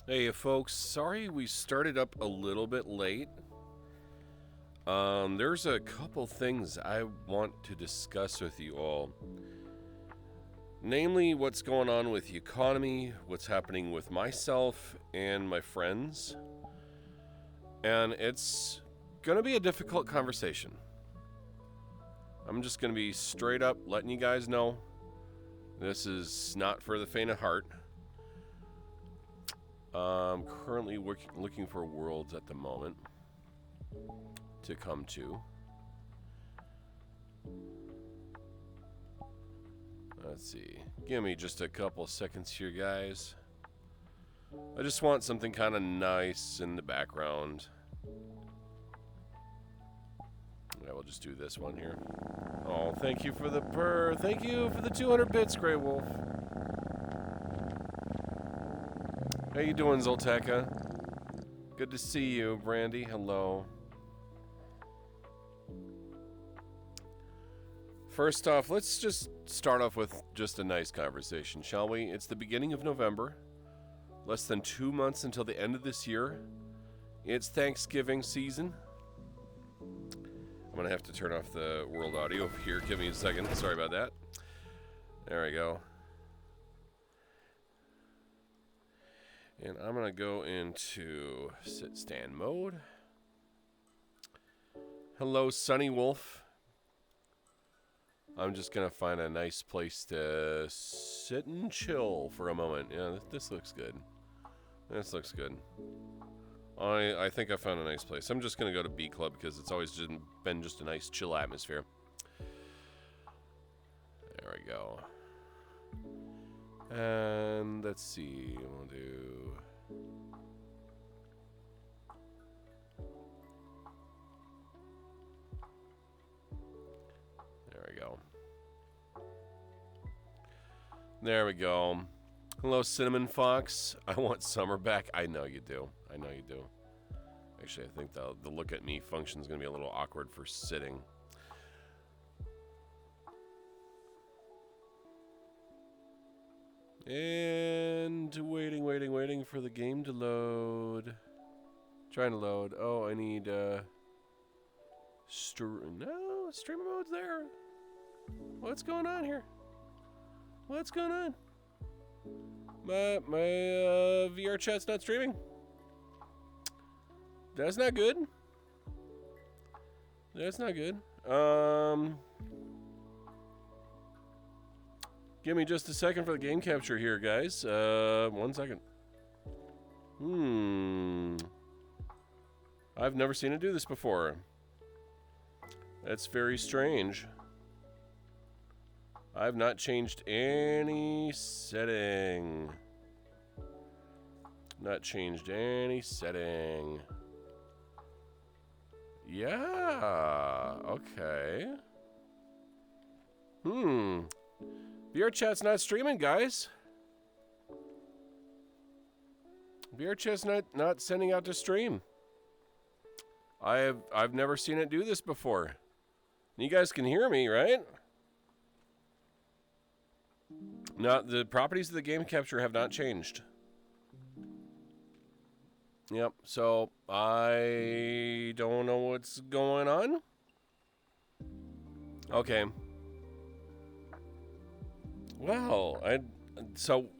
Hey folks, sorry we started up a little bit late. There's a couple things I want to discuss with you all. Namely, what's going on with the economy, what's happening with myself and my friends. And it's gonna be a difficult conversation. I'm just gonna be straight up letting you guys know this is not for the faint of heart. I'm currently looking for worlds at the moment to come to. Let's see. Give me just a couple seconds here, guys. I just want something kind of nice in the background. Yeah, we'll just do this one here. Oh, thank you for the purr. Thank you for the 200 bits, Grey Wolf. How you doing, Zolteka? Good to see you, Brandy. Hello. First off, let's just start off with just a nice conversation, shall we? It's the beginning of November. Less than 2 months until the end of this year. It's Thanksgiving season. I'm going to have to turn off the world audio over here. Give me a second. Sorry about that. There we go. And I'm going to go into sit stand mode. Hello, Sunny Wolf. I'm just going to find a nice place to sit and chill for a moment. Yeah, this looks good. This looks good. I think I found a nice place. I'm just going to go to B Club because it's always been just a nice chill atmosphere. There we go. And let's see. We'll do... There we go. There we go. Hello, Cinnamon Fox. I want summer back. I know you do. I know you do. Actually, I think the look at me function is going to be a little awkward for sitting. And waiting for the game to load. Trying to load. Oh, I need no, streamer mode's there. What's going on here? What's going on? My VR chat's not streaming. That's not good. That's not good. Give me just a second for the game capture here, guys. 1 second. I've never seen it do this before. That's very strange. I've not changed any setting. Not changed any setting. Yeah, okay. VR chat's not streaming, guys. VR chat's not sending out to stream. I've never seen it do this before. You guys can hear me, right? Now, the properties of the game capture have not changed. Yep, so I don't know what's going on. Okay. Well,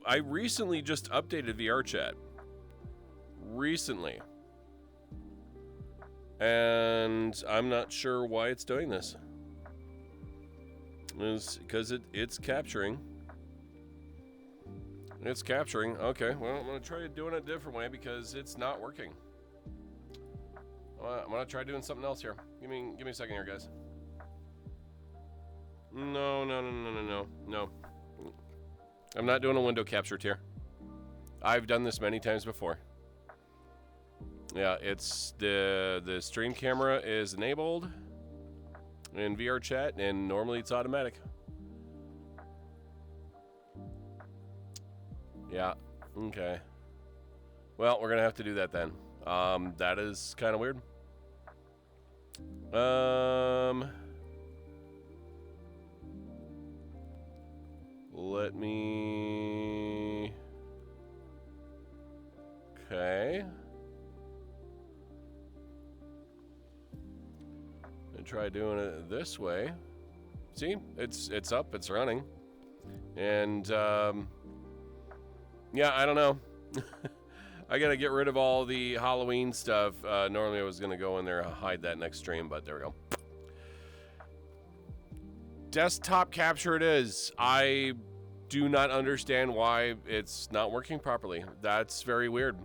I recently just updated VR chat. Recently. And I'm not sure why it's doing this. It's because it's capturing. It's capturing. Okay, well, I'm going to try doing it a different way because it's not working. I'm going to try doing something else here. Give me a second here, guys. No. I'm not doing a window capture tier. I've done this many times before. Yeah, it's the stream camera is enabled in VR chat, and normally it's automatic. Yeah, okay. Well, we're going to have to do that then. That is kind of weird. Let me try doing it this way. See, it's up, it's running. And, yeah, I don't know. I gotta get rid of all the Halloween stuff. Normally I was gonna go in there and hide that next stream, but there we go. Desktop capture it is. I do not understand why it's not working properly. That's very weird.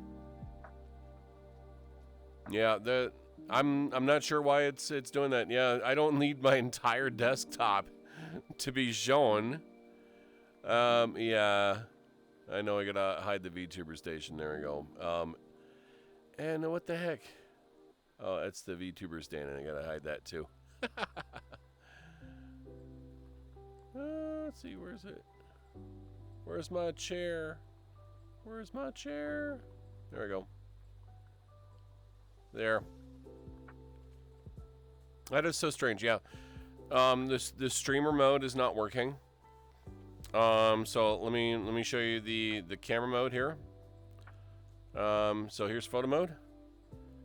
Yeah, I'm not sure why it's doing that. Yeah, I don't need my entire desktop to be shown. Yeah, I know I gotta hide the VTuber station. There we go. And what the heck? Oh, it's the VTuber stand, and I gotta hide that too. Let's see, where's it? Where's my chair? Where's my chair? There we go. There. That is so strange. Yeah. This streamer mode is not working. So let me show you the camera mode here. So here's photo mode,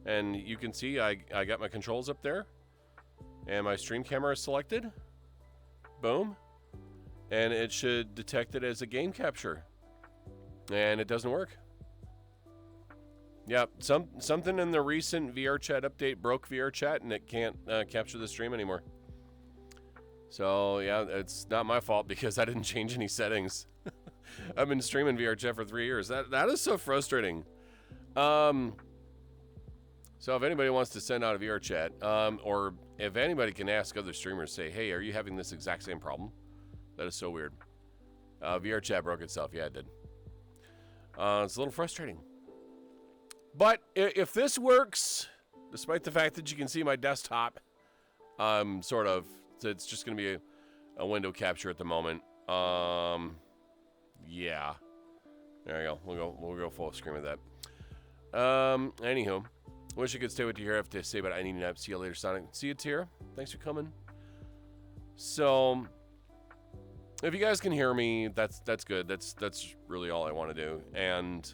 and you can see I got my controls up there, and my stream camera is selected. Boom, and it should detect it as a game capture, and it doesn't work. Yeah, something in the recent VRChat update broke VRChat, and it can't capture the stream anymore. So yeah, it's not my fault because I didn't change any settings. I've been streaming VRChat for 3 years. That is so frustrating. So if anybody wants to send out a VRChat, or if anybody can ask other streamers, say, hey, are you having this exact same problem? That is so weird. VRChat broke itself. Yeah, it did. It's a little frustrating. But if this works, despite the fact that you can see my desktop, sort of, it's just going to be a window capture at the moment. Yeah. There you go. We'll go full screen with that. Anywho, wish I could stay with you here. I have to say, but I need a nap. See you later, Sonic. See you, Tier. Thanks for coming. So, if you guys can hear me, that's good. That's really all I want to do. And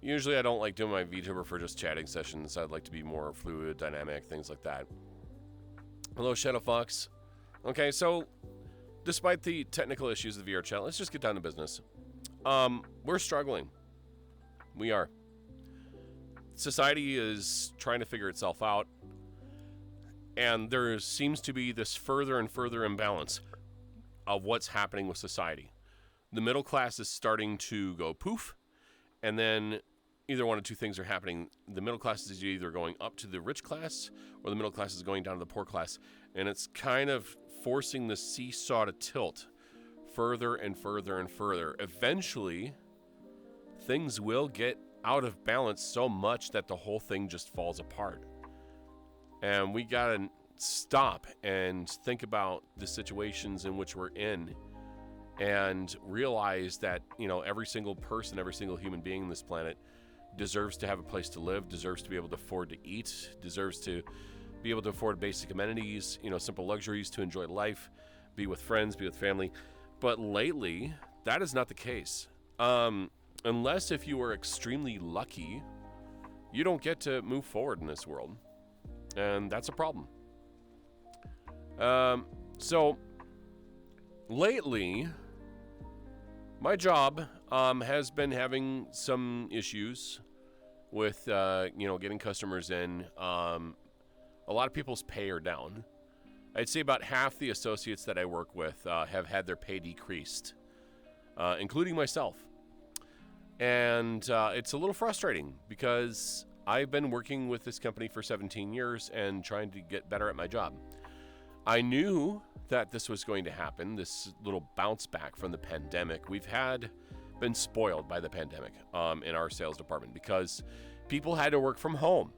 usually I don't like doing my VTuber for just chatting sessions. I'd like to be more fluid, dynamic, things like that. Hello, Shadow Fox. Okay, so despite the technical issues of the VRChat, let's just get down to business. We're struggling. We are. Society is trying to figure itself out, and there seems to be this further and further imbalance of what's happening with society. The middle class is starting to go poof, and then either one of two things are happening. The middle class is either going up to the rich class, or the middle class is going down to the poor class, and it's kind of forcing the seesaw to tilt further and further and further. Eventually, things will get out of balance so much that the whole thing just falls apart. And we gotta stop and think about the situations in which we're in and realize that, you know, every single person, every single human being on this planet deserves to have a place to live, deserves to be able to afford to eat, deserves to be able to afford basic amenities, you know, simple luxuries to enjoy life, be with friends, be with family. But lately, that is not the case. Unless if you are extremely lucky, you don't get to move forward in this world. And that's a problem. So lately, my job has been having some issues with, you know, getting customers in. A lot of people's pay are down. I'd say about half the associates that I work with have had their pay decreased, including myself. And it's a little frustrating because I've been working with this company for 17 years and trying to get better at my job. I knew that this was going to happen, this little bounce back from the pandemic. We've been spoiled by the pandemic in our sales department because people had to work from home.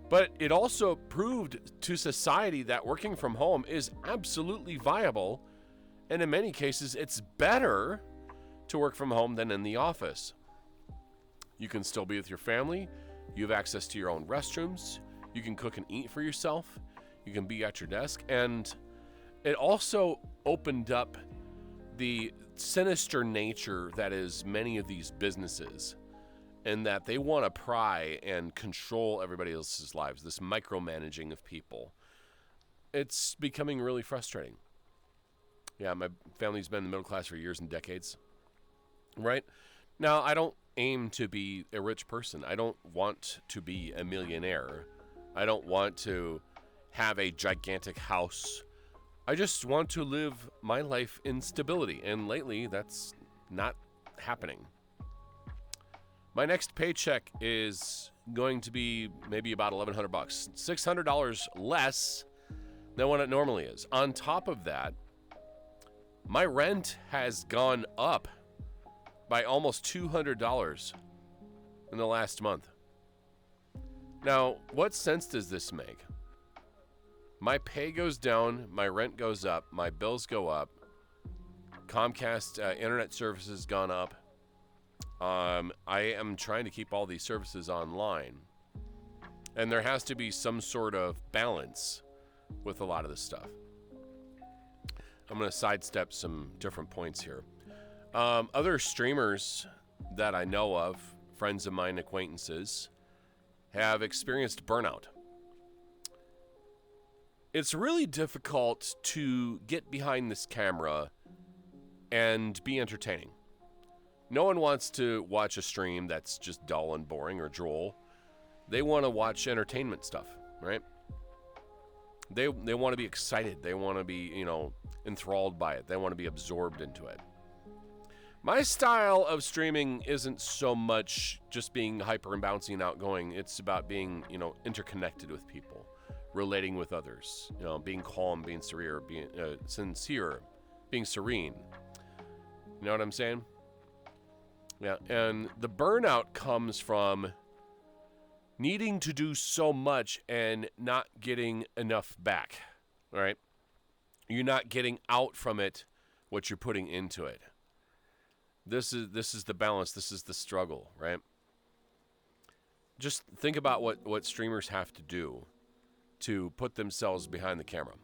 But it also proved to society that working from home is absolutely viable, and in many cases, it's better to work from home than in the office. You can still be with your family. You have access to your own restrooms. You can cook and eat for yourself. You can be at your desk. And it also opened up the sinister nature that is many of these businesses, in that they want to pry and control everybody else's lives, this micromanaging of people. it's becoming really frustrating. Yeah, my family's been in the middle class for years and decades, right? Now, I don't aim to be a rich person. I don't want to be a millionaire. I don't want to have a gigantic house. I just want to live my life in stability, and lately that's not happening. My next paycheck is going to be maybe about $1,100, $600 less than what it normally is. On top of that, my rent has gone up by almost $200 in the last month. Now, what sense does this make? My pay goes down, my rent goes up, my bills go up, Comcast internet service has gone up. I am trying to keep all these services online, and there has to be some sort of balance with a lot of this stuff. I'm going to sidestep some different points here. Other streamers that I know of, friends of mine, acquaintances, have experienced burnout. It's really difficult to get behind this camera and be entertaining. No one wants to watch a stream that's just dull and boring or droll. They want to watch entertainment stuff, right? They want to be excited. They want to be, enthralled by it. They want to be absorbed into it. My style of streaming isn't so much just being hyper and bouncy and outgoing. It's about being, interconnected with people, relating with others, being calm, being sincere, being serene. You know what I'm saying? Yeah, and the burnout comes from needing to do so much and not getting enough back, all right? You're not getting out from it what you're putting into it. This is the balance. This is the struggle, right? Just think about what streamers have to do to put themselves behind the camera.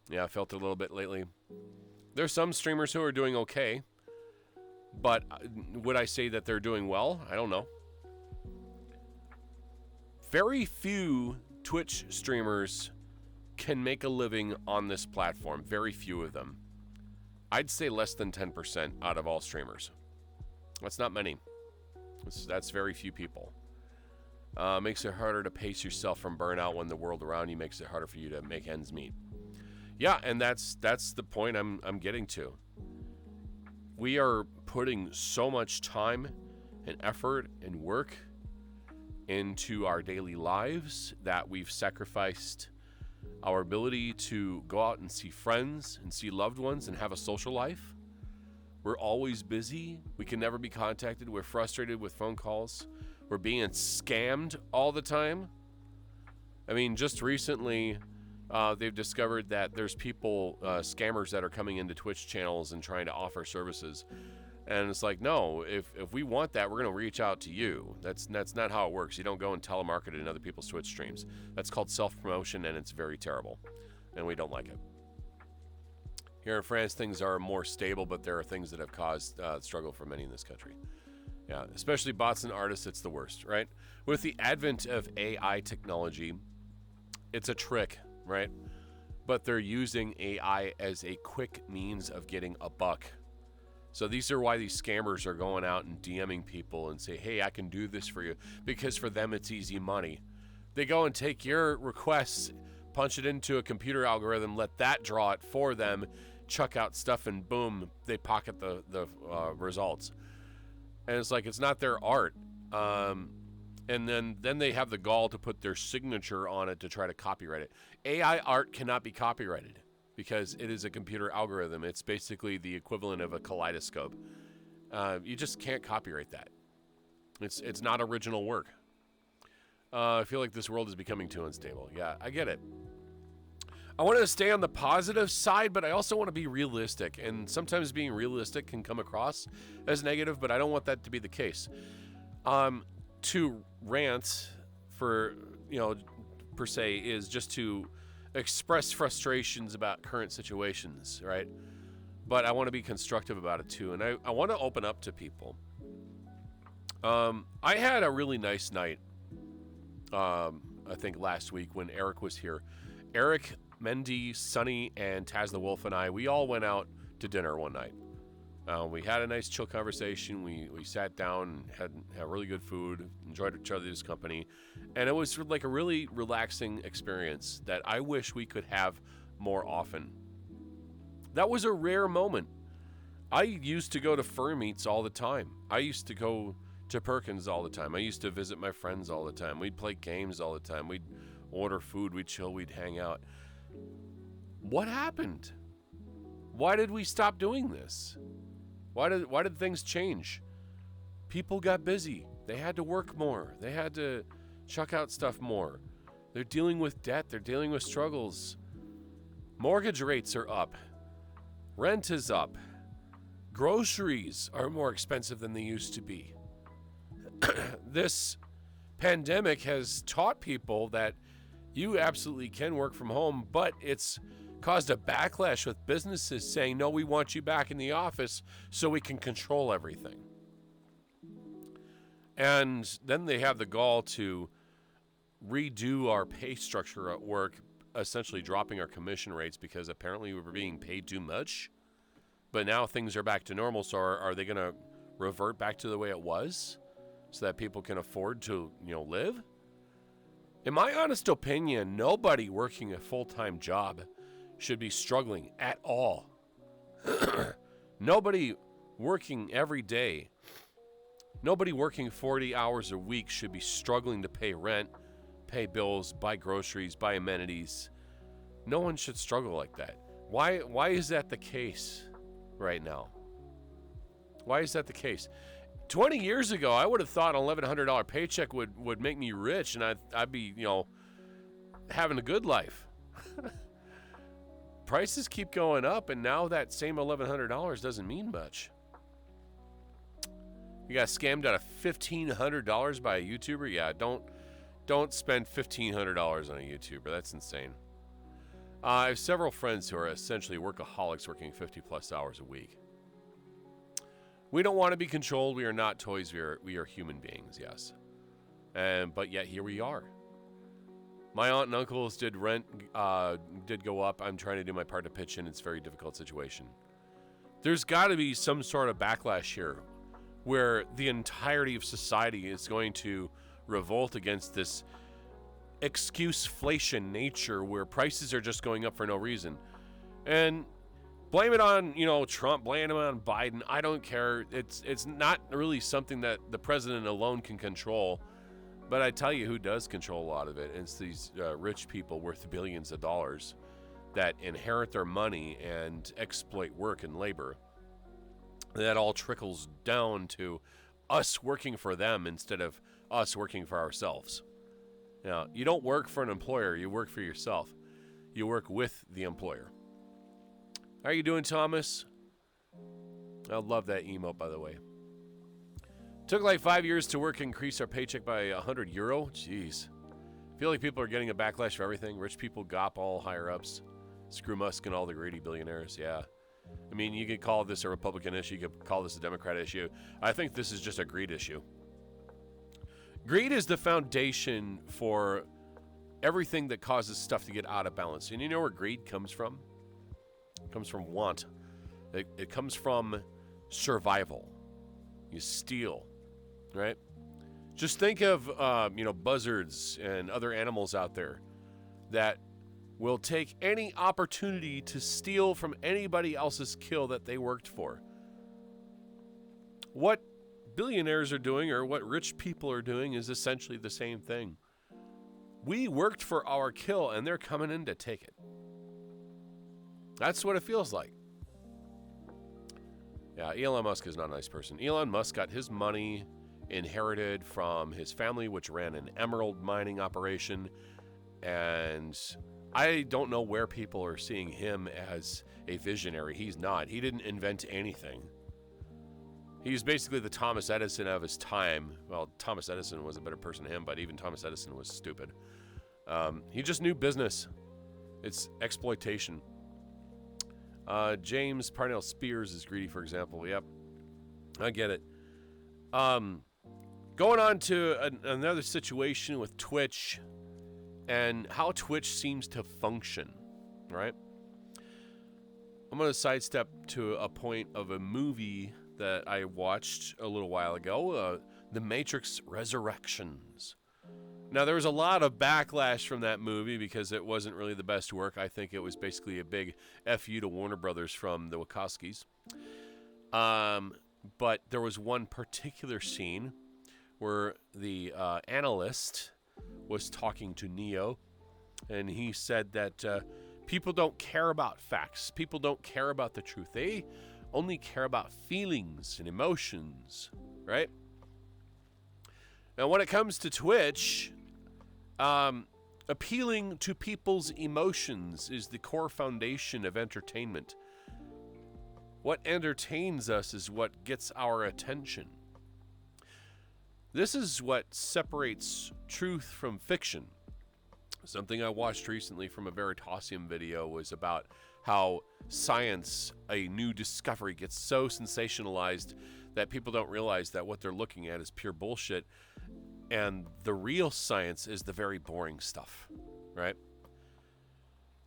Yeah, I felt it a little bit lately. There's some streamers who are doing okay, but would I say that they're doing well? I don't know. Very few Twitch streamers can make a living on this platform. Very few of them. I'd say less than 10% out of all streamers. That's not many. That's very few people. Makes it harder to pace yourself from burnout when the world around you makes it harder for you to make ends meet. Yeah, and that's the point I'm getting to. We are putting so much time and effort and work into our daily lives that we've sacrificed our ability to go out and see friends and see loved ones and have a social life. We're always busy. We can never be contacted. We're frustrated with phone calls. We're being scammed all the time. I mean, just recently, they've discovered that there's people, scammers that are coming into Twitch channels and trying to offer services. And it's like, no, if we want that, we're going to reach out to you. That's not how it works. You don't go and telemarket in other people's Twitch streams. That's called self-promotion, and it's very terrible. And we don't like it. Here in France, things are more stable, but there are things that have caused struggle for many in this country. Yeah, especially bots and artists, it's the worst, right? With the advent of AI technology, it's a trick, right? But they're using AI as a quick means of getting a buck. So these are why these scammers are going out and DMing people and say, hey, I can do this for you. Because for them, it's easy money. They go and take your requests, punch it into a computer algorithm, let that draw it for them, chuck out stuff, and boom, they pocket the results. And it's like, it's not their art. And then they have the gall to put their signature on it to try to copyright it. AI art cannot be copyrighted because it is a computer algorithm. It's basically the equivalent of a kaleidoscope. You just can't copyright that. It's not original work. I feel like this world is becoming too unstable. Yeah, I get it. I want to stay on the positive side, but I also want to be realistic. And sometimes being realistic can come across as negative, but I don't want that to be the case. To rant for, per se, is just to express frustrations about current situations, right? But I want to be constructive about it too. And I want to open up to people. I had a really nice night, I think last week when Eric was here. Eric Mendy, Sonny, and Taz the Wolf and I, we all went out to dinner one night. We had a nice chill conversation. We sat down, had really good food, enjoyed each other's company, and it was like a really relaxing experience that I wish we could have more often. That was a rare moment. I used to go to fur meets all the time. I used to go to Perkins all the time. I used to visit my friends all the time. We'd play games all the time. We'd order food, we'd chill, we'd hang out. What happened? Why did we stop doing this? Why did things change? People got busy. They had to work more. They had to chuck out stuff more. They're dealing with debt. They're dealing with struggles. Mortgage rates are up. Rent is up. Groceries are more expensive than they used to be. This pandemic has taught people that you absolutely can work from home, but it's caused a backlash with businesses saying, no, we want you back in the office so we can control everything. And then they have the gall to redo our pay structure at work, essentially dropping our commission rates because apparently we were being paid too much. But now things are back to normal, so are they going to revert back to the way it was so that people can afford to, live? In my honest opinion, nobody working a full-time job should be struggling at all. Nobody working every day, nobody working 40 hours a week should be struggling to pay rent, pay bills, buy groceries, buy amenities. No one should struggle like that. Why is that the case right now? Why is that the case? 20 years ago, I would have thought an $1,100 paycheck would make me rich, and I'd be, having a good life. Prices keep going up, and now that same $1,100 doesn't mean much. You got scammed out of $1,500 by a YouTuber? Yeah, don't spend $1,500 on a YouTuber. That's insane. I have several friends who are essentially workaholics working 50-plus hours a week. We don't want to be controlled. We are not toys. We are human beings, yes. But yet here we are. My aunt and uncles did go up. I'm trying to do my part to pitch in. It's a very difficult situation. There's got to be some sort of backlash here where the entirety of society is going to revolt against this excuse-flation nature where prices are just going up for no reason. And blame it on, Trump, blame it on Biden. I don't care. It's not really something that the president alone can control. But I tell you who does control a lot of it. It's these rich people worth billions of dollars that inherit their money and exploit work and labor. That all trickles down to us working for them instead of us working for ourselves. Now, you don't work for an employer. You work for yourself. You work with the employer. How are you doing, Thomas? I love that emote, by the way. Took like 5 years to work and increase our paycheck by €100. Jeez. I feel like people are getting a backlash for everything. Rich people gop all higher ups. Screw Musk and all the greedy billionaires. Yeah. I mean, you could call this a Republican issue. You could call this a Democrat issue. I think this is just a greed issue. Greed is the foundation for everything that causes stuff to get out of balance. And you know where greed comes from? It comes from want. It comes from survival. You steal, right? Just think of, buzzards and other animals out there that will take any opportunity to steal from anybody else's kill that they worked for. What billionaires are doing or what rich people are doing is essentially the same thing. We worked for our kill and they're coming in to take it. That's what it feels like. Yeah, Elon Musk is not a nice person. Elon Musk got his money inherited from his family, which ran an emerald mining operation. And I don't know where people are seeing him as a visionary. He's not. He didn't invent anything. He's basically the Thomas Edison of his time. Well, Thomas Edison was a better person than him, but even Thomas Edison was stupid. He just knew business. It's exploitation. James Parnell Spears is greedy, for example. Yep, I get it. Going on to another situation with Twitch and how Twitch seems to function. right? I'm going to sidestep to a point of a movie that I watched a little while ago, The Matrix Resurrections. Now, there was a lot of backlash from that movie because it wasn't really the best work. I think it was basically a big F you to Warner Brothers from the Wachowskis. But there was one particular scene where the analyst was talking to Neo, and he said that people don't care about facts. People don't care about the truth. They only care about feelings and emotions, right? Now, when it comes to Twitch, appealing to people's emotions is the core foundation of entertainment. What entertains us is what gets our attention. This is what separates truth from fiction. Something I watched recently from a Veritasium video was about how science, a new discovery, gets so sensationalized that people don't realize that what they're looking at is pure bullshit. And the real science is the very boring stuff, right?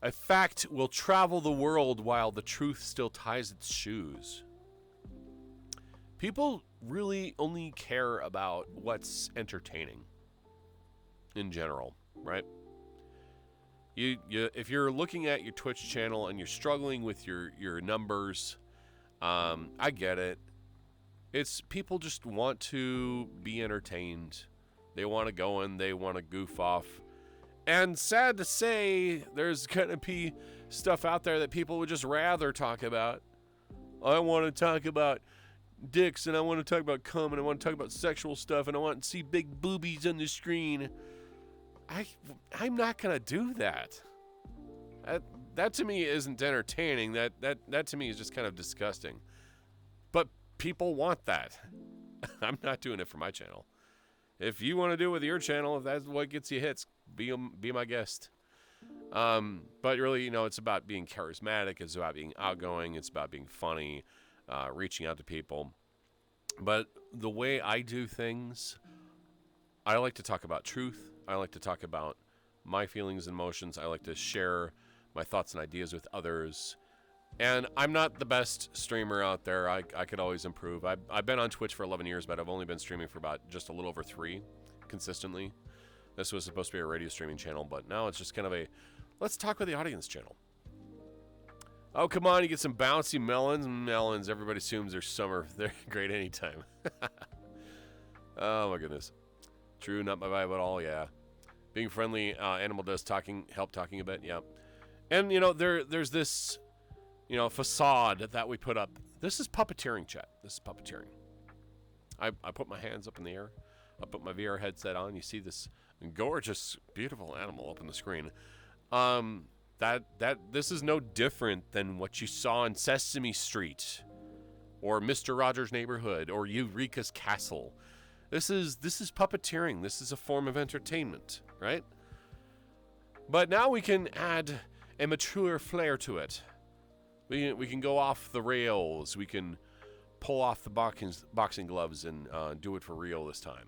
A fact will travel the world while the truth still ties its shoes. People really only care about what's entertaining in general, right? You if you're looking at your Twitch channel and you're struggling with your numbers, I get it. It's people just want to be entertained. They want to go in, they want to goof off. And sad to say, there's going to be stuff out there that people would just rather talk about. I want to talk about dicks, and I want to talk about cum, and I want to talk about sexual stuff, and I want to see big boobies on the screen. I'm not going to do that. That to me isn't entertaining. That to me is just kind of disgusting. But people want that. I'm not doing it for my channel. If you want to do it with your channel, if that's what gets you hits, be my guest. But really, it's about being charismatic. It's about being outgoing. It's about being funny, reaching out to people. But the way I do things, I like to talk about truth. I like to talk about my feelings and emotions. I like to share my thoughts and ideas with others. And I'm not the best streamer out there. I could always improve. I've been on Twitch for 11 years, but I've only been streaming for about just a little over 3 consistently. This was supposed to be a radio streaming channel, but now it's just kind of a let's talk with the audience channel. Oh, come on, you get some bouncy melons. Melons, everybody assumes they're summer. They're great anytime. Oh, my goodness. True, not my vibe at all, yeah. Being friendly, Animal does help talking a bit, yeah. And, there's this... facade that we put up. This is puppeteering, chat. This is puppeteering. I put my hands up in the air. I put my VR headset on. You see this gorgeous, beautiful animal up on the screen. This is no different than what you saw on Sesame Street, or Mr. Rogers' Neighborhood, or Eureka's Castle. This is puppeteering. This is a form of entertainment, right? But now we can add a mature flair to it. We can go off the rails. We can pull off the boxing gloves and do it for real this time.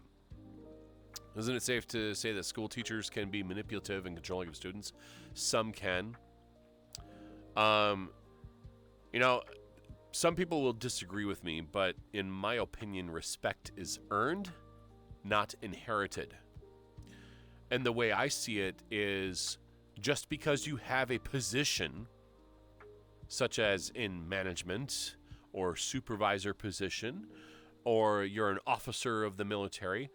Isn't it safe to say that school teachers can be manipulative and controlling of students? Some can. Some people will disagree with me, but in my opinion, respect is earned, not inherited. And the way I see it is just because you have a position, such as in management or supervisor position, or you're an officer of the military,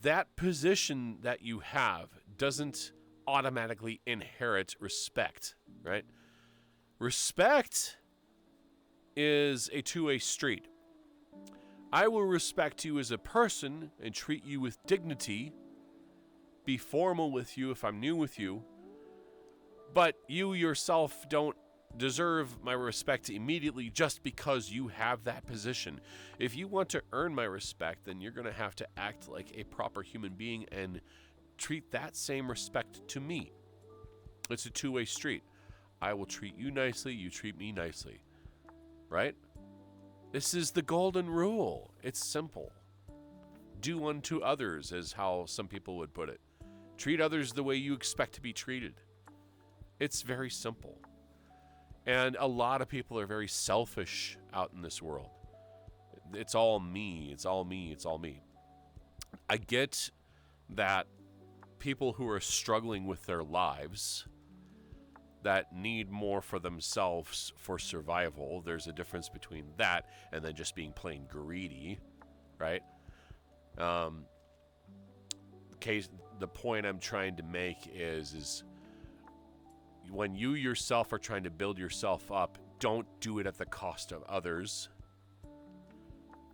that position that you have doesn't automatically inherit respect, right? Respect is a two-way street. I will respect you as a person and treat you with dignity, be formal with you if I'm new with you, but you yourself don't deserve my respect immediately just because you have that position. If you want to earn my respect, then you're going to have to act like a proper human being and treat that same respect to me. It's a two-way street. I will treat you nicely, you treat me nicely. Right? This is the golden rule. It's simple. Do unto others is how some people would put it. Treat others the way you expect to be treated. It's very simple. And a lot of people are very selfish out in this world. It's all me. It's all me. It's all me. I get that people who are struggling with their lives, that need more for themselves for survival, there's a difference between that and then just being plain greedy, right? The point I'm trying to make is when you yourself are trying to build yourself up, don't do it at the cost of others.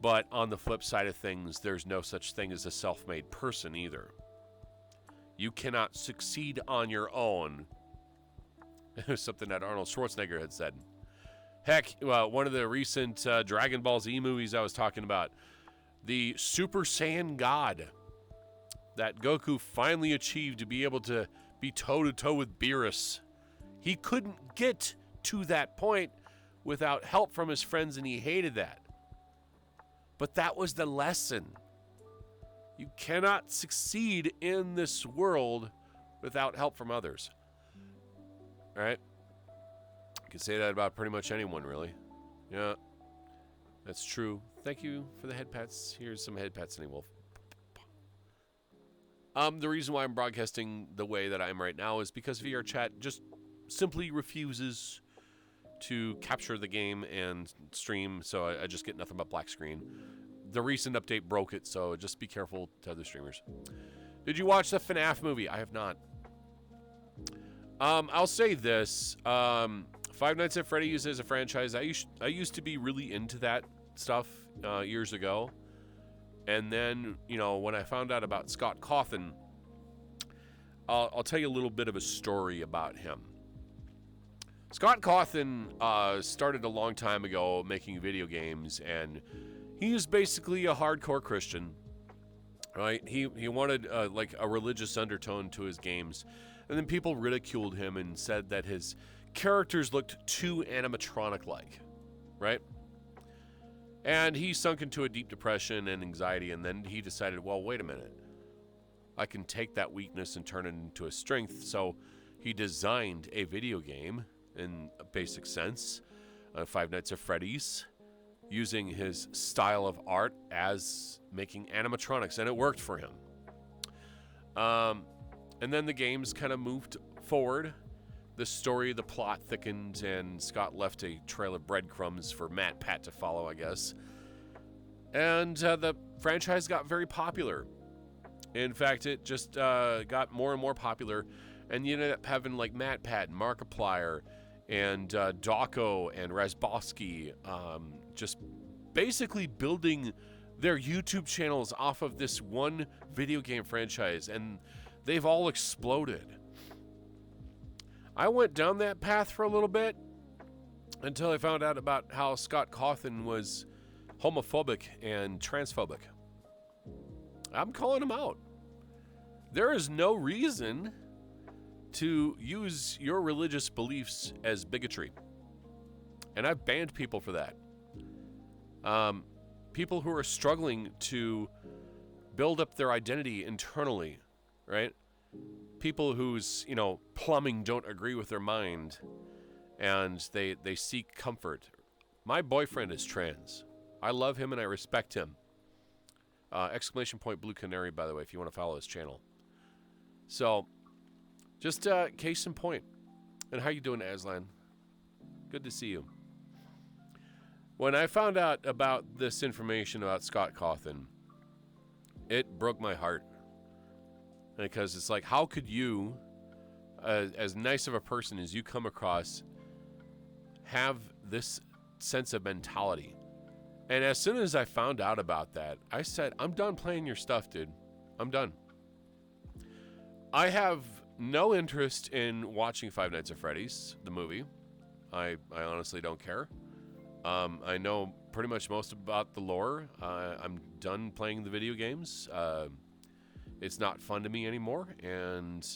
But on the flip side of things, there's no such thing as a self-made person either. You cannot succeed on your own. Something that Arnold Schwarzenegger had said. Heck, one of the recent Dragon Ball Z movies I was talking about, the Super Saiyan God that Goku finally achieved to be able to be toe-to-toe with Beerus. He couldn't get to that point without help from his friends, and he hated that. But that was the lesson. You cannot succeed in this world without help from others. All right? You can say that about pretty much anyone, really. Yeah, that's true. Thank you for the head pats. Here's some head pats, Sunny Wolf. The reason why I'm broadcasting the way that I am right now is because VRChat just simply refuses to capture the game and stream, so I just get nothing but black screen. The recent update broke it, so just be careful to other streamers. Did you watch the FNAF movie? I have not. I'll say this. Five Nights at Freddy's as a franchise, I used to be really into that stuff years ago. And then, when I found out about Scott Cawthon, I'll tell you a little bit of a story about him. Scott Cawthon started a long time ago making video games, and he is basically a hardcore Christian, right? He wanted like a religious undertone to his games, and then people ridiculed him and said that his characters looked too animatronic-like, right? And he sunk into a deep depression and anxiety, and then he decided, well, wait a minute. I can take that weakness and turn it into a strength. So he designed a video game in a basic sense, Five Nights at Freddy's, using his style of art as making animatronics, and it worked for him. And then the games kind of moved forward. The story, the plot thickened, and Scott left a trail of breadcrumbs for MatPat to follow, I guess. And the franchise got very popular. In fact, it just got more and more popular, and you ended up having like MatPat, and Markiplier, and Dawko, and Razbowski, just basically building their YouTube channels off of this one video game franchise, and they've all exploded. I went down that path for a little bit until I found out about how Scott Cawthon was homophobic and transphobic. I'm calling him out. There is no reason to use your religious beliefs as bigotry. And I've banned people for that. People who are struggling to build up their identity internally, right? People whose, plumbing don't agree with their mind, and they seek comfort. My boyfriend is trans. I love him and I respect him. Exclamation point Blue Canary, by the way, if you want to follow his channel. So, just case in point. And how you doing, Aslan? Good to see you. When I found out about this information about Scott Cawthon, it broke my heart. Because it's like, how could you, as nice of a person as you come across, have this sense of mentality? And as soon as I found out about that, I said, I'm done playing your stuff, dude. I'm done. I have no interest in watching Five Nights at Freddy's, the movie. I honestly don't care. I know pretty much most about the lore. I'm done playing the video games. It's not fun to me anymore, and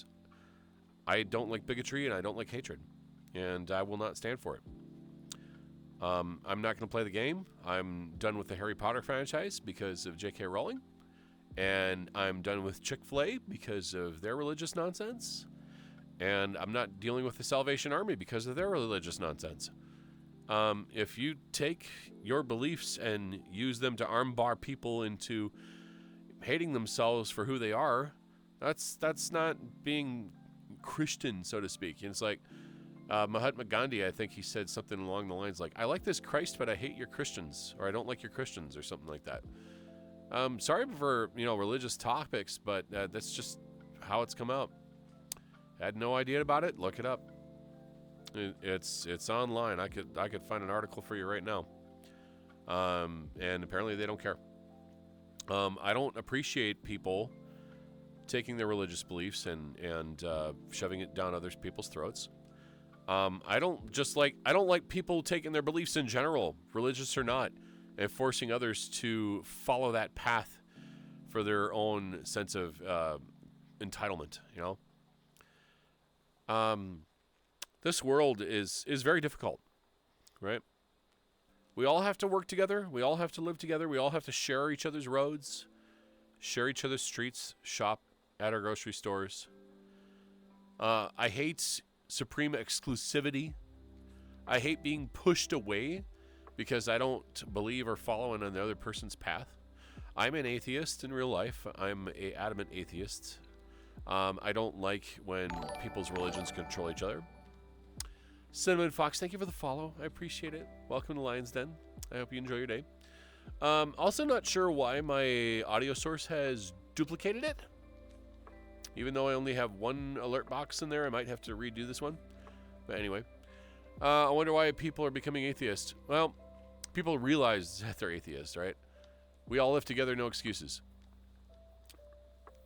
I don't like bigotry and I don't like hatred, and I will not stand for it. I'm not going to play the game. I'm done with the Harry Potter franchise because of J.K. Rowling, and I'm done with Chick-fil-A because of their religious nonsense, And I'm not dealing with the Salvation Army because of their religious nonsense. If you take your beliefs and use them to armbar people into hating themselves for who they are, that's not being Christian, so to speak. And it's like Mahatma Gandhi, I think he said something along the lines like, I like this Christ, but I hate your Christians, or I don't like your Christians, or something like that. Sorry for, religious topics, but that's just how it's come out. Had no idea about it. Look it up. It's online. I could find an article for you right now. And apparently they don't care. I don't appreciate people taking their religious beliefs and shoving it down other people's throats. I don't like people taking their beliefs in general, religious or not, and forcing others to follow that path for their own sense of entitlement. This world is very difficult, right? We all have to work together. We all have to live together. We all have to share each other's roads, share each other's streets, shop at our grocery stores. I hate supreme exclusivity. I hate being pushed away because I don't believe or follow in another person's path. I'm an atheist in real life. I'm an adamant atheist. I don't like when people's religions control each other. Cinnamon Fox, thank you for the follow. I appreciate it. Welcome to Lion's Den. I hope you enjoy your day. Also not sure why my audio source has duplicated it. Even though I only have one alert box in there, I might have to redo this one. But anyway, I wonder why people are becoming atheists. Well, people realize that they're atheists, right? We all live together, no excuses.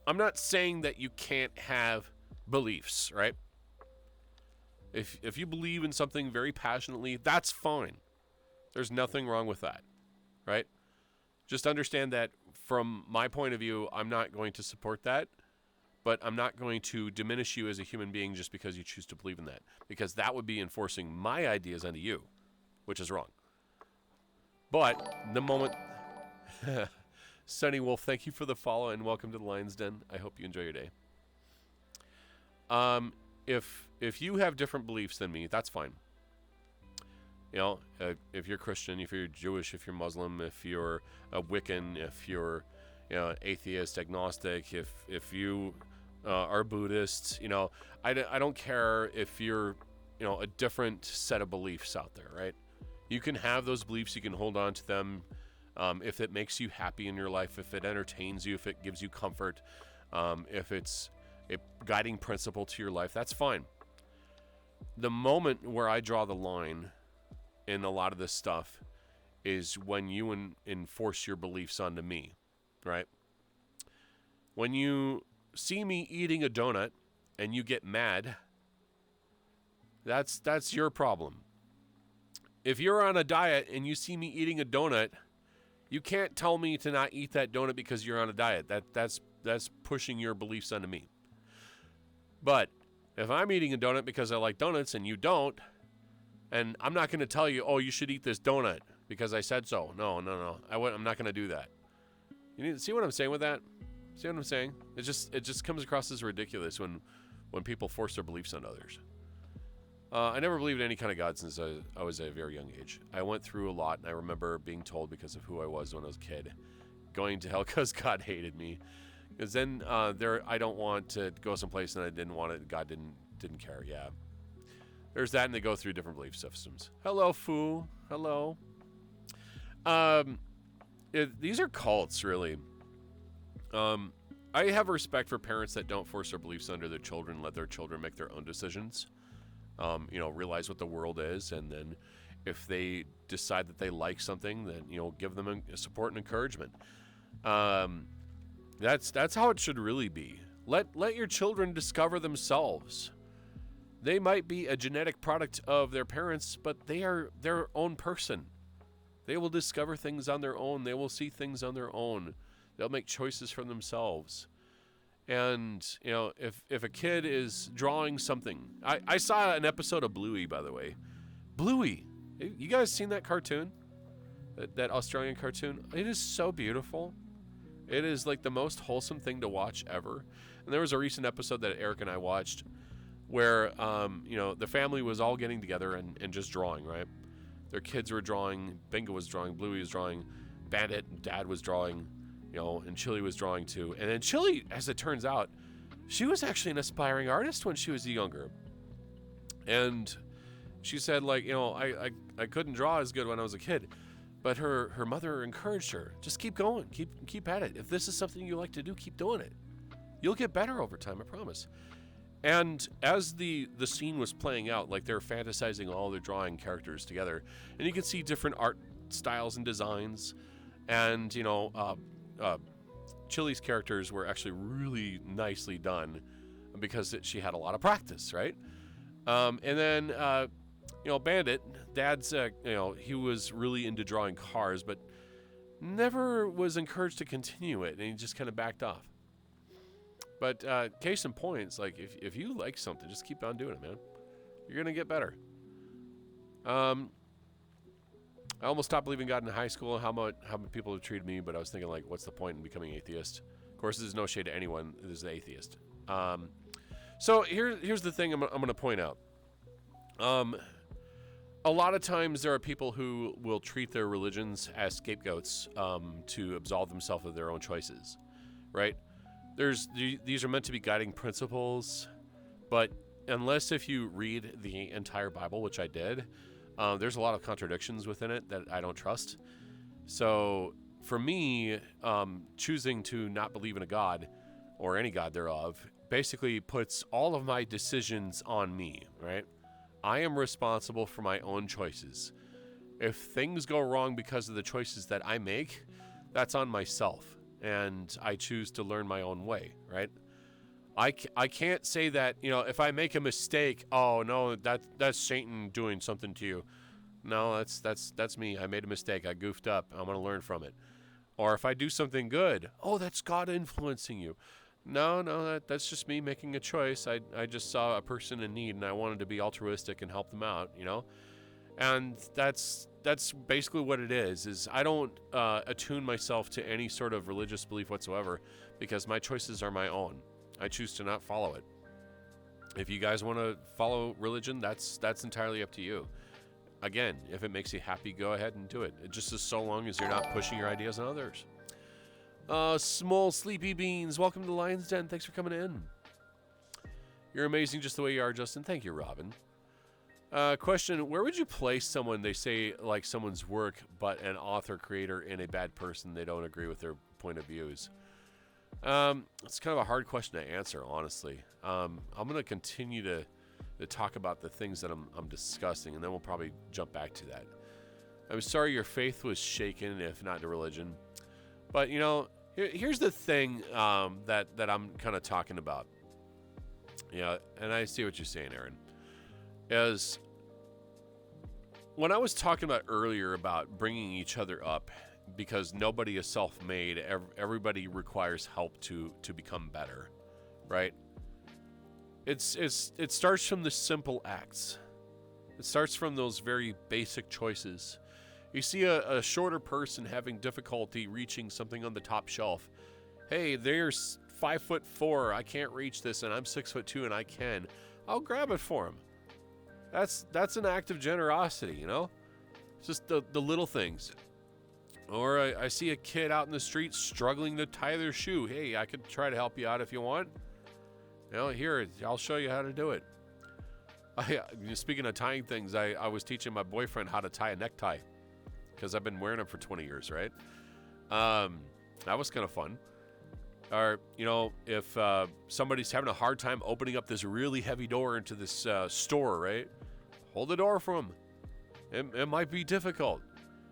I'm not saying that you can't have beliefs, right? If you believe in something very passionately, that's fine. There's nothing wrong with that, right? Just understand that from my point of view, I'm not going to support that, but I'm not going to diminish you as a human being just because you choose to believe in that, because that would be enforcing my ideas onto you, which is wrong. But the moment... Sunny Wolf, thank you for the follow and welcome to the Lion's Den. I hope you enjoy your day. If you have different beliefs than me, that's fine. If you're Christian, if you're Jewish, if you're Muslim, if you're a Wiccan, if you're atheist, agnostic, if you are Buddhist, I don't care if you're a different set of beliefs out there, right? You can have those beliefs, you can hold on to them. If it makes you happy in your life, if it entertains you, if it gives you comfort, if it's a guiding principle to your life, that's fine. The moment where I draw the line in a lot of this stuff is when you enforce your beliefs onto me, right? When you see me eating a donut and you get mad, that's your problem. If you're on a diet and you see me eating a donut, you can't tell me to not eat that donut because you're on a diet. That's pushing your beliefs onto me. But if I'm eating a donut because I like donuts and you don't, and I'm not going to tell you, oh, you should eat this donut because I said so. No. I'm not going to do that. You need to see what I'm saying with that? See what I'm saying? It just comes across as ridiculous when people force their beliefs on others. I never believed in any kind of God since I was a very young age. I went through a lot, and I remember being told because of who I was when I was a kid, going to hell because God hated me. Because then I don't want to go someplace and I didn't want it. God didn't care. Yeah, there's that, and they go through different belief systems. Hello, Fu. Hello. These are cults, really. I have respect for parents that don't force their beliefs onto their children, let their children make their own decisions. Realize what the world is, and then if they decide that they like something, then give them support and encouragement. That's how it should really be. Let your children discover themselves. They might be a genetic product of their parents, but they are their own person. They will discover things on their own. They will see things on their own. They'll make choices for themselves. And, if a kid is drawing something... I saw an episode of Bluey, by the way. Bluey! You guys seen that cartoon? That Australian cartoon? It is so beautiful. It is like the most wholesome thing to watch ever. And there was a recent episode that Eric and I watched where the family was all getting together and just drawing, right? Their kids were drawing, Bingo was drawing, Bluey was drawing, Bandit, Dad was drawing, and Chili was drawing too. And then Chili, as it turns out, she was actually an aspiring artist when she was younger. And she said, like, I couldn't draw as good when I was a kid. But her mother encouraged her, just keep going, keep at it. If this is something you like to do, keep doing it. You'll get better over time, I promise. And as the scene was playing out, like they're fantasizing all their drawing characters together, and you can see different art styles and designs. And Chili's characters were actually really nicely done because she had a lot of practice, right? And then Bandit, Dad's he was really into drawing cars, but never was encouraged to continue it, and he just kind of backed off. But case in point, it's like if you like something, just keep on doing it, man. You're gonna get better. I almost stopped believing God in high school. How many people have treated me, but I was thinking, like, what's the point in becoming atheist? Of course, there's no shade to anyone who's an atheist. So here's the thing I'm going to point out. A lot of times there are people who will treat their religions as scapegoats to absolve themselves of their own choices, right? These are meant to be guiding principles, but unless if you read the entire Bible, which I did, there's a lot of contradictions within it that I don't trust. So for me, choosing to not believe in a God or any God thereof basically puts all of my decisions on me, right? I am responsible for my own choices. If things go wrong because of the choices that I make, that's on myself, and I choose to learn my own way, right? I can't say that, if I make a mistake, oh no, that's Satan doing something to you. No, that's me. I made a mistake. I goofed up. I'm going to learn from it. Or if I do something good, oh, that's God influencing you. No, that's just me making a choice. I just saw a person in need and I wanted to be altruistic and help them out, And that's basically what it is I don't attune myself to any sort of religious belief whatsoever because my choices are my own. I choose to not follow it. If you guys want to follow religion, that's entirely up to you. Again, if it makes you happy, go ahead and do it. It just is so long as you're not pushing your ideas on others. Small Sleepy Beans, welcome to the Lion's Den. Thanks for coming in. You're amazing just the way you are, Justin. Thank you, Robin. Question, where would you place someone they say like someone's work, but an author, creator, and a bad person they don't agree with their point of views? It's kind of a hard question to answer, honestly. I'm going to continue to talk about the things that I'm discussing, and then we'll probably jump back to that. I'm sorry your faith was shaken, if not to religion. But, here's the thing that I'm kind of talking about. And I see what you're saying, Aaron. Is when I was talking about earlier about bringing each other up, because nobody is self-made, everybody requires help to become better, right? It starts from the simple acts. It starts from those very basic choices. You see a shorter person having difficulty reaching something on the top shelf. Hey, there's 5'4", I can't reach this, and I'm 6'2", and I can. I'll grab it for him. That's an act of generosity, It's just the little things. Or I see a kid out in the street struggling to tie their shoe. Hey, I could try to help you out if you want. Here, I'll show you how to do it. Speaking of tying things, I was teaching my boyfriend how to tie a necktie because I've been wearing them for 20 years, right? That was kind of fun. Or, if somebody's having a hard time opening up this really heavy door into this store, right? Hold the door for them. It might be difficult,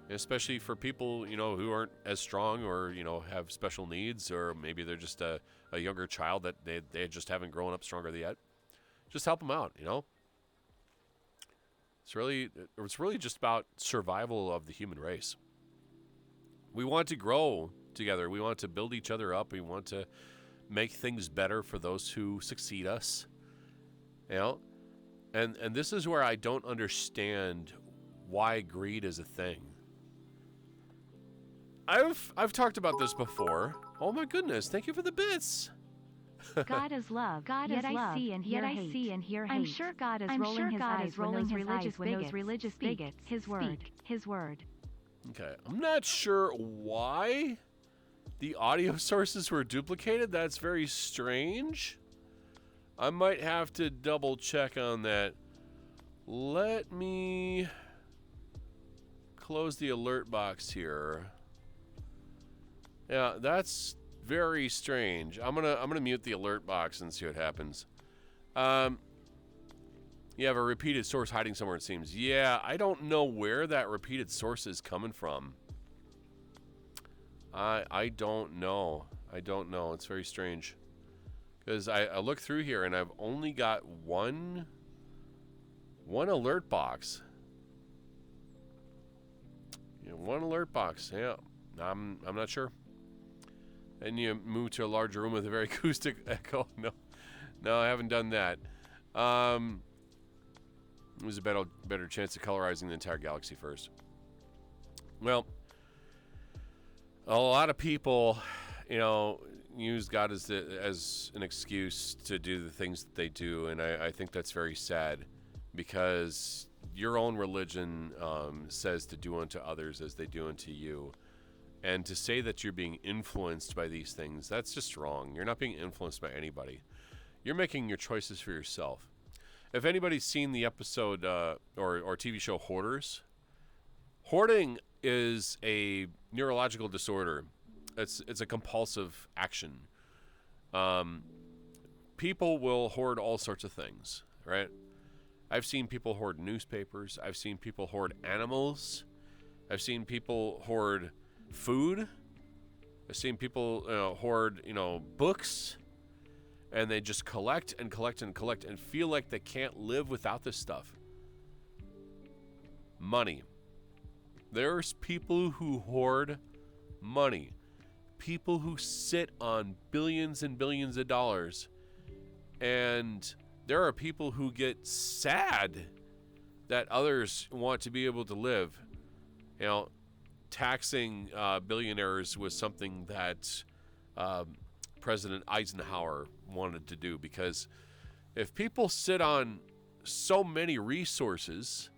especially for people, who aren't as strong or, have special needs, or maybe they're just a younger child that they just haven't grown up stronger yet. Just help them out, It's really just about survival of the human race. We want to grow together. We want to build each other up. We want to make things better for those who succeed us. And this is where I don't understand why greed is a thing. I've talked about this before. Oh my goodness, thank you for the bits. God is love, God yet is I love, see and hear yet I hate. see and hear I'm hate. sure God is I'm rolling sure his God eyes is rolling when his eyes when those religious speak bigots his word. speak his word. Okay, I'm not sure why the audio sources were duplicated. That's very strange. I might have to double check on that. Let me close the alert box here. Yeah, that's very strange. I'm gonna mute the alert box and see what happens. You have a repeated source hiding somewhere, it seems. Yeah, I don't know where that repeated source is coming from. I don't know. I don't know. It's very strange. Because I look through here and I've only got one alert box. Yeah, one alert box. Yeah, I'm not sure. And you move to a larger room with a very acoustic echo. No, I haven't done that. There's a better chance of colorizing the entire galaxy first. Well, a lot of people, use God as an excuse to do the things that they do, and I think that's very sad, because your own religion says to do unto others as they do unto you. And to say that you're being influenced by these things, that's just wrong. You're not being influenced by anybody. You're making your choices for yourself. If anybody's seen the episode or TV show Hoarders, hoarding is a neurological disorder. It's a compulsive action. People will hoard all sorts of things, right? I've seen people hoard newspapers. I've seen people hoard animals. I've seen people hoard food. I've seen people hoard, books, and they just collect and collect and collect and feel like they can't live without this stuff. Money. There's people who hoard money. People who sit on billions and billions of dollars. And there are people who get sad that others want to be able to live. Taxing billionaires was something that President Eisenhower wanted to do, because if people sit on so many resources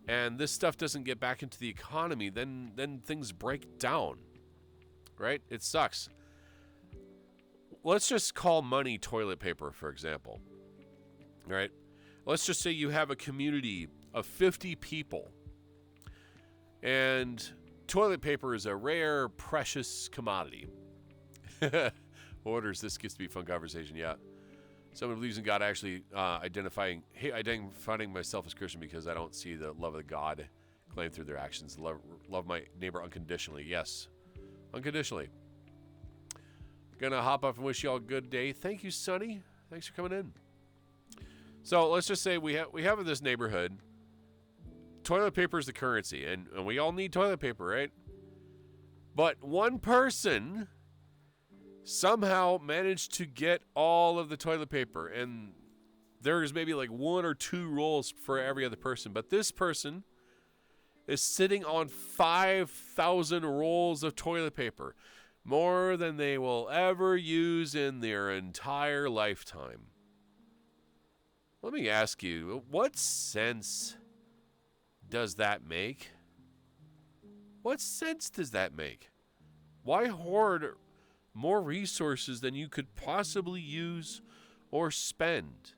and this stuff doesn't get back into the economy, then things break down, right? It sucks. Let's just call money toilet paper, for example, right? Let's just say you have a community of 50 people, and toilet paper is a rare, precious commodity. Orders, this gets to be a fun conversation, yeah. Someone believes in God, actually identifying myself as Christian because I don't see the love of God claimed through their actions. Love my neighbor unconditionally. Yes, unconditionally. Gonna hop up and wish you all a good day. Thank you, Sonny. Thanks for coming in. So let's just say we have in this neighborhood, toilet paper is the currency, and we all need toilet paper, right? But one person somehow managed to get all of the toilet paper, and there's maybe like 1 or 2 rolls for every other person, but this person is sitting on 5,000 rolls of toilet paper, more than they will ever use in their entire lifetime. Let me ask you, what sense does that make? What sense does that make? Why hoard more resources than you could possibly use or spend?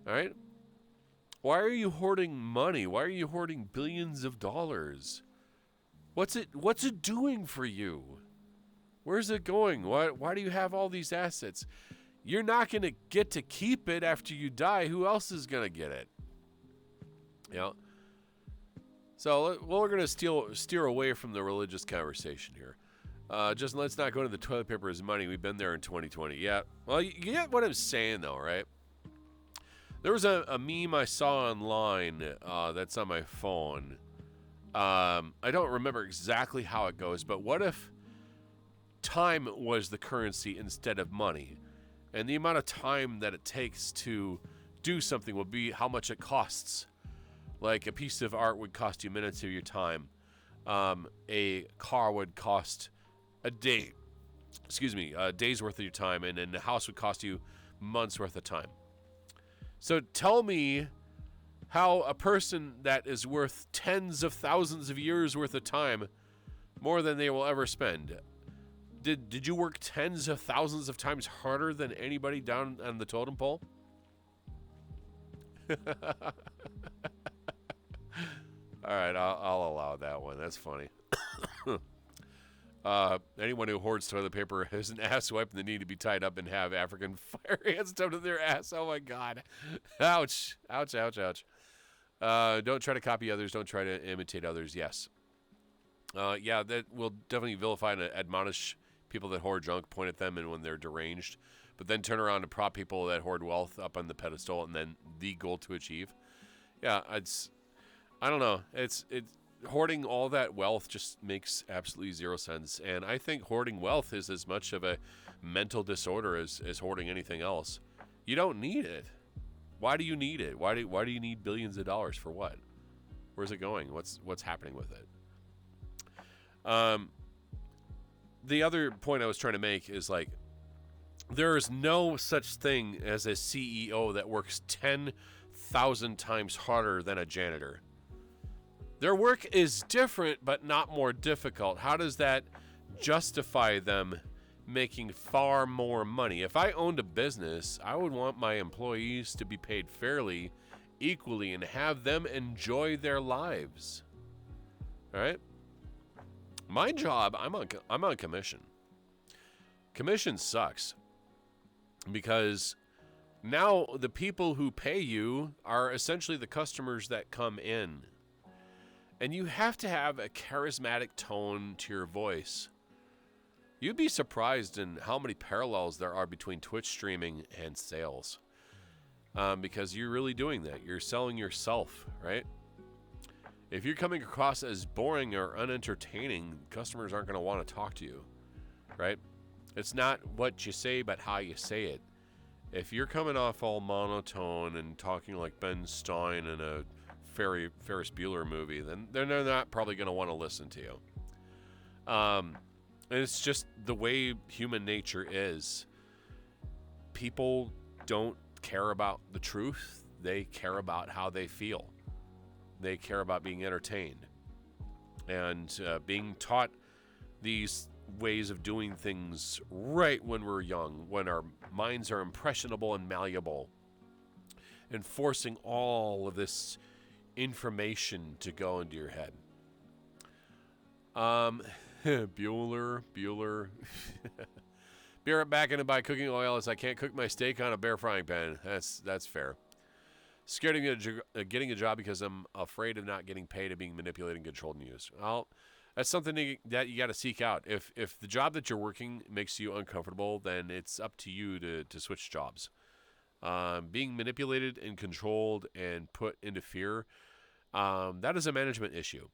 All right? Why are you hoarding money? Why are you hoarding billions of dollars? What's it doing for you? Where's it going? Why do you have all these assets? You're not going to get to keep it after you die. Who else is going to get it? So we're going to steer away from the religious conversation here. Just let's not go to the toilet paper as money. We've been there in 2020. Yeah. Well, you get what I'm saying, though, right? There was a meme I saw online that's on my phone. I don't remember exactly how it goes, but what if time was the currency instead of money? And the amount of time that it takes to do something would be how much it costs. Like a piece of art would cost you minutes of your time. A car would cost a day days worth of your time, and then the house would cost you months worth of time. So tell me how a person that is worth tens of thousands of years worth of time, more than they will ever spend. Did you work tens of thousands of times harder than anybody down on the totem pole? All right, I'll allow that one. That's funny. Anyone who hoards toilet paper has an ass wipe and they need to be tied up and have African fire ants stuffed in their ass. Oh, my God. Ouch. Ouch, ouch, ouch. Don't try to copy others. Don't try to imitate others. Yes. Yeah, that will definitely vilify and admonish people that hoard junk, point at them and when they're deranged, but then turn around and prop people that hoard wealth up on the pedestal and then the goal to achieve. Yeah, I don't know. It's hoarding all that wealth just makes absolutely zero sense. And I think hoarding wealth is as much of a mental disorder as hoarding anything else. You don't need it. Why do you need it? Why do you need billions of dollars for what? Where's it going? What's happening with it? The other point I was trying to make is like, there is no such thing as a CEO that works 10,000 times harder than a janitor. Their work is different, but not more difficult. How does that justify them making far more money? If I owned a business, I would want my employees to be paid fairly, equally, and have them enjoy their lives. All right? My job, I'm on commission. Commission sucks because now the people who pay you are essentially the customers that come in. And you have to have a charismatic tone to your voice. You'd be surprised in how many parallels there are between Twitch streaming and sales. Because you're really doing that. You're selling yourself, right? If you're coming across as boring or unentertaining, customers aren't going to want to talk to you, right? It's not what you say, but how you say it. If you're coming off all monotone and talking like Ben Stein in a Ferris Bueller movie, then they're not probably going to want to listen to you. And it's just the way human nature is. People don't care about the truth. They care about how they feel. They care about being entertained and being taught these ways of doing things right when we're young, when our minds are impressionable and malleable, and forcing all of this information to go into your head. Bueller. Be right back in to buy cooking oil as I can't cook my steak on a bare frying pan. That's fair. Scared of getting a job because I'm afraid of not getting paid, of being manipulated and controlled and used. Well, that's something that you got to seek out. If the job that you're working makes you uncomfortable, then it's up to you to switch jobs. Being manipulated and controlled and put into fear, that is a management issue.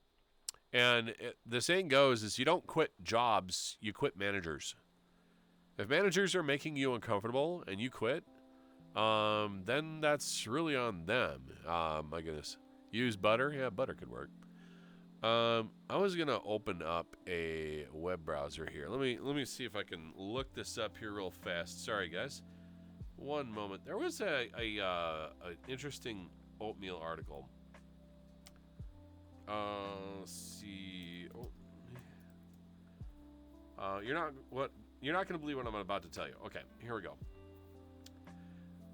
And the saying goes is you don't quit jobs, you quit managers. If managers are making you uncomfortable and you quit, then that's really on them. My goodness. Use butter? Yeah, butter could work. I was going to open up a web browser here. Let me see if I can look this up here real fast. Sorry, guys. One moment. There was a interesting oatmeal article. Let's see. You're not going to believe what I'm about to tell you. Okay, here we go.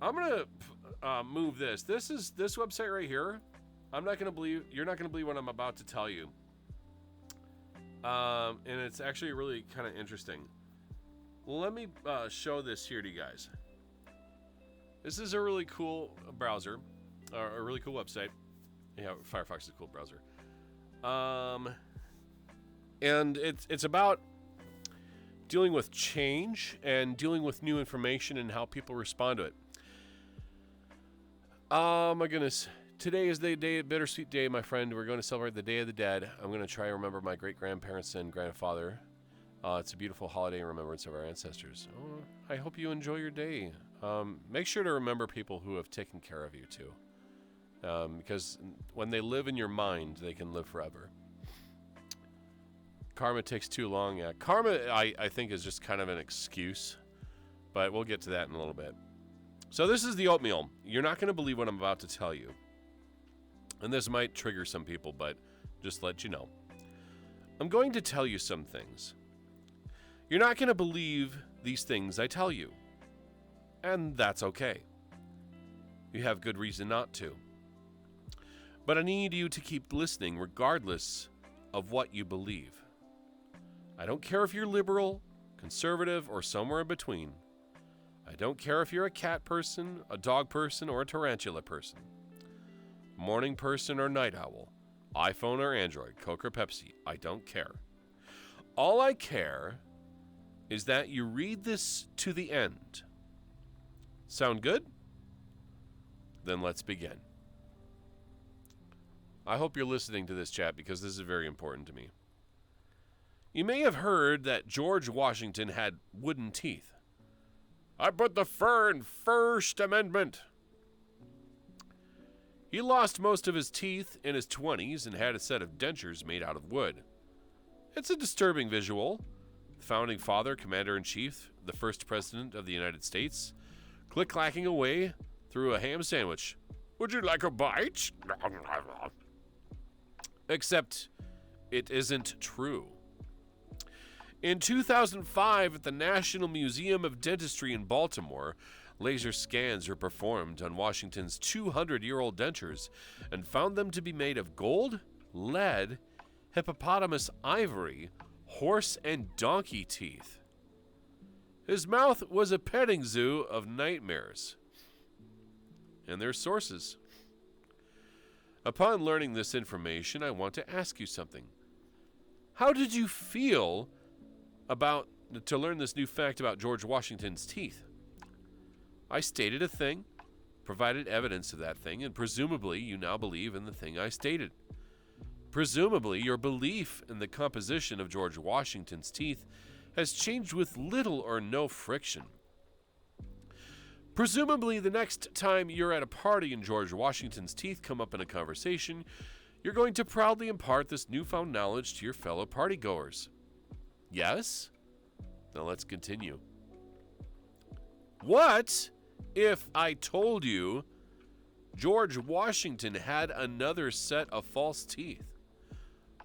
I'm going to move this. This website right here. You're not going to believe what I'm about to tell you. And it's actually really kind of interesting. Let me show this here to you guys. This is a really cool browser, or a really cool website. Yeah, Firefox is a cool browser. And it's about dealing with change and dealing with new information and how people respond to it. Oh my goodness. Today is the day, bittersweet day, my friend. We're going to celebrate the Day of the Dead. I'm going to try and remember my great-grandparents and grandfather. It's a beautiful holiday in remembrance of our ancestors. Oh, I hope you enjoy your day. Make sure to remember people who have taken care of you, too. Because when they live in your mind, they can live forever. karma takes too long. Yeah, karma, I think, is just kind of an excuse, but we'll get to that in a little bit. So this is the oatmeal. You're not going to believe what I'm about to tell you. And this might trigger some people, but just let you know. I'm going to tell you some things. You're not going to believe these things I tell you. And that's okay. You have good reason not to. But I need you to keep listening regardless of what you believe. I don't care if you're liberal, conservative, or somewhere in between. I don't care if you're a cat person, a dog person, or a tarantula person. Morning person or night owl. iPhone or Android, Coke or Pepsi. I don't care. All I care is that you read this to the end. Sound good? Then let's begin. I hope you're listening to this, chat, because this is very important to me. You may have heard that George Washington had wooden teeth. I put the fur in First Amendment. He lost most of his teeth in his 20s and had a set of dentures made out of wood. It's a disturbing visual. The founding father, commander-in-chief, the first president of the United States, click-clacking away through a ham sandwich. Would you like a bite? Except it isn't true. In 2005, at the National Museum of Dentistry in Baltimore, laser scans were performed on Washington's 200-year-old dentures and found them to be made of gold, lead, hippopotamus ivory, horse and donkey teeth. His mouth was a petting zoo of nightmares. And their sources. Upon learning this information, I want to ask you something. How did you feel to learn this new fact about George Washington's teeth? I stated a thing, provided evidence of that thing, and presumably you now believe in the thing I stated. Presumably your belief in the composition of George Washington's teeth has changed with little or no friction. Presumably the next time you're at a party and George Washington's teeth come up in a conversation, you're going to proudly impart this newfound knowledge to your fellow partygoers. Yes? Now let's continue. What if I told you George Washington had another set of false teeth?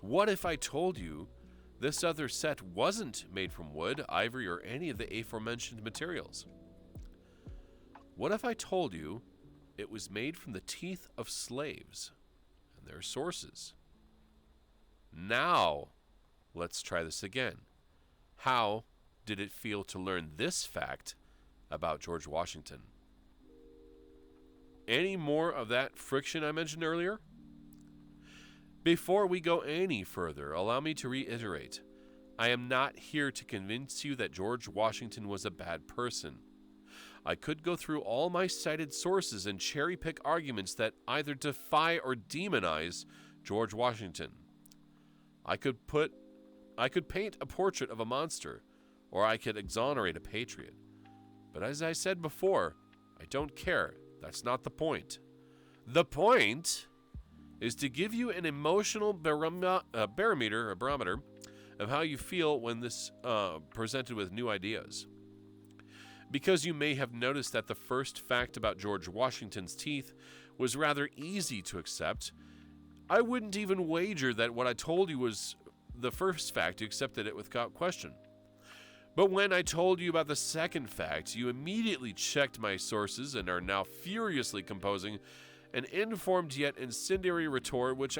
What if I told you this other set wasn't made from wood, ivory, or any of the aforementioned materials? What if I told you it was made from the teeth of slaves and their sources? Now, let's try this again. How did it feel to learn this fact about George Washington? Any more of that friction I mentioned earlier? Before we go any further, allow me to reiterate, I am not here to convince you that George Washington was a bad person. I could go through all my cited sources and cherry-pick arguments that either defy or demonize George Washington. I could paint a portrait of a monster, or I could exonerate a patriot. But as I said before, I don't care. That's not the point. The point is to give you an emotional barometer of how you feel when this presented with new ideas. Because you may have noticed that the first fact about George Washington's teeth was rather easy to accept, I wouldn't even wager that what I told you was the first fact, you accepted it without question. But when I told you about the second fact, you immediately checked my sources and are now furiously composing an informed yet incendiary retort which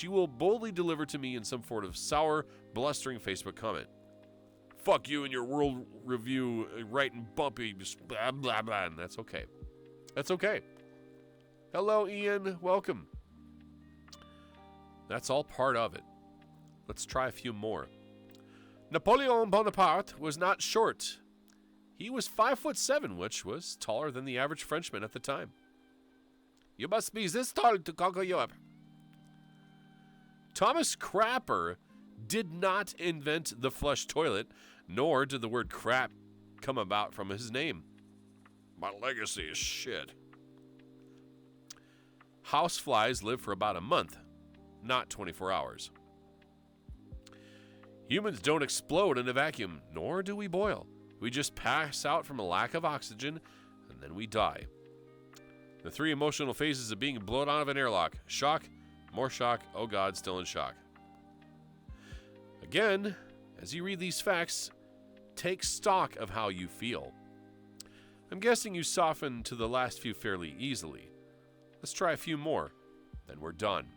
you will boldly deliver to me in some sort of sour, blustering Facebook comment. Fuck you and your world review, writing bumpy, blah, blah, blah, and that's okay. That's okay. Hello, Ian. Welcome. That's all part of it. Let's try a few more. Napoleon Bonaparte was not short. He was 5'7", which was taller than the average Frenchman at the time. You must be this tall to conquer Europe. Thomas Crapper did not invent the flush toilet, nor did the word crap come about from his name. My legacy is shit. Houseflies live for about a month, not 24 hours. Humans don't explode in a vacuum, nor do we boil. We just pass out from a lack of oxygen, and then we die. The 3 emotional phases of being blown out of an airlock: shock, more shock, oh God, still in shock. Again, as you read these facts, take stock of how you feel. I'm guessing you softened to the last few fairly easily. Let's try a few more, then we're done.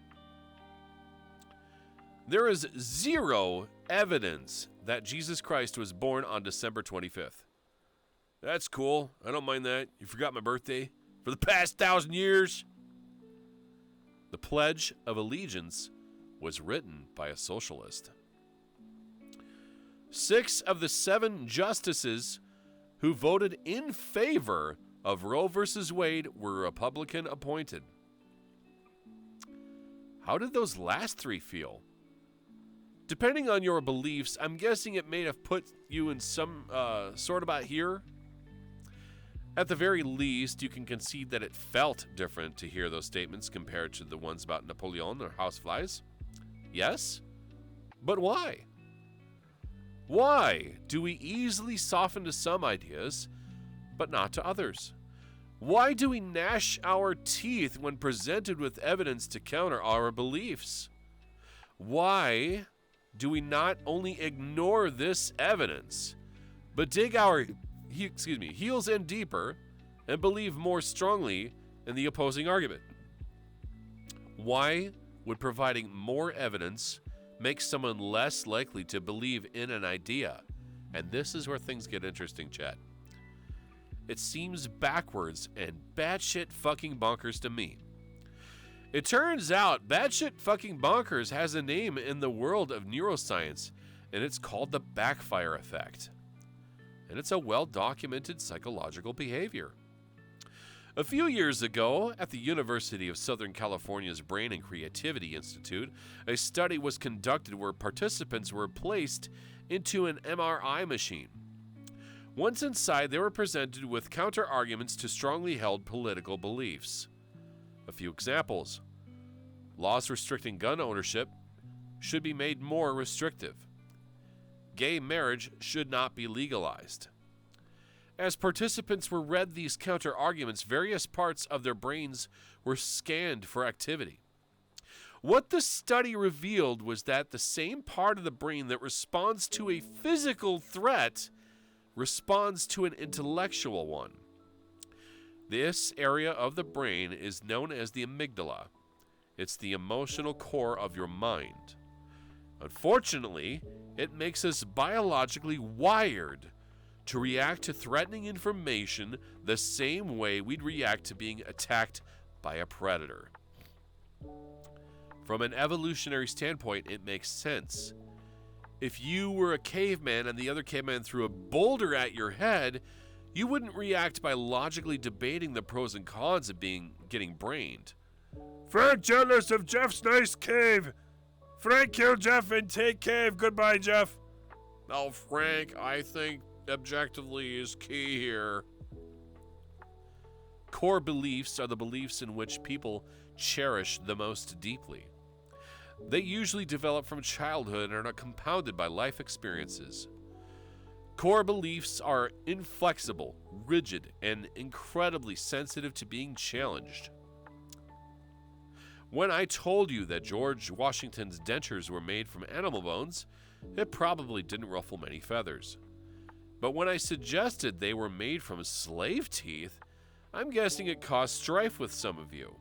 There is 0 evidence that Jesus Christ was born on December 25th. That's cool. I don't mind that. You forgot my birthday for the past 1,000 years. The Pledge of Allegiance was written by a socialist. 6 of the 7 justices who voted in favor of Roe v. Wade were Republican appointed. How did those last 3 feel? Depending on your beliefs, I'm guessing it may have put you in some sort about here. At the very least, you can concede that it felt different to hear those statements compared to the ones about Napoleon or houseflies. Yes? But why? Why do we easily soften to some ideas, but not to others? Why do we gnash our teeth when presented with evidence to counter our beliefs? Why do we not only ignore this evidence, but dig our heels in deeper and believe more strongly in the opposing argument? Why would providing more evidence make someone less likely to believe in an idea? And this is where things get interesting, chat. It seems backwards and batshit fucking bonkers to me. It turns out batshit fucking bonkers has a name in the world of neuroscience, and it's called the backfire effect. And it's a well-documented psychological behavior. A few years ago, at the University of Southern California's Brain and Creativity Institute, a study was conducted where participants were placed into an MRI machine. Once inside, they were presented with counter-arguments to strongly held political beliefs. A few examples. Laws restricting gun ownership should be made more restrictive. Gay marriage should not be legalized. As participants were read these counter-arguments, various parts of their brains were scanned for activity. What the study revealed was that the same part of the brain that responds to a physical threat responds to an intellectual one. This area of the brain is known as the amygdala. It's the emotional core of your mind. Unfortunately, it makes us biologically wired to react to threatening information the same way we'd react to being attacked by a predator. From an evolutionary standpoint, it makes sense. If you were a caveman and the other caveman threw a boulder at your head, you wouldn't react by logically debating the pros and cons of getting brained. Frank jealous of Jeff's nice cave. Frank kill Jeff and take cave. Goodbye, Jeff. Oh, Frank, I think objectively is key here. Core beliefs are the beliefs in which people cherish the most deeply. They usually develop from childhood and are compounded by life experiences. Core beliefs are inflexible, rigid, and incredibly sensitive to being challenged. When I told you that George Washington's dentures were made from animal bones, it probably didn't ruffle many feathers. But when I suggested they were made from slave teeth, I'm guessing it caused strife with some of you.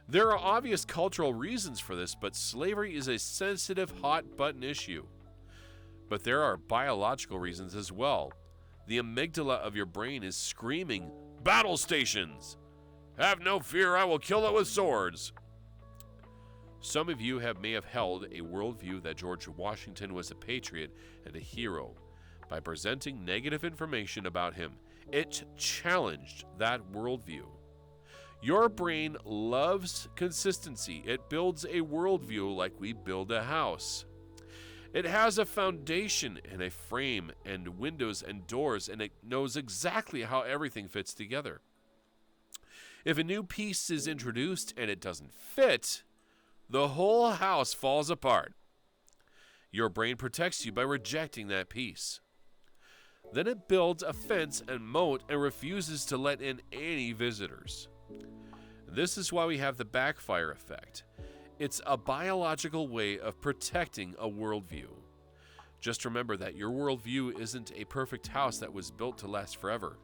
There are obvious cultural reasons for this, but slavery is a sensitive, hot-button issue. But there are biological reasons as well. The amygdala of your brain is screaming, "Battle stations! Have no fear, I will kill it with swords!" Some of you may have held a worldview that George Washington was a patriot and a hero. By presenting negative information about him, it challenged that worldview. Your brain loves consistency. It builds a worldview like we build a house. It has a foundation and a frame and windows and doors, and it knows exactly how everything fits together. If a new piece is introduced and it doesn't fit, the whole house falls apart. Your brain protects you by rejecting that piece. Then it builds a fence and moat and refuses to let in any visitors. This is why we have the backfire effect. It's a biological way of protecting a worldview. Just remember that your worldview isn't a perfect house that was built to last forever.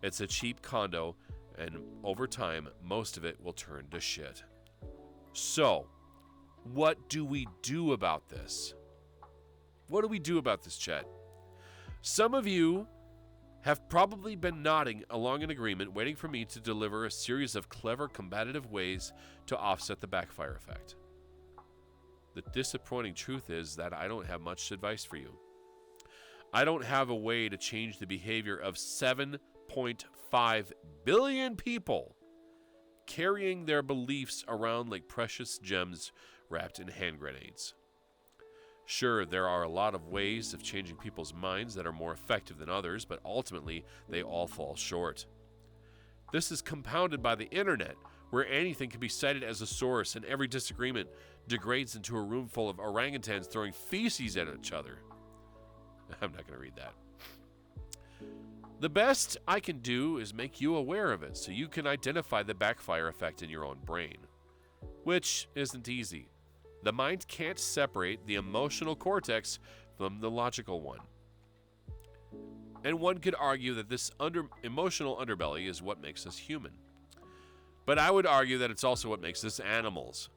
It's a cheap condo, and over time, most of it will turn to shit. So, what do we do about this? What do we do about this, Chet? Some of you have probably been nodding along in agreement, waiting for me to deliver a series of clever, combative ways to offset the backfire effect. The disappointing truth is that I don't have much advice for you. I don't have a way to change the behavior of 7.5 billion people carrying their beliefs around like precious gems wrapped in hand grenades. Sure, there are a lot of ways of changing people's minds that are more effective than others, but ultimately, they all fall short. This is compounded by the internet, where anything can be cited as a source and every disagreement degrades into a room full of orangutans throwing feces at each other. I'm not going to read that. The best I can do is make you aware of it so you can identify the backfire effect in your own brain, which isn't easy. The mind can't separate the emotional cortex from the logical one. And one could argue that this emotional underbelly is what makes us human. But I would argue that it's also what makes us animals.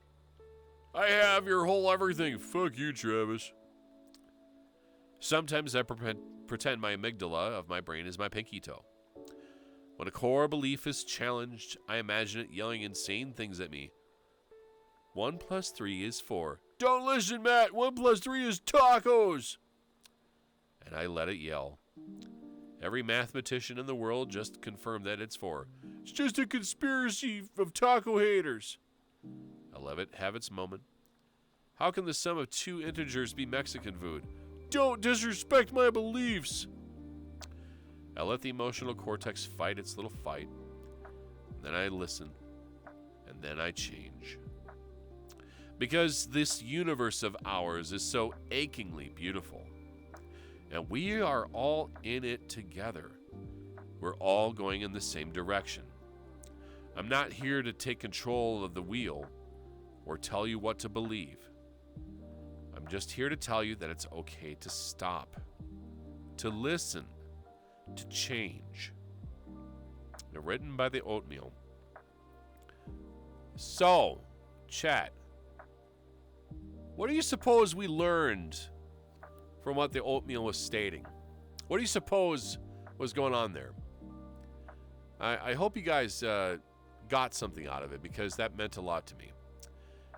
I have your whole everything. Fuck you, Travis. Sometimes I pretend my amygdala of my brain is my pinky toe. When a core belief is challenged, I imagine it yelling insane things at me. 1 + 3 is 4. Don't listen, Matt. 1 + 3 is tacos. And I let it yell. Every mathematician in the world just confirmed that it's 4. It's just a conspiracy of taco haters. I let it have its moment. How can the sum of 2 integers be Mexican food? Don't disrespect my beliefs. I let the emotional cortex fight its little fight. Then I listen. And then I change. Because this universe of ours is so achingly beautiful. And we are all in it together. We're all going in the same direction. I'm not here to take control of the wheel or tell you what to believe. I'm just here to tell you that it's okay to stop, to listen, to change. They're written by the Oatmeal. So, chat. What do you suppose we learned from what the Oatmeal was stating? What do you suppose was going on there? I hope you guys got something out of it, because that meant a lot to me.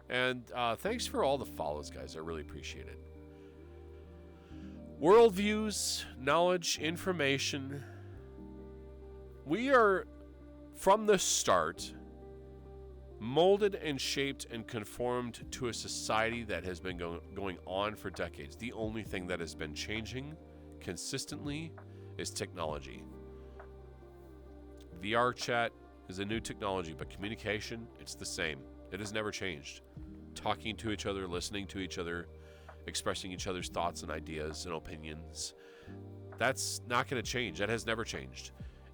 And thanks for all the follows, guys. I really appreciate it. Worldviews, knowledge, information. We are, from the start, molded and shaped and conformed to a society that has been going on for decades. The only thing that has been changing consistently is technology. VR chat is a new technology, but communication, it's the same. It has never changed. Talking to each other, listening to each other, expressing each other's thoughts and ideas and opinions. That's not going to change. That has never changed.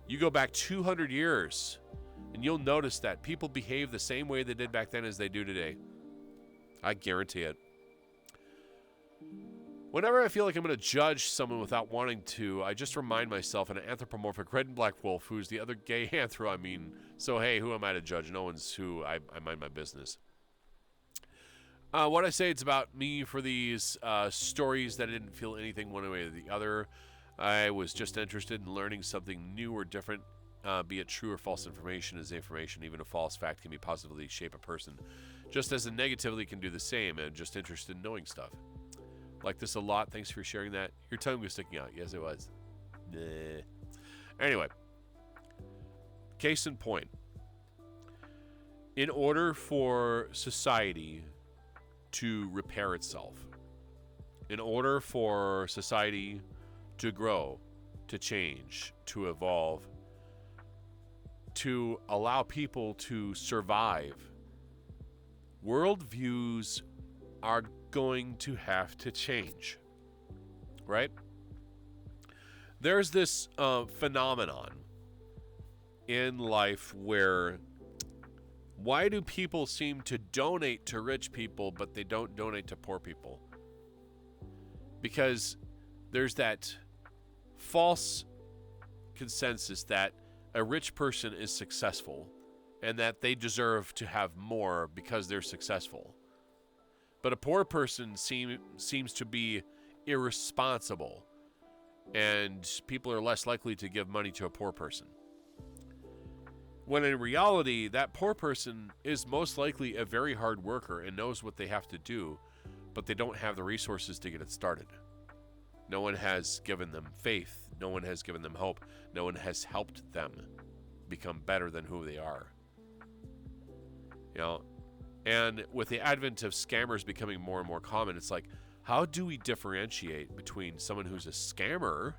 You go back 200 years, and you'll notice that people behave the same way they did back then as they do today. I guarantee it. Whenever I feel like I'm going to judge someone without wanting to, I just remind myself an anthropomorphic red and black wolf who's the other gay anthro. So hey, who am I to judge? No one's who. I mind my business. What I say, it's about me for these stories that I didn't feel anything one way or the other. I was just interested in learning something new or different, be it true or false information is information. Even a false fact can be positively shape a person, just as a negatively can do the same. And just interested in knowing stuff. Like this a lot. Thanks for sharing that. Your tongue was sticking out. Yes, it was. Anyway, case in point. In order for society to repair itself, in order for society to grow, to change, to evolve, to allow people to survive, worldviews are going to have to change, right? There's this phenomenon in life where why do people seem to donate to rich people, but they don't donate to poor people? Because there's that false consensus that a rich person is successful and that they deserve to have more because they're successful. But a poor person seems to be irresponsible, and people are less likely to give money to a poor person. When in reality, that poor person is most likely a very hard worker and knows what they have to do, but they don't have the resources to get it started. No one has given them faith. No one has given them hope. No one has helped them become better than who they are. You know, and with the advent of scammers becoming more and more common, it's like, how do we differentiate between someone who's a scammer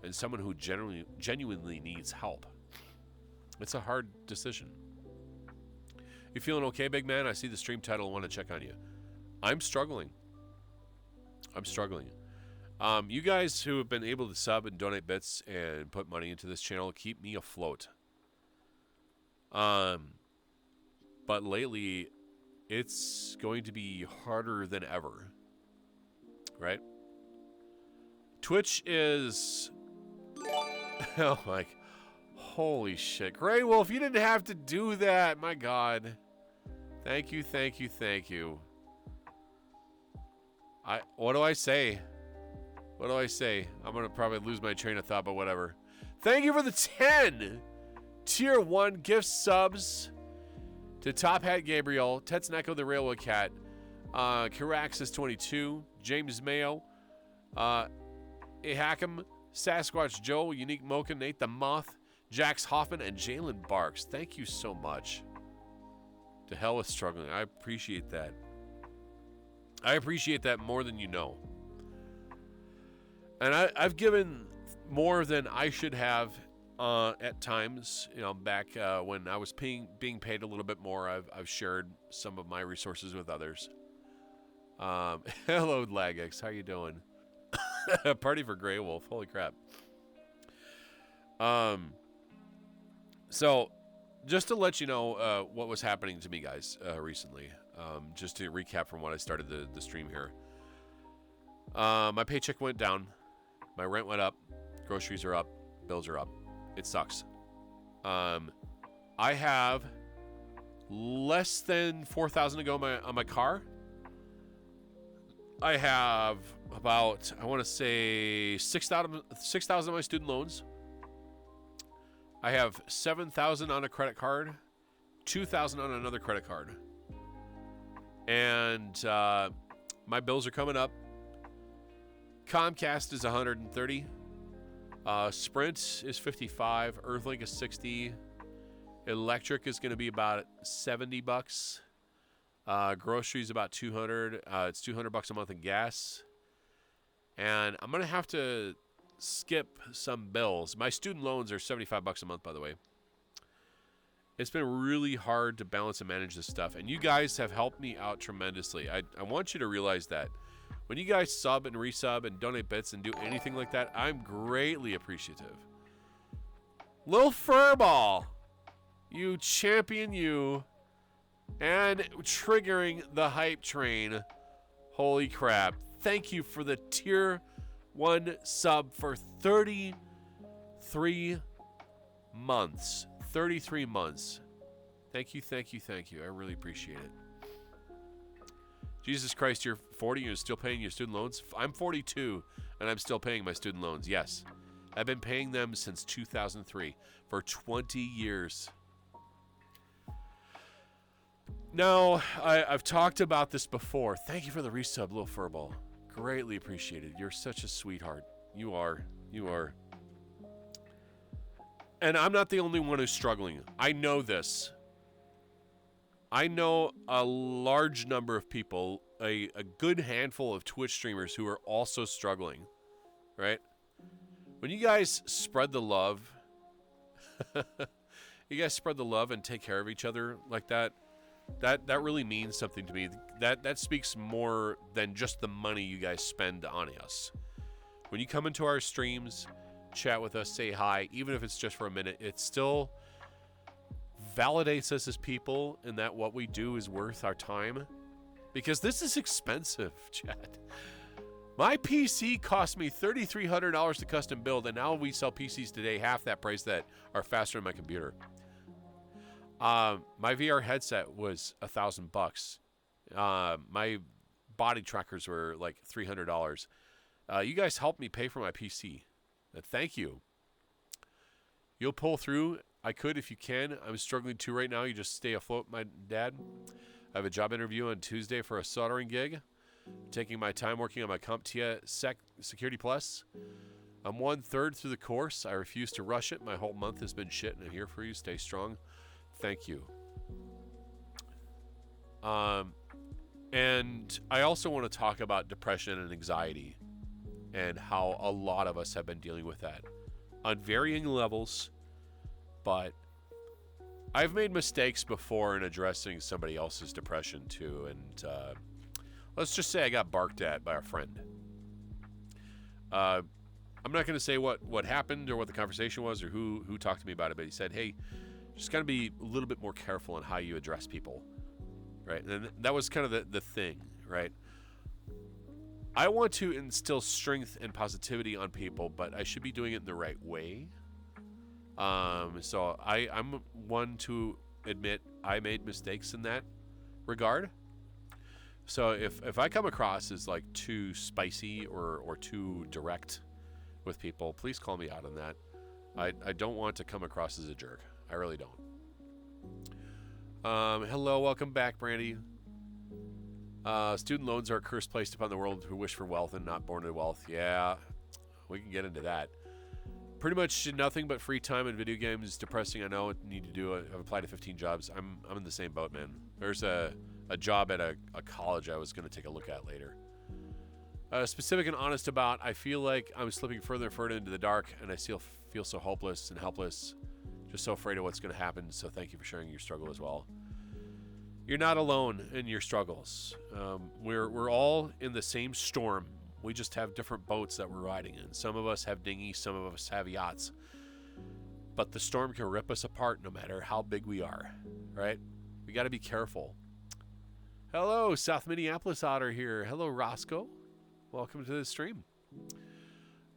and someone who genuinely needs help? It's a hard decision. You feeling okay, big man? I see the stream title. I want to check on you. I'm struggling. You guys who have been able to sub and donate bits and put money into this channel keep me afloat. But lately, it's going to be harder than ever. Right? Twitch is... Oh my... Holy shit. Grey Wolf, you didn't have to do that. My God. Thank you. What do I say? I'm going to probably lose my train of thought, but whatever. Thank you for the 10 Tier 1 gift subs to Top Hat Gabriel, Tetsuneko the Railway Cat, Kiraxis 22, James Mayo, Ehackum, Sasquatch Joe, Unique Mocha, Nate the Moth, Jax Hoffman, and Jalen Barks. Thank you so much. To hell with struggling. I appreciate that. I appreciate that more than you know. And I've given more than I should have at times. You know, back when I was being paid a little bit more, I've shared some of my resources with others. Hello, Lagix. How you doing? Party for Grey Wolf. Holy crap. So, just to let you know what was happening to me, guys, recently, just to recap from when I started the stream here. My paycheck went down. My rent went up. Groceries are up. Bills are up. It sucks. I have less than $4,000 to go on my car. I have about, I want to say, 6,000 of my student loans. I have 7,000 on a credit card, 2,000 on another credit card. And my bills are coming up. Comcast is 130. Sprint is 55. Earthlink is 60. Electric is going to be about $70. Groceries about 200. It's $200 a month in gas. And I'm going to have to skip some bills. My student loans are $75 a month, by the way. It's been really hard to balance and manage this stuff, and you guys have helped me out tremendously. I want you to realize that. When you guys sub and resub and donate bits and do anything like that, I'm greatly appreciative. Lil Furball, you champion you, and triggering the hype train. Holy crap. Thank you for the tier 1 sub for 33 months. 33 months. Thank you. I really appreciate it. Jesus Christ, you're 40 and you're still paying your student loans? I'm 42 and I'm still paying my student loans, yes. I've been paying them since 2003 for 20 years. Now, I've talked about this before. Thank you for the resub, Lil Furball. Greatly appreciated. You're such a sweetheart. You are. And I'm not the only one who's struggling. I know this. I know a large number of people, a good handful of Twitch streamers who are also struggling, right? When you guys spread the love, and take care of each other like that, That really means something to me. That speaks more than just the money you guys spend on us. When you come into our streams, chat with us, say hi, even if it's just for a minute, it still validates us as people and that what we do is worth our time. Because this is expensive, chat. My PC cost me $3,300 to custom build, and now we sell PCs today half that price that are faster than my computer. My VR headset was $1,000. My body trackers were like $300. You guys helped me pay for my PC. Thank you. You'll pull through. I could if you can. I'm struggling too right now. You just stay afloat, my dad. I have a job interview on Tuesday for a soldering gig. Taking my time working on my CompTIA Security Plus. I'm 1/3 through the course. I refuse to rush it. My whole month has been shit, and I'm here for you. Stay strong. Thank you. And I also want to talk about depression and anxiety and how a lot of us have been dealing with that on varying levels, but I've made mistakes before in addressing somebody else's depression too, and let's just say I got barked at by a friend. I'm not going to say what happened or what the conversation was or who talked to me about it, but he said, hey, just got to be a little bit more careful on how you address people, right? And that was kind of the thing, right? I want to instill strength and positivity on people, but I should be doing it in the right way. So I'm one to admit I made mistakes in that regard. So if I come across as like too spicy or too direct with people, please call me out on that. I don't want to come across as a jerk. I really don't. Hello, welcome back, Brandy. Student loans are a curse placed upon the world who wish for wealth and not born to wealth. Yeah, we can get into that. Pretty much nothing but free time and video games. Depressing, I know. Need to do it. I've applied to 15 jobs. I'm in the same boat, man. There's a job at a college I was going to take a look at later. Specific and honest about, I feel like I'm slipping further and further into the dark, and I feel so hopeless and helpless. Just so afraid of what's going to happen, so thank you for sharing your struggle as well. You're not alone in your struggles. We're all in the same storm. We just have different boats that we're riding in. Some of us have dinghies, some of us have yachts. But the storm can rip us apart no matter how big we are, right? We got to be careful. Hello, South Minneapolis Otter here. Hello, Roscoe. Welcome to the stream.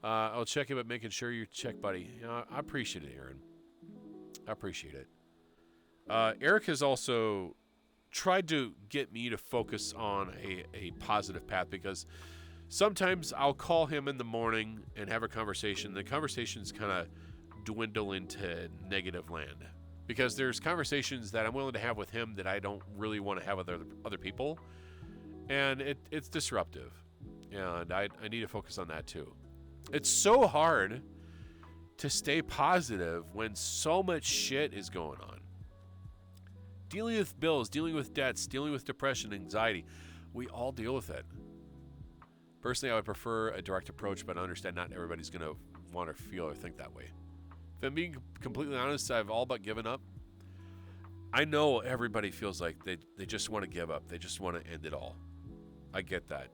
I'll check it, but making sure you check, buddy. I appreciate it, Aaron. I appreciate it. Eric has also tried to get me to focus on a positive path, because sometimes I'll call him in the morning and have a conversation. The conversations kind of dwindle into negative land, because there's conversations that I'm willing to have with him that I don't really want to have with other people, and it's disruptive, and I need to focus on that too. It's so hard to stay positive when so much shit is going on. Dealing with bills, dealing with debts, dealing with depression, anxiety, we all deal with it. Personally, I would prefer a direct approach, but I understand not everybody's going to want to feel or think that way. If I'm being completely honest, I've all but given up. I know everybody feels like they just want to give up. They just want to end it all. I get that.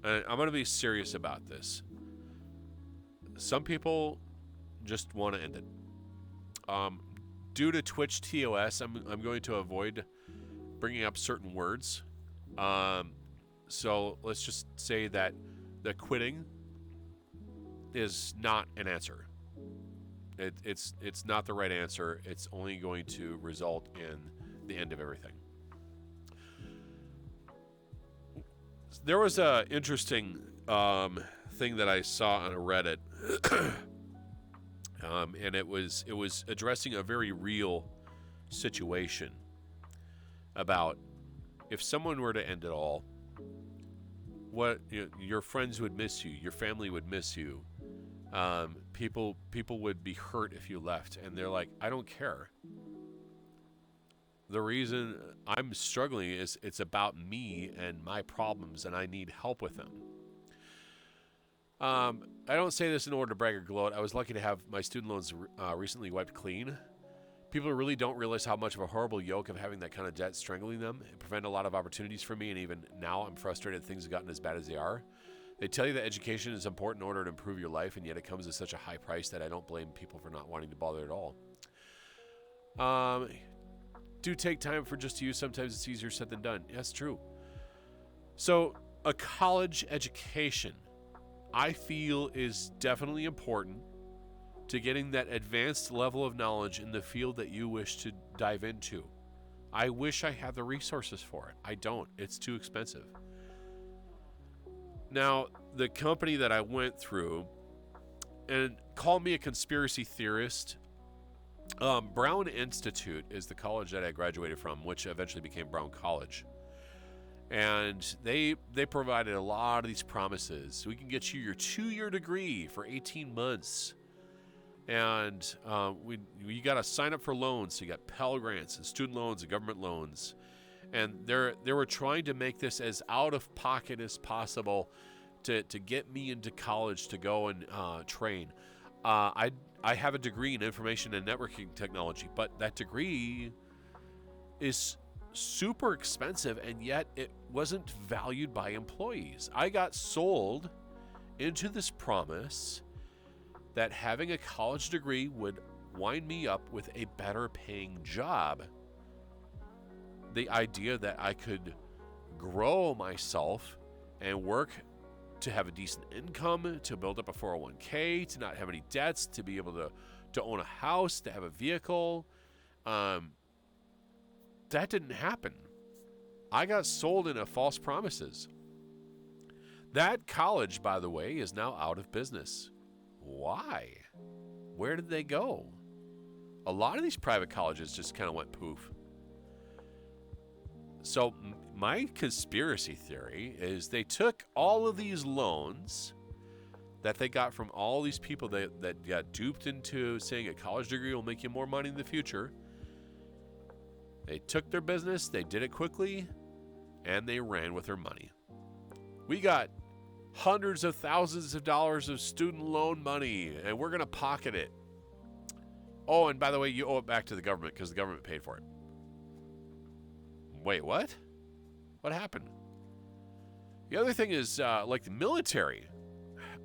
And I'm going to be serious about this. Some people just want to end it. Due to Twitch TOS, I'm going to avoid bringing up certain words. So let's just say that the quitting is not an answer. It's not the right answer. It's only going to result in the end of everything. There was a interesting thing that I saw on a Reddit, and it was addressing a very real situation about if someone were to end it all, what your friends would miss you, your family would miss you, people would be hurt if you left, and they're like, I don't care. The reason I'm struggling is it's about me and my problems, and I need help with them. I don't say this in order to brag or gloat. I was lucky to have my student loans recently wiped clean. People really don't realize how much of a horrible yoke of having that kind of debt strangling them. It prevented a lot of opportunities for me, and even now I'm frustrated things have gotten as bad as they are. They tell you that education is important in order to improve your life, and yet it comes at such a high price that I don't blame people for not wanting to bother at all. Do take time for just to use. Sometimes it's easier said than done. That's true. So a college education, I feel, is definitely important to getting that advanced level of knowledge in the field that you wish to dive into. I wish I had the resources for it. I don't. It's too expensive. Now, the company that I went through, and call me a conspiracy theorist, Brown Institute is the college that I graduated from, which eventually became Brown College. And they provided a lot of these promises. We can get you your 2-year degree for 18 months. And you got to sign up for loans. So you got Pell Grants and student loans and government loans. And they were trying to make this as out of pocket as possible to get me into college to go and train. I have a degree in information and networking technology, but that degree is super expensive, and yet it wasn't valued by employees. I got sold into this promise that having a college degree would wind me up with a better paying job. The idea that I could grow myself and work to have a decent income, to build up a 401k, to not have any debts, to be able to own a house, to have a vehicle. That didn't happen. I got sold into false promises. That college, by the way, is now out of business. Why? Where did they go? A lot of these private colleges just kind of went poof. So my conspiracy theory is they took all of these loans that they got from all these people that got duped into saying a college degree will make you more money in the future. They took their business, they did it quickly, and they ran with their money. We got hundreds of thousands of dollars of student loan money, and we're going to pocket it. Oh, and by the way, you owe it back to the government because the government paid for it. Wait, what? What happened? The other thing is, like the military.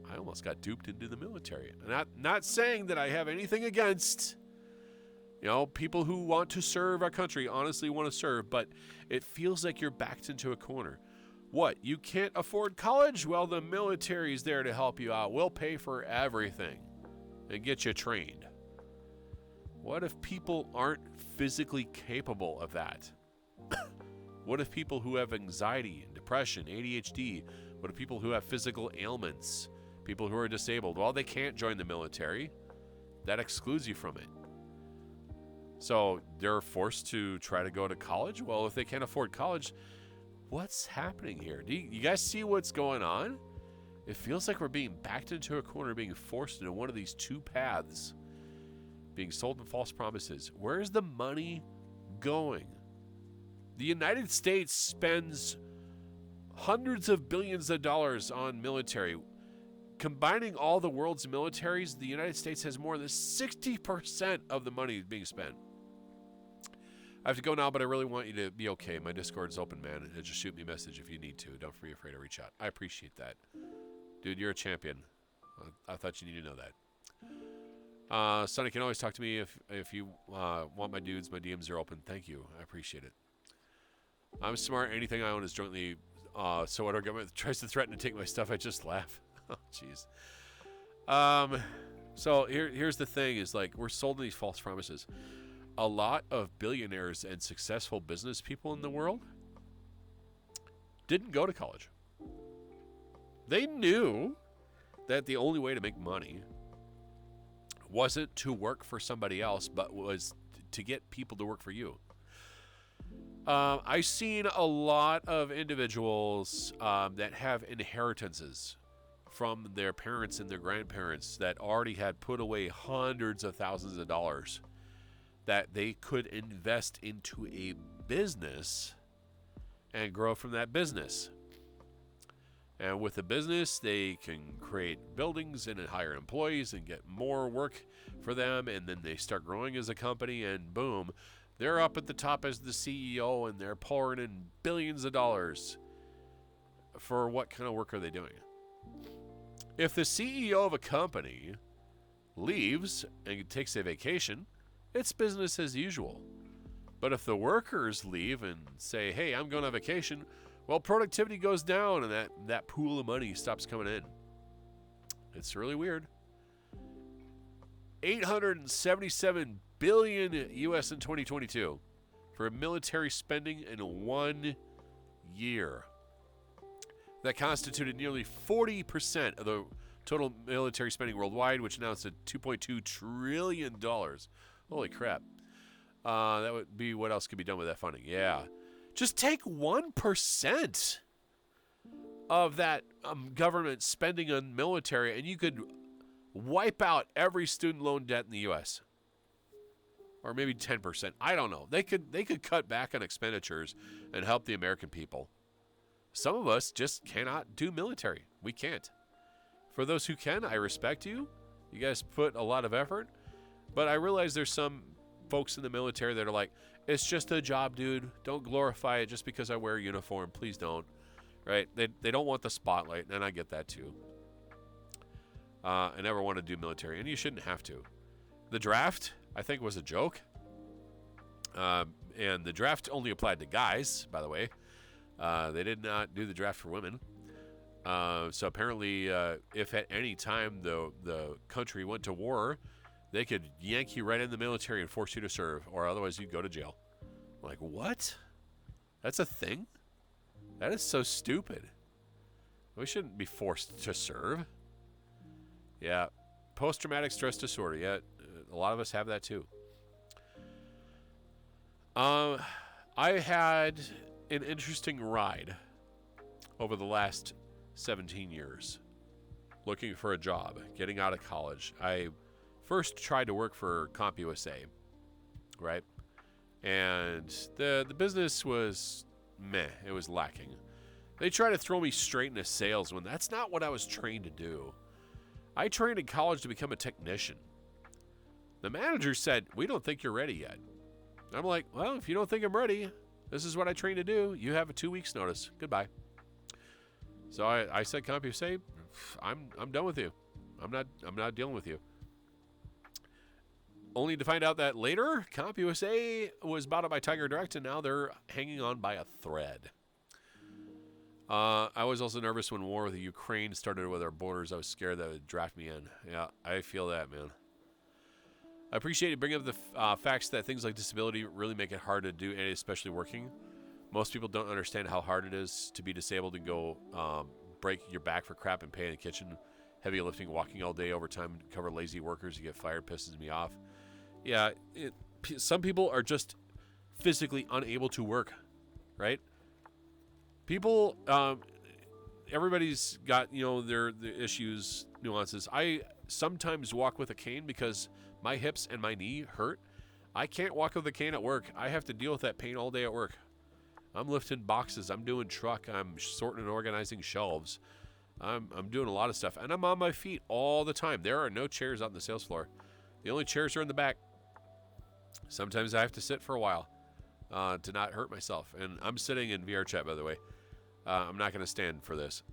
I almost got duped into the military. Not saying that I have anything against, people who want to serve our country, honestly want to serve, but it feels like you're backed into a corner. What, you can't afford college? Well, the military's there to help you out. We'll pay for everything and get you trained. What if people aren't physically capable of that? What if people who have anxiety and depression, ADHD, what if people who have physical ailments, people who are disabled? Well, they can't join the military. That excludes you from it. So they're forced to try to go to college? Well, if they can't afford college, what's happening here? Do you guys see what's going on? It feels like we're being backed into a corner, being forced into one of these two paths, being sold in false promises. Where's the money going? The United States spends hundreds of billions of dollars on military. Combining all the world's militaries, the United States has more than 60% of the money being spent. I have to go now, but I really want you to be okay. My Discord is open, man. And just shoot me a message if you need to. Don't be afraid to reach out. I appreciate that. Dude, you're a champion. I thought you needed to know that. Sonny can always talk to me if you want my dudes. My DMs are open. Thank you. I appreciate it. I'm smart. Anything I own is jointly. So when our government tries to threaten to take my stuff, I just laugh. Oh, jeez. So here's the thing: is like we're sold these false promises. A lot of billionaires and successful business people in the world didn't go to college. They knew that the only way to make money wasn't to work for somebody else, but was to get people to work for you. I've seen a lot of individuals that have inheritances from their parents and their grandparents that already had put away hundreds of thousands of dollars that they could invest into a business and grow from that business. And with a business, they can create buildings and hire employees and get more work for them. And then they start growing as a company, and boom, they're up at the top as the CEO, and they're pouring in billions of dollars. For what kind of work are they doing? If the CEO of a company leaves and takes a vacation, it's business as usual. But if the workers leave and say, hey, I'm going on vacation, well, productivity goes down and that pool of money stops coming in. It's really weird. $877 billion US in 2022 for military spending in 1 year. That constituted nearly 40% of the total military spending worldwide, which now is at $2.2 trillion. Holy crap. That would be what else could be done with that funding. Yeah. Just take 1% of that government spending on military, and you could wipe out every student loan debt in the U.S. Or maybe 10%. I don't know. They could cut back on expenditures and help the American people. Some of us just cannot do military. We can't. For those who can, I respect you. You guys put a lot of effort. But I realize there's some folks in the military that are like, it's just a job, dude. Don't glorify it just because I wear a uniform. Please don't. Right? They don't want the spotlight, and I get that too. I never want to do military, and you shouldn't have to. The draft, I think, was a joke. And the draft only applied to guys, by the way. They did not do the draft for women. So apparently, if at any time the country went to war, they could yank you right in the military and force you to serve, or otherwise you'd go to jail. Like, what? That's a thing? That is so stupid. We shouldn't be forced to serve. Yeah. Post-traumatic stress disorder. Yeah, a lot of us have that too. I had an interesting ride over the last 17 years looking for a job, getting out of college. I first tried to work for CompUSA, right? And the business was meh. It was lacking. They tried to throw me straight into sales when that's not what I was trained to do. I trained in college to become a technician. The manager said, we don't think you're ready yet. I'm like, well, if you don't think I'm ready, this is what I trained to do. You have a 2 weeks notice. Goodbye. So I said, CompUSA, I'm done with you. I'm not dealing with you. Only to find out that later, CompUSA was bought up by Tiger Direct, and now they're hanging on by a thread. I was also nervous when war with the Ukraine started with our borders. I was scared that it would draft me in. Yeah, I feel that, man. I appreciate you bringing up the facts that things like disability really make it hard to do, and especially working. Most people don't understand how hard it is to be disabled and go break your back for crap and pay in the kitchen. Heavy lifting, walking all day, overtime, cover lazy workers. You get fired, pisses me off. Yeah, some people are just physically unable to work, right? People, everybody's got, their issues, nuances. I sometimes walk with a cane because my hips and my knee hurt. I can't walk with a cane at work. I have to deal with that pain all day at work. I'm lifting boxes. I'm doing truck. I'm sorting and organizing shelves. I'm doing a lot of stuff. And I'm on my feet all the time. There are no chairs out on the sales floor. The only chairs are in the back. Sometimes I have to sit for a while to not hurt myself. And I'm sitting in VR chat, by the way. I'm not going to stand for this.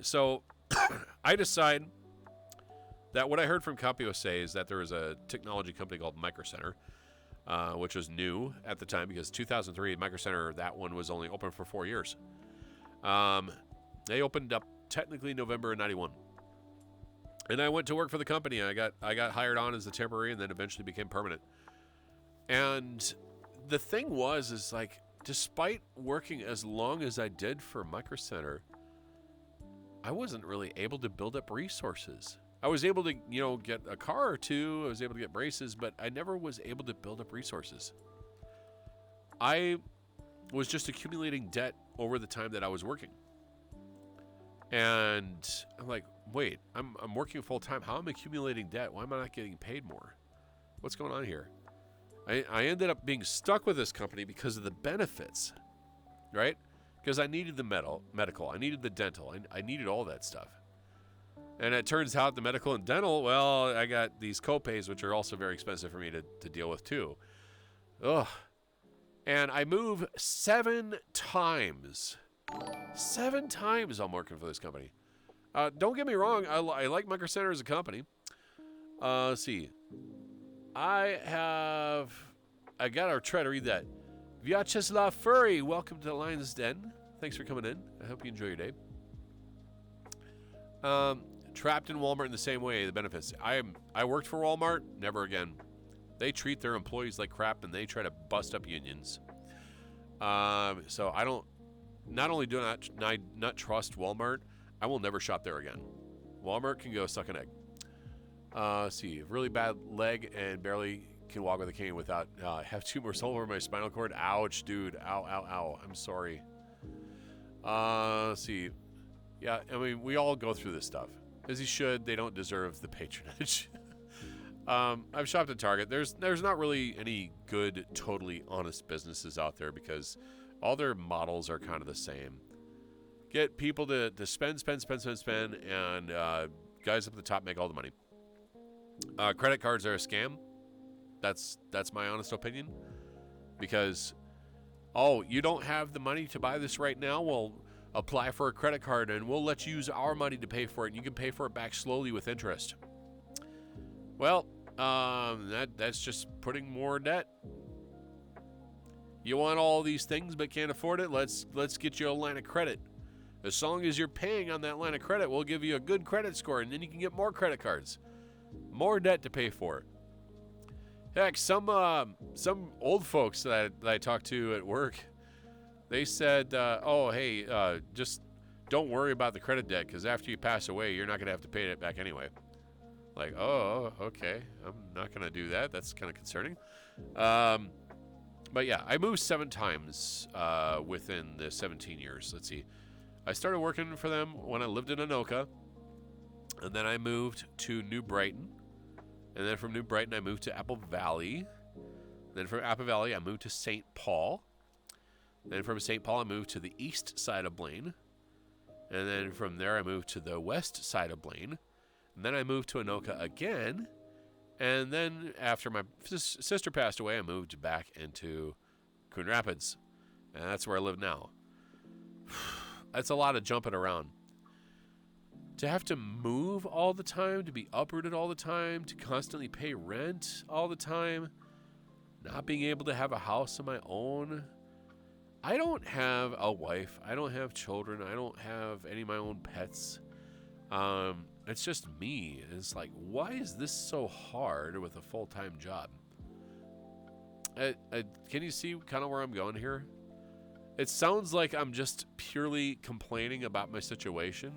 So I decide that what I heard from CompUSA is that there was a technology company called Micro Center, which was new at the time because 2003, Micro Center, that one was only open for 4 years. They opened up technically November of 91. And I went to work for the company. I got hired on as a temporary and then eventually became permanent. And the thing is like, despite working as long as I did for Micro Center, I wasn't really able to build up resources. I was able to, get a car or two. I was able to get braces, but I never was able to build up resources. I was just accumulating debt over the time that I was working. And I'm like, wait, I'm working full time. How am I accumulating debt? Why am I not getting paid more? What's going on here? I ended up being stuck with this company because of the benefits, right? because I needed the medical, I needed the dental, I needed all that stuff. And it turns out the medical and dental, well, I got these copays, which are also very expensive for me to deal with too. Ugh. And I move 7 times. 7 times I'm working for this company. Don't get me wrong, I like Micro Center as a company. Let's see. I gotta try to read that. Vyacheslav Furry, welcome to the Lion's Den. Thanks for coming in. I hope you enjoy your day. Trapped in Walmart in the same way, the benefits. I worked for Walmart, never again. They treat their employees like crap, and they try to bust up unions. So I don't. Not only do I not trust Walmart, I will never shop there again. Walmart can go suck an egg. Let's see, really bad leg and barely can walk with a cane without have tumors all over my spinal cord. Ouch, dude. Ow, ow, ow. I'm sorry. Let's see. Yeah, I mean, we all go through this stuff. As you should. They don't deserve the patronage. I've shopped at Target. There's not really any good, totally honest businesses out there because all their models are kind of the same. Get people to spend, and guys up at the top make all the money. Credit cards are a scam. That's my honest opinion. Because, you don't have the money to buy this right now? Well, apply for a credit card and we'll let you use our money to pay for it. And you can pay for it back slowly with interest. Well, that's just putting more debt. You want all these things but can't afford it? Let's get you a line of credit. As long as you're paying on that line of credit, we'll give you a good credit score, and then you can get more credit cards. More debt to pay for. Heck, some old folks that I talked to at work, they said, just don't worry about the credit debt, because after you pass away, you're not going to have to pay it back anyway. Like, okay, I'm not going to do that. That's kind of concerning. But yeah, I moved 7 times within the 17 years. Let's see. I started working for them when I lived in Anoka, and then I moved to New Brighton. And then from New Brighton, I moved to Apple Valley. Then from Apple Valley, I moved to St. Paul. Then from St. Paul, I moved to the east side of Blaine. And then from there, I moved to the west side of Blaine. And then I moved to Anoka again. And then after my sister passed away, I moved back into Coon Rapids. And that's where I live now. That's a lot of jumping around. To have to move all the time, to be uprooted all the time, to constantly pay rent all the time, not being able to have a house of my own. I don't have a wife. I don't have children. I don't have any of my own pets. It's just me. It's like, why is this so hard with a full-time job? Can you see kind of where I'm going here? It sounds like I'm just purely complaining about my situation,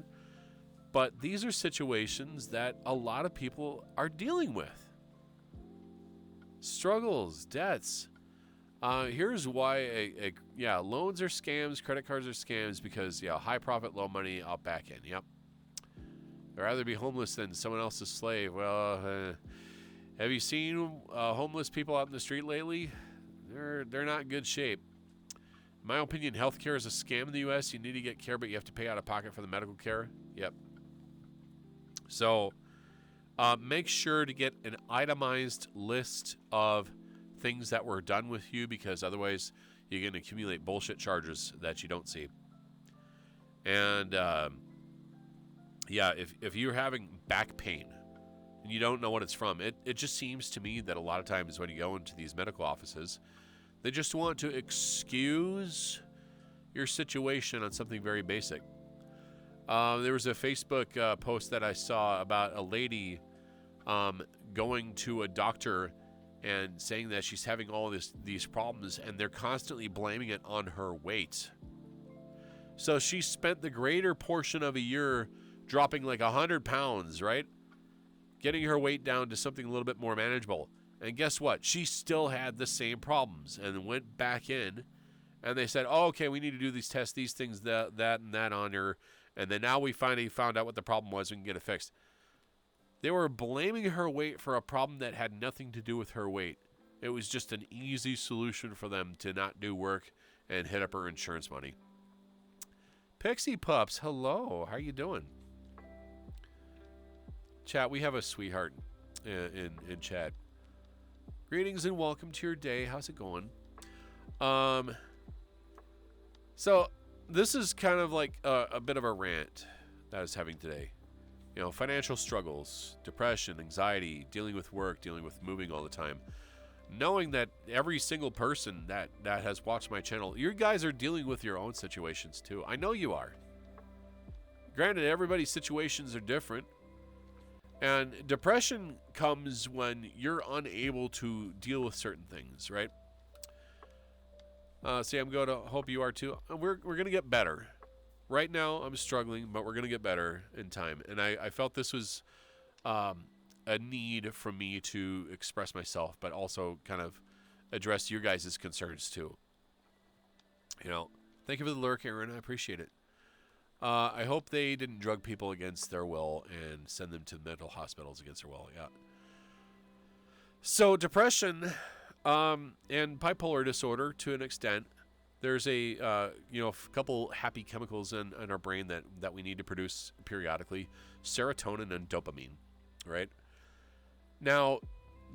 but these are situations that a lot of people are dealing with. Struggles, debts. Here's why, loans are scams, credit cards are scams, because, high profit, low money, out back in, yep. I'd rather be homeless than someone else's slave. Well, have you seen homeless people out in the street lately? They're not in good shape. In my opinion, healthcare is a scam in the U.S. You need to get care, but you have to pay out of pocket for the medical care. Yep. So make sure to get an itemized list of things that were done with you, because otherwise you're going to accumulate bullshit charges that you don't see. And if you're having back pain and you don't know what it's from, it just seems to me that a lot of times when you go into these medical offices, they just want to excuse your situation on something very basic. There was a Facebook post that I saw about a lady going to a doctor and saying that she's having all these problems, and they're constantly blaming it on her weight. So she spent the greater portion of a year dropping like 100 pounds, right? Getting her weight down to something a little bit more manageable. And guess what? She still had the same problems, and went back in, and they said, okay, we need to do these tests, these things, that and that on her. And then now we finally found out what the problem was. We can get it fixed. They were blaming her weight for a problem that had nothing to do with her weight. It was just an easy solution for them to not do work and hit up her insurance money. Pixie Pups, hello. How you doing? Chat, we have a sweetheart in chat. Greetings and welcome to your day. How's it going? So this is kind of like a bit of a rant that I was having today. You know, financial struggles, depression, anxiety, dealing with work, dealing with moving all the time. Knowing that every single person that has watched my channel, you guys are dealing with your own situations too. I know you are. Granted, everybody's situations are different. And depression comes when you're unable to deal with certain things, right? Sam, go to hope you are too. We're going to get better. Right now, I'm struggling, but we're going to get better in time. And I felt this was a need for me to express myself, but also kind of address your guys' concerns too. You know, thank you for the lurk, Aaron. I appreciate it. I hope they didn't drug people against their will and send them to mental hospitals against their will. Yeah. So depression and bipolar disorder, to an extent, there's a couple happy chemicals in our brain that we need to produce periodically, serotonin and dopamine, right? Now,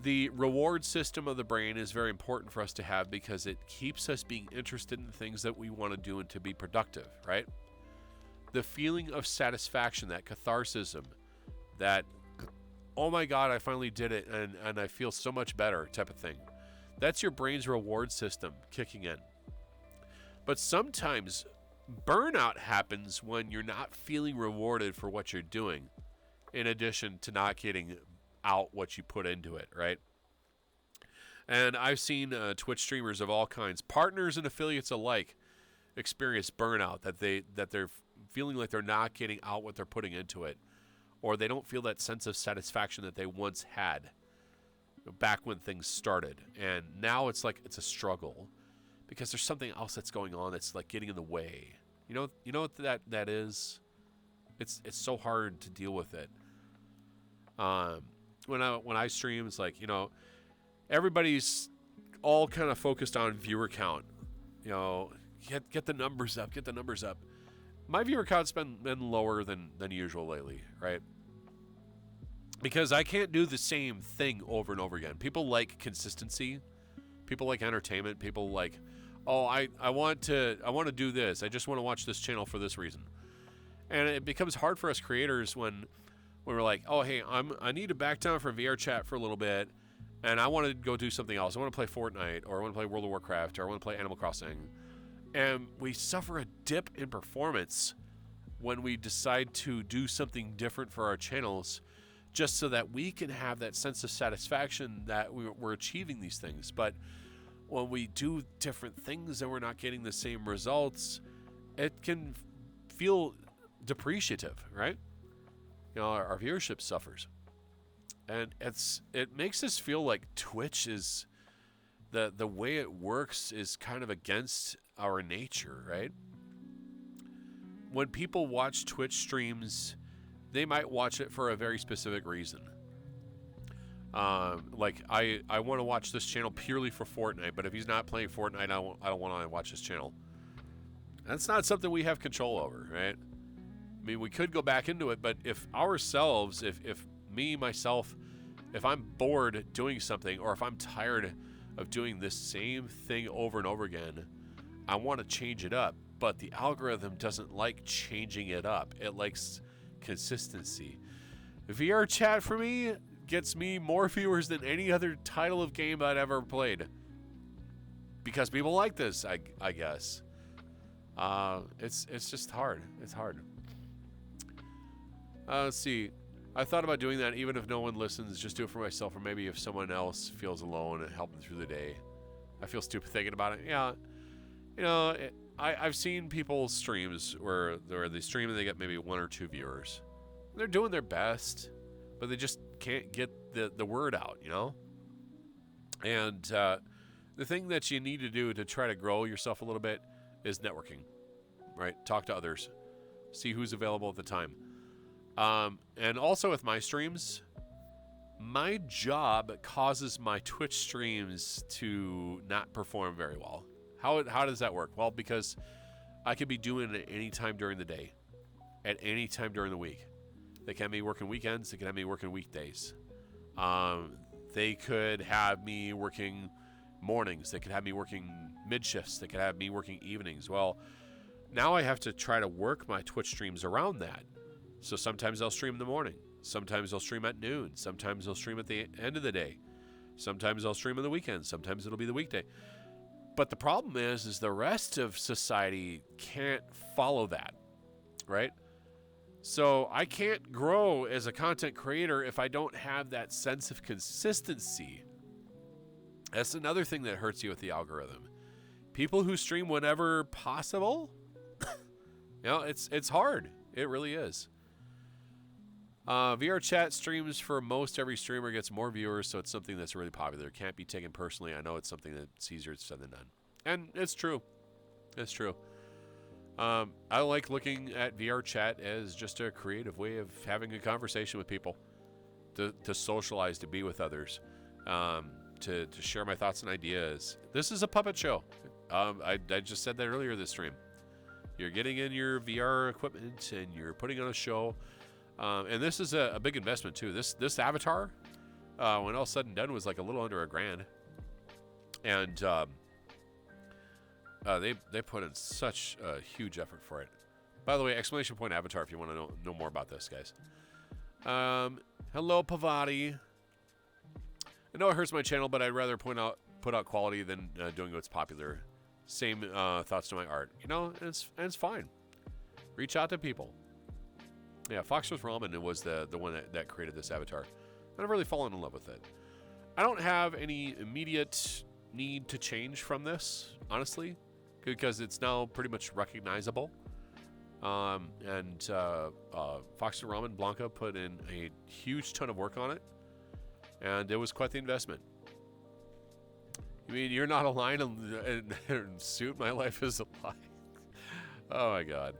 the reward system of the brain is very important for us to have because it keeps us being interested in things that we want to do and to be productive, right? The feeling of satisfaction, that catharsism, that, oh my God, I finally did it and I feel so much better type of thing. That's your brain's reward system kicking in. But sometimes burnout happens when you're not feeling rewarded for what you're doing, in addition to not getting out what you put into it, right? And I've seen Twitch streamers of all kinds, partners and affiliates alike, experience burnout, that they're feeling like they're not getting out what they're putting into it, or they don't feel that sense of satisfaction that they once had back when things started. And now it's like it's a struggle because there's something else that's going on that's like getting in the way. You know what that is? It's so hard to deal with it. When I stream, it's like, you know, everybody's all kind of focused on viewer count. You know, get the numbers up, get the numbers up. My viewer count's been lower than usual lately, right? Because I can't do the same thing over and over again. People like consistency. People like entertainment. People like, oh, I want to do this. I just want to watch this channel for this reason. And it becomes hard for us creators when we're like, oh, hey, I need to back down from VR chat for a little bit, and I want to go do something else. I want to play Fortnite, or I want to play World of Warcraft, or I want to play Animal Crossing. And we suffer a dip in performance when we decide to do something different for our channels, just so that we can have that sense of satisfaction that we're achieving these things. But when we do different things and we're not getting the same results, it can feel depreciative, right? You know, our viewership suffers. And it makes us feel like Twitch is, the way it works is kind of against our nature, right? When people watch Twitch streams, they might watch it for a very specific reason. Like I want to watch this channel purely for Fortnite, but if he's not playing Fortnite, I don't want to watch his channel. That's not something we have control over, right? I mean, we could go back into it, but if ourselves, if me, myself, if I'm bored doing something, or if I'm tired of doing this same thing over and over again, I want to change it up. But the algorithm doesn't like changing it up. It likes consistency. VR chat for me gets me more viewers than any other title of game I'd ever played. Because people like this, I guess. It's just hard. It's hard. Let's see. I thought about doing that even if no one listens, just do it for myself, or maybe if someone else feels alone and help them through the day. I feel stupid thinking about it. Yeah. You know, I've seen people's streams where they stream and they get maybe 1 or 2 viewers. They're doing their best, but they just can't get the word out, you know? And the thing that you need to do to try to grow yourself a little bit is networking, right? Talk to others. See who's available at the time. And also with my streams, my job causes my Twitch streams to not perform very well. How does that work? Well, because I could be doing it any time during the day, at any time during the week. They can have me working weekends. They can have me working weekdays. They could have me working mornings. They could have me working mid shifts. They could have me working evenings. Well, now I have to try to work my Twitch streams around that. So sometimes I'll stream in the morning. Sometimes I'll stream at noon. Sometimes I'll stream at the end of the day. Sometimes I'll stream on the weekend. Sometimes it'll be the weekday. But the problem is the rest of society can't follow that, right? So I can't grow as a content creator if I don't have that sense of consistency. That's another thing that hurts you with the algorithm. People who stream whenever possible, it's hard. It really is. VR chat streams for most every streamer gets more viewers, so it's something that's really popular. It can't be taken personally. I know it's something that's easier said than done. And it's true. It's true. I like looking at VR chat as just a creative way of having a conversation with people, to socialize, to be with others, to share my thoughts and ideas. This is a puppet show. I just said that earlier this stream. You're getting in your VR equipment and you're putting on a show. And this is a big investment too. This avatar, when all said and done, was like a little under $1,000. And they put in such a huge effort for it. By the way, exclamation point avatar if you want to know more about this, guys. Hello, Pavati. I know it hurts my channel, but I'd rather put out quality than doing what's popular. Same thoughts to my art. It's fine. Reach out to people. Yeah, Fox with Ramen was the one that created this avatar. And I've really fallen in love with it. I don't have any immediate need to change from this, honestly, because it's now pretty much recognizable. Fox with Ramen, Blanca, put in a huge ton of work on it, and it was quite the investment. You mean you're not a lion and suit? My life is a lie. Oh my God.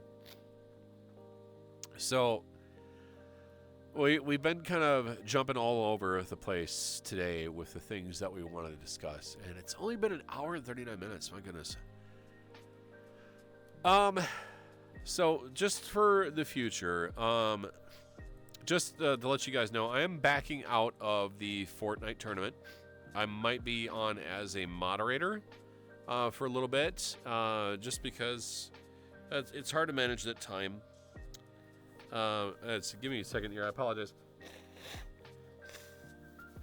So we've been kind of jumping all over the place today with the things that we wanted to discuss, and it's only been an hour and 39 minutes. My goodness. So just for the future, just to let you guys know, I am backing out of the Fortnite tournament. I might be on as a moderator for a little bit, just because it's hard to manage that time. Give me a second here. I apologize.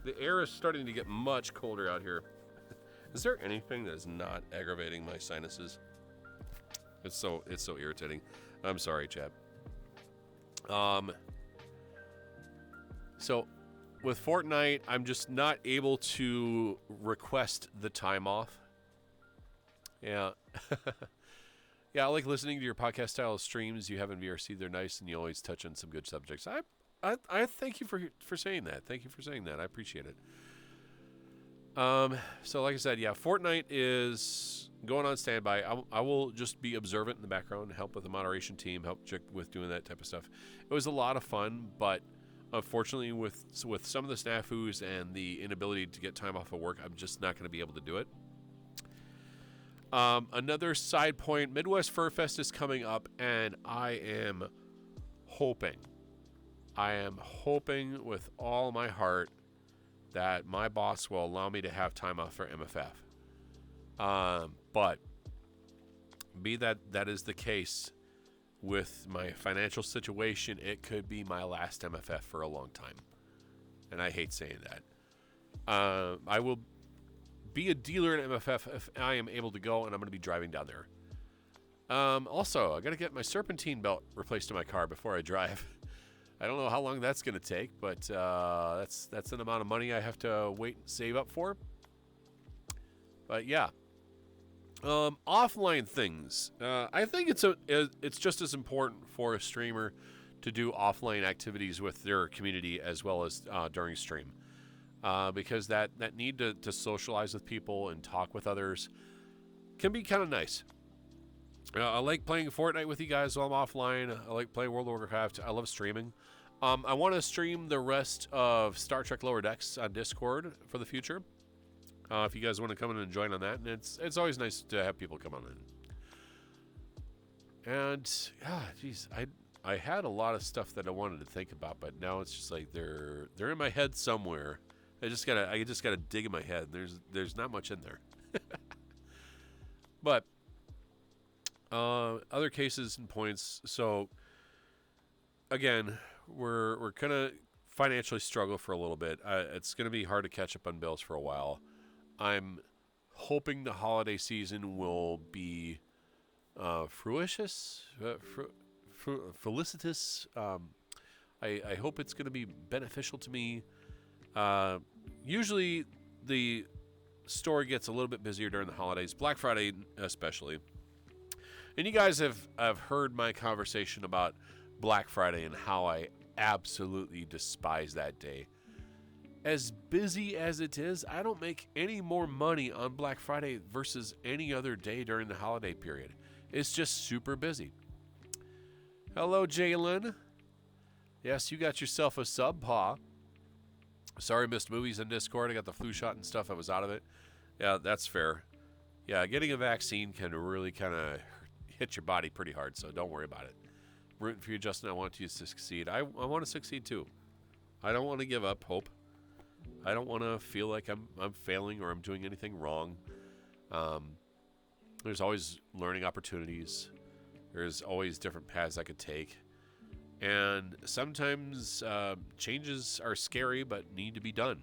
The air is starting to get much colder out here. Is there anything that is not aggravating my sinuses? It's so irritating. I'm sorry, Chad. So with Fortnite, I'm just not able to request the time off. Yeah. Yeah, I like listening to your podcast style streams you have in VRC. They're nice, and you always touch on some good subjects. I thank you for saying that. Thank you for saying that. I appreciate it. So like I said, yeah, Fortnite is going on standby. I will just be observant in the background, help with the moderation team, help with doing that type of stuff. It was a lot of fun, but unfortunately, with some of the snafus and the inability to get time off of work, I'm just not going to be able to do it. Another side point, Midwest Fur Fest is coming up, and I am hoping with all my heart that my boss will allow me to have time off for MFF. But be that is the case with my financial situation, it could be my last MFF for a long time. And I hate saying that. I will be a dealer in MFF if I am able to go, and I'm going to be driving down there. Also, I got to get my serpentine belt replaced in my car before I drive. I don't know how long that's going to take, but that's an amount of money I have to wait and save up for. But yeah, offline things. I think it's just as important for a streamer to do offline activities with their community as well as during stream. Because that need to socialize with people and talk with others can be kind of nice. I like playing Fortnite with you guys while I'm offline. I like playing World of Warcraft. I love streaming. I want to stream the rest of Star Trek Lower Decks on Discord for the future. If you guys want to come in and join on that. And it's always nice to have people come on in. And geez, I had a lot of stuff that I wanted to think about, but now it's just like they're in my head somewhere. I just gotta dig in my head. There's not much in there. But other cases and points. So again, we're gonna financially struggle for a little bit. It's gonna be hard to catch up on bills for a while. I'm hoping the holiday season will be felicitous. I hope it's going to be beneficial to me. Usually the store gets a little bit busier during the holidays, Black Friday especially. And you guys have heard my conversation about Black Friday and how I absolutely despise that day. As busy as it is, I don't make any more money on Black Friday versus any other day during the holiday period. It's just super busy. Hello, Jalen. Yes, you got yourself a sub, Pa. Sorry, missed movies on Discord. I got the flu shot and stuff. I was out of it. Yeah, that's fair. Yeah, getting a vaccine can really kind of hit your body pretty hard, so don't worry about it. Rooting for you, Justin. I want you to succeed. I want to succeed, too. I don't want to give up hope. I don't want to feel like I'm failing or I'm doing anything wrong. There's always learning opportunities. There's always different paths I could take. And sometimes changes are scary but need to be done.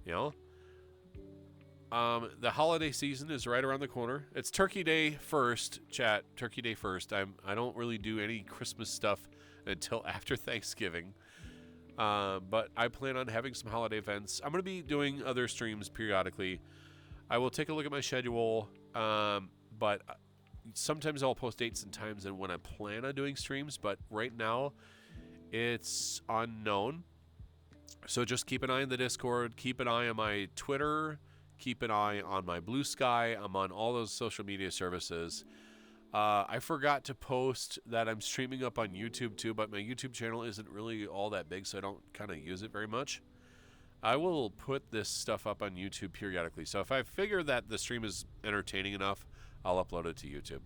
You know? The holiday season is right around the corner. It's Turkey Day first, chat. Turkey Day first. I don't really do any Christmas stuff until after Thanksgiving. But I plan on having some holiday events. I'm going to be doing other streams periodically. I will take a look at my schedule, but sometimes I'll post dates and times and when I plan on doing streams. But right now, it's unknown. So just keep an eye on the Discord. Keep an eye on my Twitter. Keep an eye on my Blue Sky. I'm on all those social media services. I forgot to post that I'm streaming up on YouTube too, but my YouTube channel isn't really all that big, so I don't kind of use it very much. I will put this stuff up on YouTube periodically. So if I figure that the stream is entertaining enough, I'll upload it to YouTube.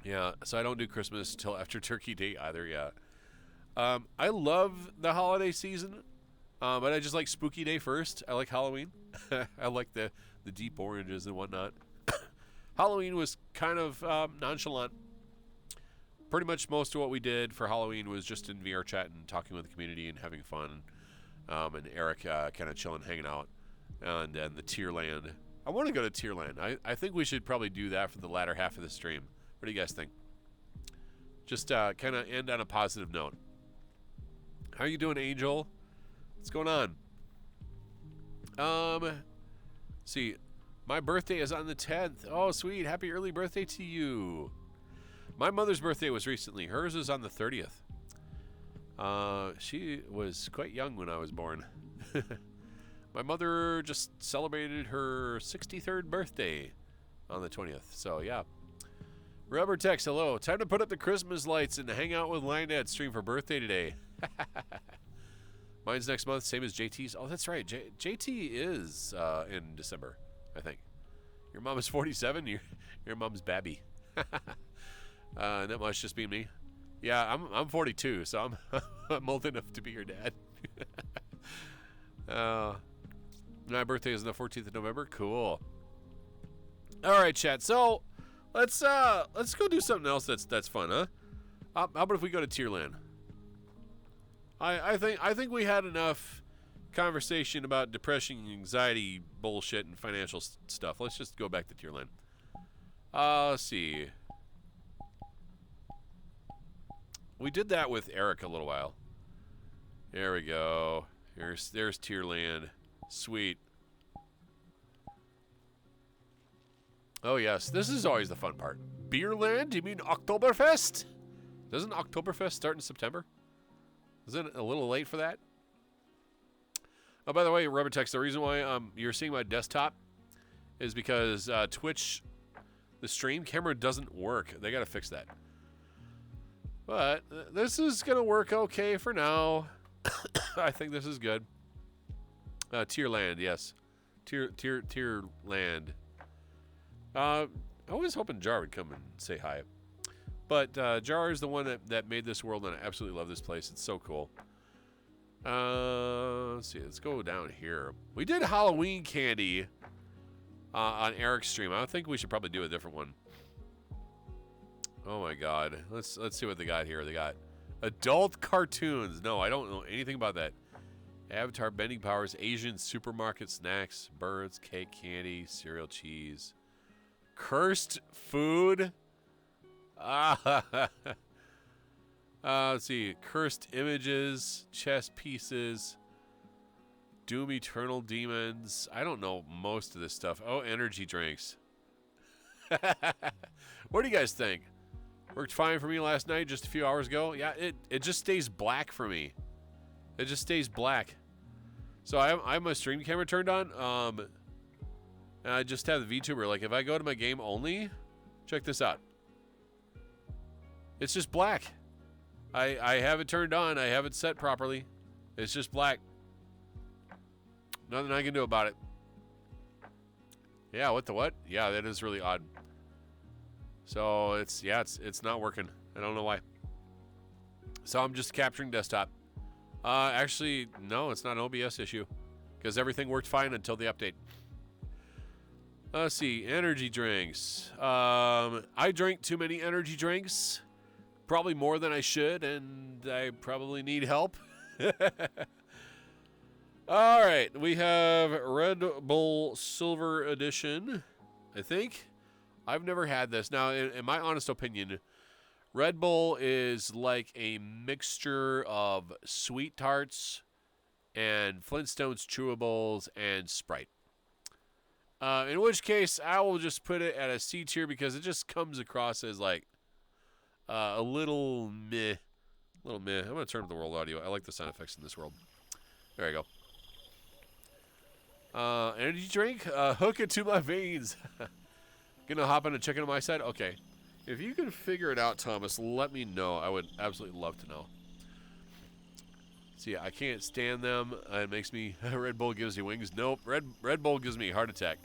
Yeah, so I don't do Christmas till after Turkey Day either, yeah. I love the holiday season, but I just like Spooky Day first. I like Halloween. I like the deep oranges and whatnot. Halloween was kind of nonchalant. Pretty much most of what we did for Halloween was just in VR chat and talking with the community and having fun. And Eric kind of chilling, hanging out. And the Tierland. I want to go to Tierland. I think we should probably do that for the latter half of the stream. What do you guys think? Just kind of end on a positive note. How you doing, Angel? What's going on? See, my birthday is on the 10th. Oh, sweet. Happy early birthday to you. My mother's birthday was recently. Hers is on the 30th. She was quite young when I was born. My mother just celebrated her 63rd birthday on the 20th. So, yeah. Rubber Tex, hello. Time to put up the Christmas lights and hang out with Line Dad stream for birthday today. Mine's next month, same as JT's. Oh, that's right. JT is in December, I think. Your mom is 47. Your mom's Babby. That must just be me. Yeah, I'm 42, so I'm old enough to be your dad. My birthday is on the 14th of November. Cool. All right, chat. So let's go do something else that's fun, huh? How about if we go to Tierland? I think we had enough conversation about depression, anxiety, bullshit, and financial stuff. Let's just go back to Tierland. Let's see. We did that with Eric a little while. There we go. There's Tierland. Sweet. Oh yes, this is always the fun part. Beerland? You mean Oktoberfest? Doesn't Oktoberfest start in September? Isn't it a little late for that? Oh, by the way, Rubbertex, the reason why you're seeing my desktop is because Twitch, the stream camera doesn't work. They got to fix that. But this is going to work okay for now. I think this is good. Tierland, yes. Tierland. I was hoping Jar would come and say hi. But Jar is the one that made this world, and I absolutely love this place. It's so cool. Let's see. Let's go down here. We did Halloween candy on Eric's stream. I think we should probably do a different one. Oh my God. Let's see what they got here. They got adult cartoons. No, I don't know anything about that. Avatar bending powers, Asian supermarket snacks, birds, cake, candy, cereal, cheese, cursed food. Let's see. Cursed images, chess pieces, Doom Eternal Demons. I don't know most of this stuff. Oh, energy drinks. What do you guys think? Worked fine for me last night, just a few hours ago. Yeah, it just stays black for me. It just stays black. So I have my stream camera turned on. And I just have the VTuber. Like, if I go to my game only, check this out. It's just black. I have it turned on. I have it set properly. It's just black. Nothing I can do about it. Yeah, what the what? Yeah, that is really odd. So it's not working. I don't know why. So I'm just capturing desktop. Actually, no, it's not an OBS issue because everything worked fine until the update. Let's see, energy drinks. I drank too many energy drinks, probably more than I should, and I probably need help. All right, we have Red Bull Silver Edition, I think. I've never had this. Now, in my honest opinion, Red Bull is like a mixture of Sweet Tarts and Flintstones Chewables and Sprite. In which case, I will just put it at a C tier because it just comes across as like a little meh. I'm going to turn up the world audio. I like the sound effects in this world. There you go. Energy drink? Hook it to my veins. Gonna hop on a chicken on my side? Okay. If you can figure it out, Thomas, let me know. I would absolutely love to know. See, I can't stand them. It makes me... Red Bull gives you wings. Nope. Red Bull gives me a heart attack.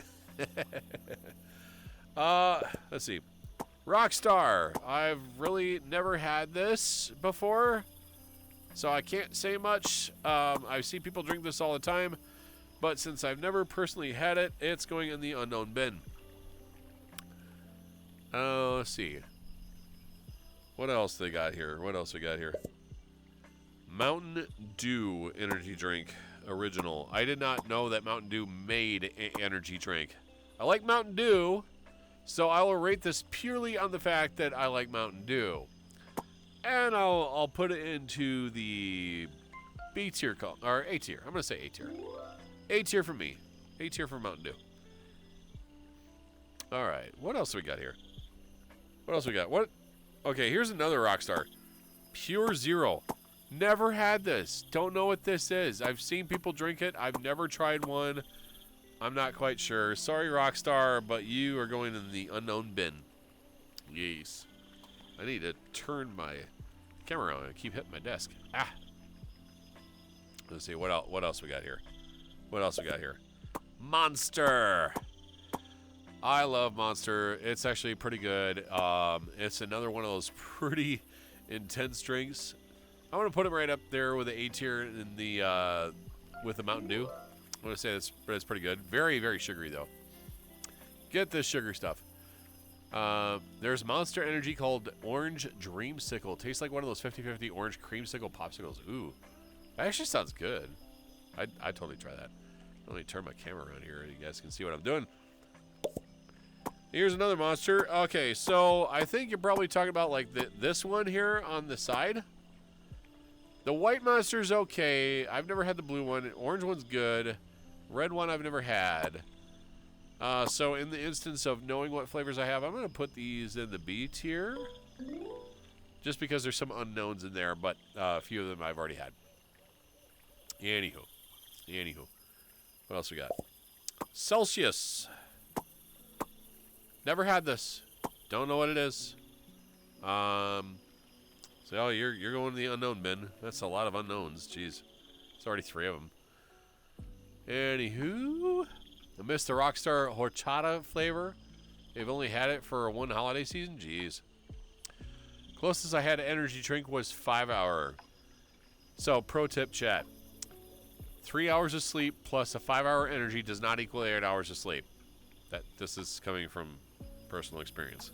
Let's see. Rockstar. I've really never had this before, so I can't say much. I see people drink this all the time, but since I've never personally had it, it's going in the unknown bin. Let's see. What else they got here? What else we got here? Mountain Dew energy drink original. I did not know that Mountain Dew made an energy drink. I like Mountain Dew, so I will rate this purely on the fact that I like Mountain Dew. And I'll put it into the B tier or A tier. I'm gonna say A tier. A tier for me. A tier for Mountain Dew. All right. What else we got here? What else we got? What? Okay, here's another Rockstar. Pure Zero. Never had this. Don't know what this is. I've seen people drink it. I've never tried one. I'm not quite sure. Sorry, Rockstar, but you are going in the unknown bin. Yes. I need to turn my camera on. I keep hitting my desk. Ah. Let's see. What else we got here? What else we got here? Monster. I love Monster. It's actually pretty good. It's another one of those pretty intense drinks. I'm gonna put it right up there with the A tier in the with the Mountain Dew. I'm gonna say it's pretty good. Very, very sugary though. Get this sugar stuff. There's Monster Energy called Orange Dreamsicle. Tastes like one of those 50-50 orange creamsicle popsicles. Ooh, that actually sounds good. I'd totally try that. Let me turn my camera around here. You guys can see what I'm doing. Here's another Monster. Okay, so I think you're probably talking about like this one here on the side. The white Monster's okay. I've never had the blue one. Orange one's good. Red one I've never had. So in the instance of knowing what flavors I have, I'm going to put these in the B tier. Just because there's some unknowns in there, but a few of them I've already had. Anywho. What else we got? Celsius. Never had this. Don't know what it is. So you're going to the unknown bin. That's a lot of unknowns. Jeez. It's already 3 of them. Anywho. I missed the Rockstar Horchata flavor. They've only had it for one holiday season? Jeez. Closest I had an energy drink was 5 Hour. So, pro tip, chat. 3 hours of sleep plus a 5 hour energy does not equal 8 hours of sleep. This is coming from personal experience.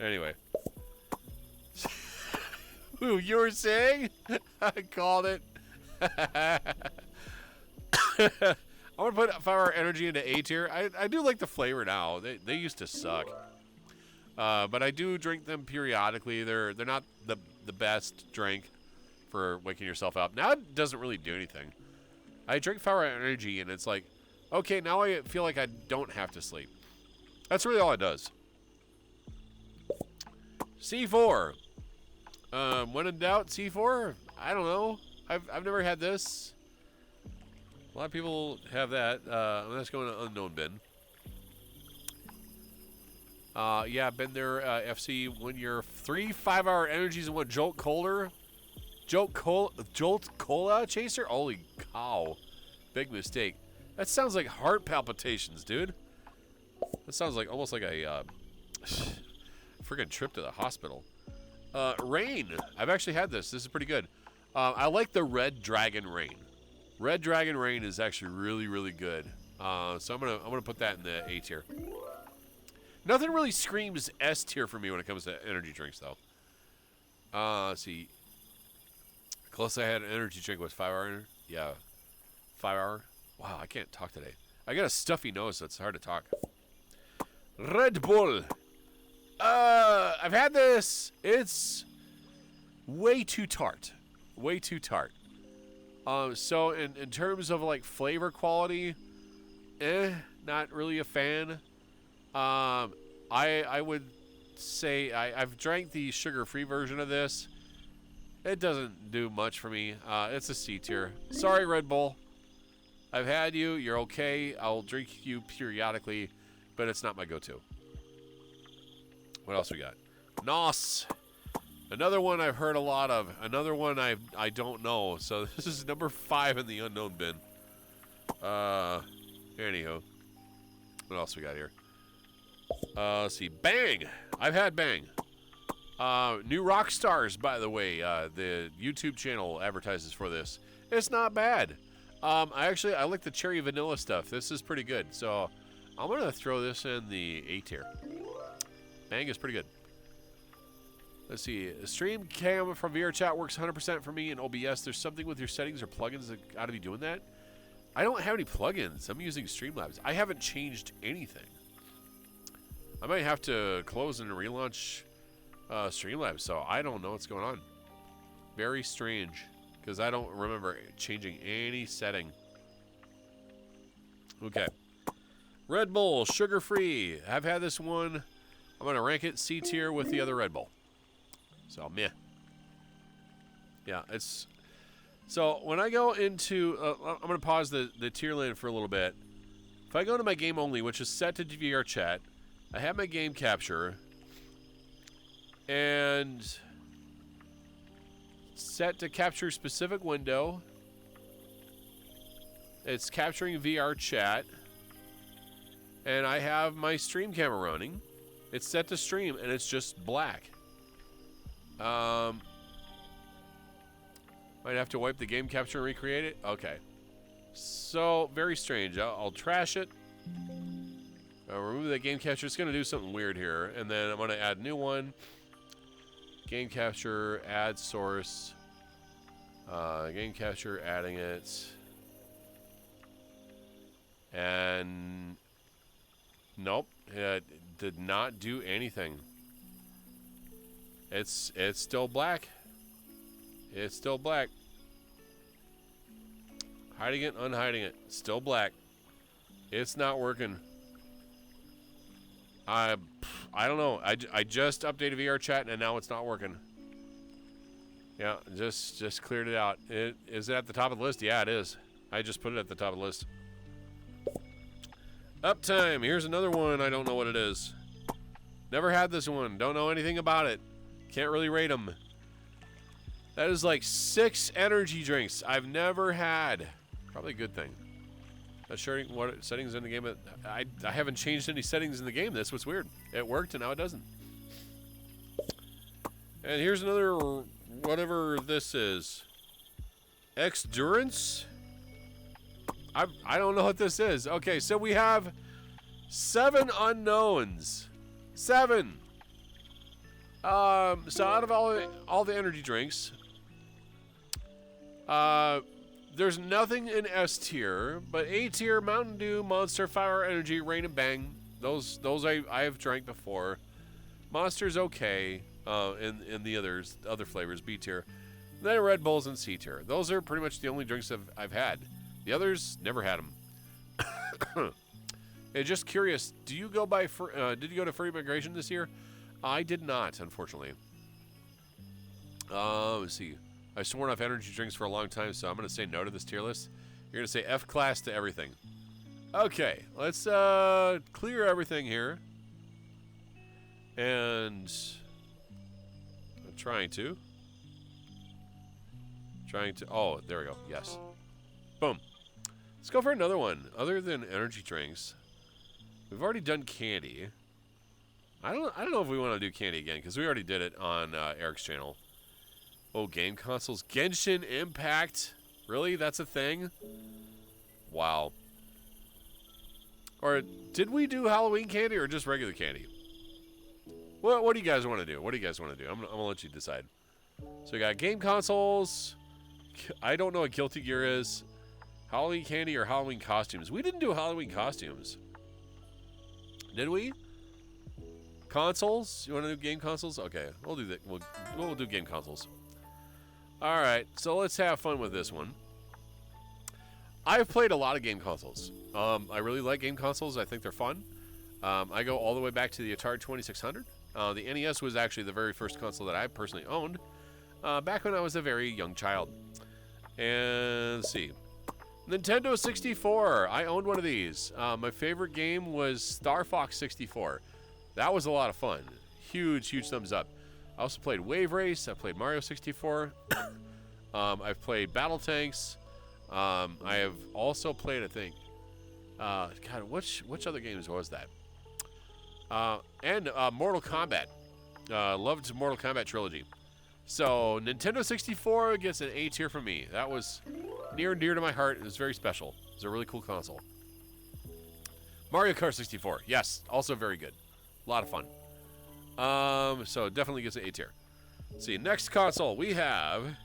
Anyway. Ooh, you were saying? I called it. I'm going to put 5 hour energy into A tier. I do like the flavor now. They used to suck. But I do drink them periodically. They're not the best drink for waking yourself up. Now it doesn't really do anything. I drink 5 hour energy and it's like, okay, now I feel like I don't have to sleep. That's really all it does. C4. When in doubt, C4? I don't know. I've never had this. A lot of people have that. Let's go in an unknown bin. Yeah, been there, FC, when you're 3 5 hour energies and one Jolt Cola. Jolt Cola chaser? Holy cow. Big mistake. That sounds like heart palpitations, dude. That sounds like almost like a freaking trip to the hospital. Rain. I've actually had this. This is pretty good. I like the Red Dragon Rain. Red Dragon Rain is actually really, really good. So I'm gonna put that in the A tier. Nothing really screams S tier for me when it comes to energy drinks, though. Let's see. Close I had an energy drink was 5 hour. Yeah, 5 hour. Wow, I can't talk today. I got a stuffy nose, so it's hard to talk. Red Bull. I've had this. It's way too tart. Way too tart. So in terms of like flavor quality, not really a fan. I would say I've drank the sugar-free version of this. It doesn't do much for me. It's a C tier. Sorry, Red Bull. I've had you. You're okay. I'll drink you periodically, but it's not my go-to. What else we got? NOS. Another one I've heard a lot of. Another one I don't know. So this is number 5 in the unknown bin. Anyhow. What else we got here? Let's see. Bang. I've had Bang. New Rock Stars, by the way. The YouTube channel advertises for this. It's not bad. I like the cherry vanilla stuff. This is pretty good. So I'm going to throw this in the A tier. Bang is pretty good. Let's see. Stream cam from VRChat works 100% for me in OBS. There's something with your settings or plugins that ought to be doing that. I don't have any plugins. I'm using Streamlabs. I haven't changed anything. I might have to close and relaunch Streamlabs, so I don't know what's going on. Very strange, because I don't remember changing any setting. Okay. Red Bull, sugar-free. I've had this one. I'm going to rank it C tier with the other Red Bull. So, meh. Yeah, it's... So, when I go into... I'm going to pause the tier lane for a little bit. If I go to my game only, which is set to VRChat, I have my game capture, and set to capture specific window. It's capturing VRChat, and I have my stream camera running. It's set to stream, and it's just black. Might have to wipe the game capture and recreate it. Okay. So, very strange. I'll trash it. Remove the game capture. It's going to do something weird here. And then I'm going to add a new one. Game capture, add source. Game capture, adding it. And nope, it did not do anything. It's still black. It's still black. Hiding it, unhiding it. Still black. It's not working. I don't know. I just updated VRChat and now it's not working. Yeah, just cleared it out. Is it at the top of the list? Yeah, it is. I just put it at the top of the list. Uptime. Here's another one. I don't know what it is. Never had this one. Don't know anything about it. Can't really rate them. That is like 6 energy drinks I've never had. Probably a good thing. Assuring what settings in the game. I haven't changed any settings in the game. That's what's weird. It worked and now it doesn't. And here's another whatever this is. Exdurance? I don't know what this is. Okay, so we have 7 unknowns. 7. So out of all the energy drinks, there's nothing in S tier, but A tier, Mountain Dew, Monster, Fire Energy, Rain and Bang. Those I have drank before. Monster's okay. In the other flavors, B tier. Then Red Bulls and C tier. Those are pretty much the only drinks I've had. The others, never had them. Hey, just curious, did you go to Free Migration this year? I did not, unfortunately. Let's see. I've sworn off energy drinks for a long time, so I'm going to say no to this tier list. You're going to say F class to everything. Okay, let's clear everything here. And I'm trying to. Oh, there we go. Yes. Boom. Let's go for another one. Other than energy drinks, we've already done candy. I don't know if we want to do candy again because we already did it on Eric's channel. Oh, game consoles. Genshin Impact. Really? That's a thing? Wow. Or did we do Halloween candy or just regular candy? What do you guys want to do? I'm going to let you decide. So we got game consoles. I don't know what Guilty Gear is. Halloween candy or Halloween costumes. We didn't do Halloween costumes. Did we? Consoles? You want to do game consoles? Okay, we'll do that. We'll do game consoles. All right, so let's have fun with this one. I've played a lot of game consoles. I really like game consoles. I think they're fun. I go all the way back to the Atari 2600. The NES was actually the very first console that I personally owned back when I was a very young child. And let's see. Nintendo 64. I owned one of these. My favorite game was Star Fox 64. That was a lot of fun. Huge thumbs up. I also played Wave Race. I played Mario 64. I've played Battle Tanks. I have also played, I think, God, which other games was that? And Mortal Kombat. Loved Mortal Kombat trilogy. So Nintendo 64 gets an A tier from me. That was near and dear to my heart. It was very special. It was a really cool console. Mario Kart 64. Yes, also very good. A lot of fun. So definitely gets an A tier. Let's see, next console we have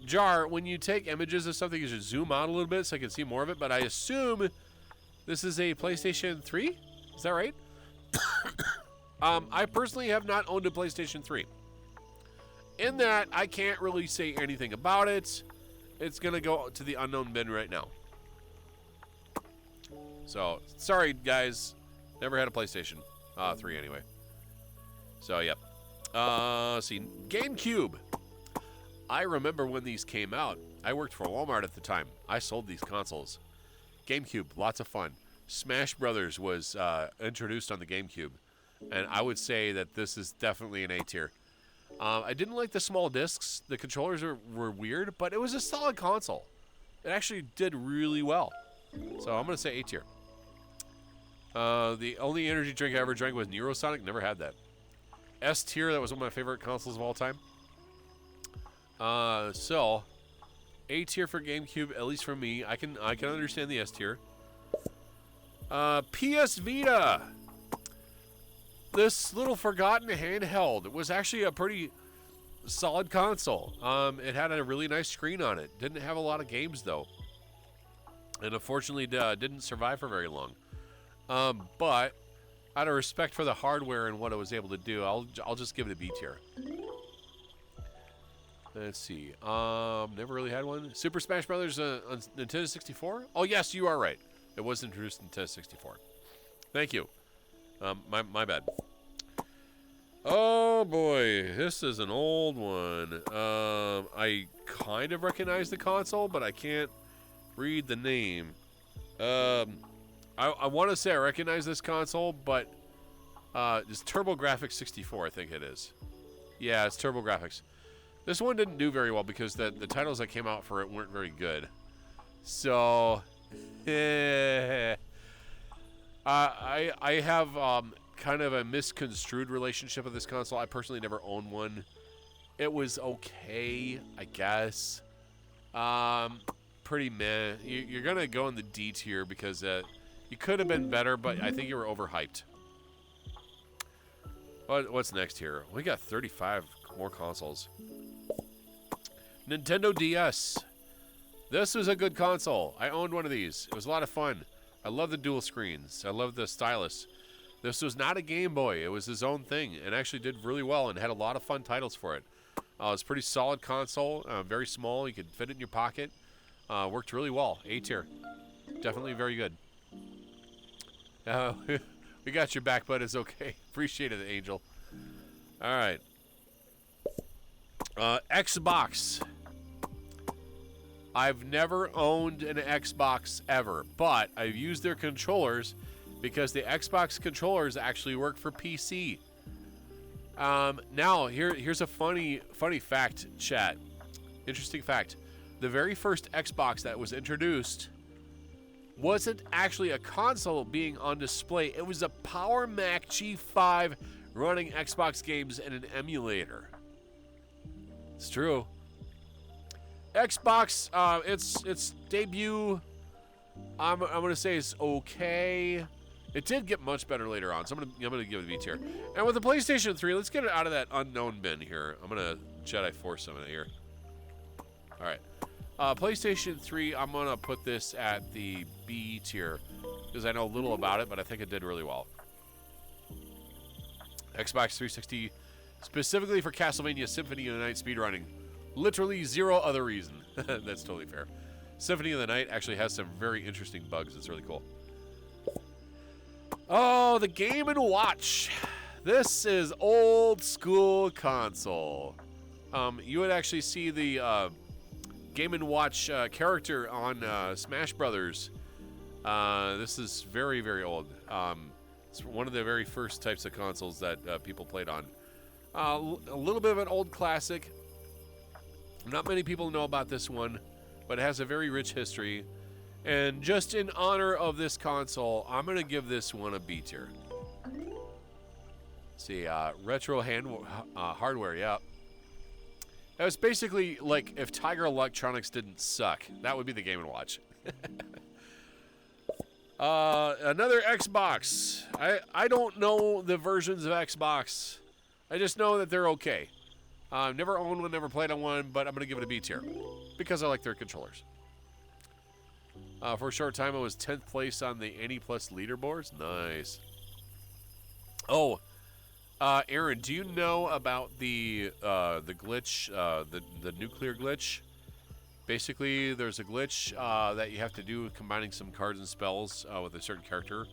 Jar, when you take images of something, you should zoom out a little bit so I can see more of it, but I assume this is a PlayStation 3? Is that right? I personally have not owned a PlayStation 3. In that, I can't really say anything about it. It's going to go to the unknown bin right now. So, sorry, guys. Never had a PlayStation 3 anyway. So, yep. Let's see. GameCube. I remember when these came out. I worked for Walmart at the time. I sold these consoles. GameCube, lots of fun. Smash Brothers was introduced on the GameCube. And I would say that this is definitely an A tier. I didn't like the small discs. The controllers were weird, but it was a solid console. It actually did really well. So I'm going to say A tier. The only energy drink I ever drank was Neurosonic. Never had that. S tier, that was one of my favorite consoles of all time. So A tier for GameCube, at least for me. I can understand the S tier. PS Vita. This little forgotten handheld was actually a pretty solid console. It had a really nice screen on it. Didn't have a lot of games though, and unfortunately didn't survive for very long. But out of respect for the hardware and what it was able to do, I'll just give it a B tier. Let's see. Never really had one. Super Smash Brothers on Nintendo 64. Oh yes, you are right. It was introduced in Nintendo 64. Thank you. My bad. Oh boy, this is an old one. I kind of recognize the console, but I can't read the name. I want to say I recognize this console, but it's TurboGrafx 64, I think it is. Yeah, it's TurboGrafx. This one didn't do very well because the titles that came out for it weren't very good. So, I have kind of a misconstrued relationship with this console. I personally never owned one. It was okay, I guess. Pretty meh. You're gonna go in the D tier because you could have been better, but I think you were overhyped. What's next here? We got 35 more consoles. Nintendo DS. This was a good console. I owned one of these. It was a lot of fun. I love the dual screens. I love the stylus. This was not a Game Boy. It was his own thing and actually did really well and had a lot of fun titles for it. It was a pretty solid console, very small. You could fit it in your pocket. Worked really well. A tier. Definitely very good. We got your back, bud. It's okay. Appreciate it, Angel. All right. Xbox. I've never owned an Xbox ever, but I've used their controllers because the Xbox controllers actually work for PC. Now, here's a funny fact, chat. Interesting fact. The very first Xbox that was introduced wasn't actually a console being on display. It was a Power Mac G5 running Xbox games in an emulator. It's true. Xbox, its debut, I'm gonna say is okay. It did get much better later on, so I'm gonna give it a B tier. And with the PlayStation 3, let's get it out of that unknown bin here. I'm gonna Jedi Force some of it here. All right, PlayStation 3, I'm gonna put this at the B tier because I know little about it, but I think it did really well. Xbox 360, specifically for Castlevania Symphony of the Night speedrunning. Literally zero other reason. That's totally fair. Symphony of the Night actually has some very interesting bugs. It's really cool. Oh, the Game & Watch. This is old school console. You would actually see the Game & Watch character on Smash Brothers. This is very, very old. It's one of the very first types of consoles that people played on. A little bit of an old classic. Not many people know about this one, but it has a very rich history. And just in honor of this console, I'm going to give this one a B tier. See, retro hardware, yeah. It was basically like if Tiger Electronics didn't suck. That would be the Game & Watch. Another Xbox. I don't know the versions of Xbox. I just know that they're okay. Never owned one, never played on one, but I'm going to give it a B tier because I like their controllers. For a short time, I was 10th place on the NE Plus leaderboards. Nice. Oh, Aaron, do you know about the glitch, the nuclear glitch? Basically, there's a glitch that you have to do combining some cards and spells with a certain character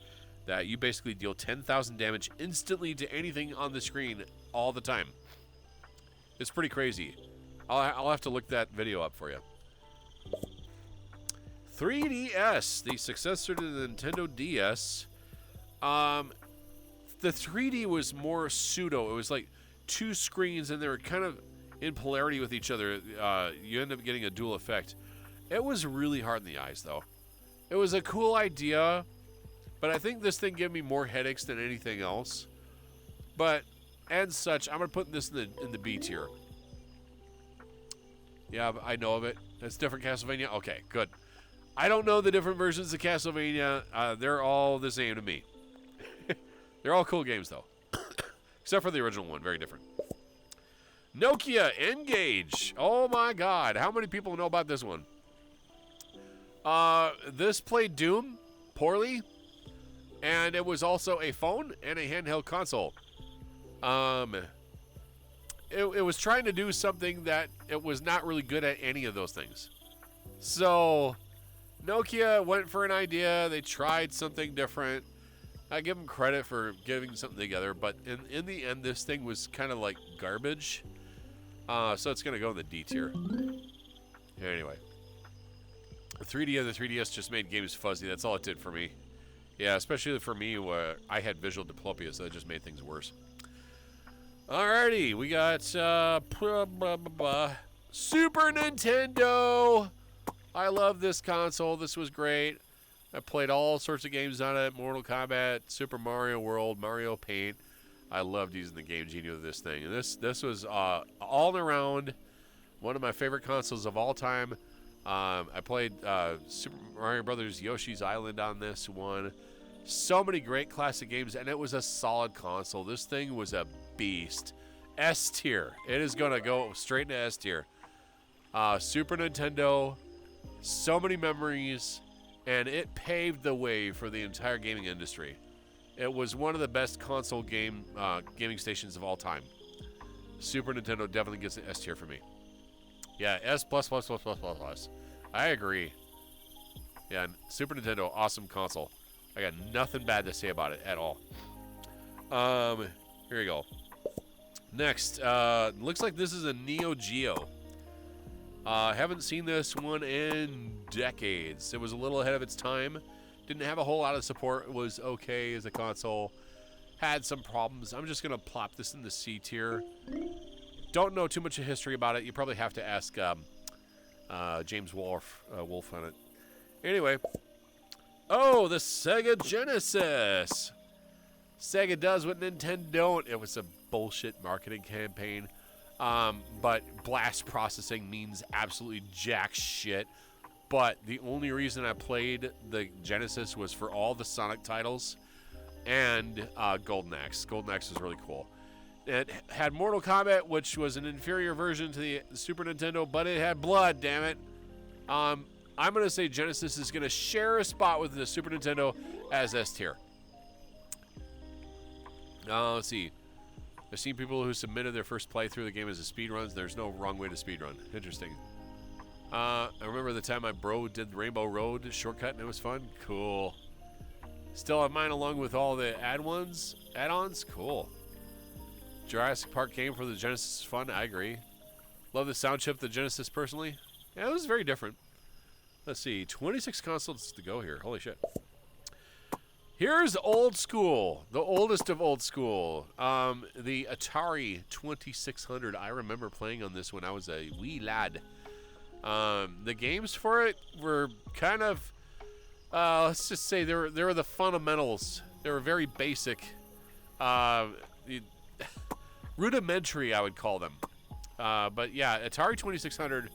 that you basically deal 10,000 damage instantly to anything on the screen all the time. It's pretty crazy. I'll have to look that video up for you. 3DS, the successor to the Nintendo DS. The 3D was more pseudo. It was like two screens, and they were kind of in polarity with each other. You end up getting a dual effect. It was really hard in the eyes, though. It was a cool idea, but I think this thing gave me more headaches than anything else. But and such, I'm gonna put this in the B tier. Yeah, I know of it. It's different Castlevania. Okay, good. I don't know the different versions of Castlevania. They're all the same to me. They're all cool games, though. Except for the original one. Very different. Nokia N-Gage. Oh, my God. How many people know about this one? This played Doom poorly. And it was also a phone and a handheld console. It was trying to do something that it was not really good at any of those things. So Nokia went for an idea. They tried something different. I give them credit for getting something together, but in the end, this thing was kind of like garbage. So it's going to go in the D tier. Anyway. The 3D of the 3DS just made games fuzzy. That's all it did for me. Yeah, especially for me, where I had visual diplopia, so it just made things worse. Alrighty, we got Super Nintendo. I love this console. This was great. I played all sorts of games on it. Mortal Kombat, Super Mario World, Mario Paint. I loved using the Game Genie with this thing. And this was all around one of my favorite consoles of all time. I played Super Mario Brothers Yoshi's Island on this one. So many great classic games, and it was a solid console. This thing was a beast. S tier. It is going to go straight into S tier. Super Nintendo, so many memories, and it paved the way for the entire gaming industry. It was one of the best console gaming stations of all time. Super Nintendo definitely gets an S tier for me. Yeah, S plus plus plus plus plus plus. I agree. Yeah, Super Nintendo, awesome console. I got nothing bad to say about it at all. Here we go. Next, looks like this is a Neo Geo. Haven't seen this one in decades. It was a little ahead of its time. Didn't have a whole lot of support. It was okay as a console. Had some problems. I'm just going to plop this in the C tier. Don't know too much of history about it. You probably have to ask James Wolf on it. Anyway. Oh, the Sega Genesis. Sega does what Nintendo don't. It was a bullshit marketing campaign. But blast processing means absolutely jack shit. But the only reason I played the Genesis was for all the Sonic titles and Golden Axe. Golden Axe was really cool. It had Mortal Kombat, which was an inferior version to the Super Nintendo, but it had blood, damn it. I'm going to say Genesis is going to share a spot with the Super Nintendo as S tier. Let's see. I've seen people who submitted their first playthrough of the game as a speedruns. There's no wrong way to speedrun. Interesting. I remember the time my bro did Rainbow Road shortcut and it was fun. Cool. Still have mine along with all the add-ons. Cool. Jurassic Park game for the Genesis is fun. I agree. Love the sound chip of the Genesis personally. Yeah, it was very different. Let's see. 26 consoles to go here. Holy shit. Here's old school, the oldest of old school, the Atari 2600. I remember playing on this when I was a wee lad. The games for it were kind of, let's just say they were the fundamentals. They were very basic, rudimentary, I would call them. But yeah, Atari 2600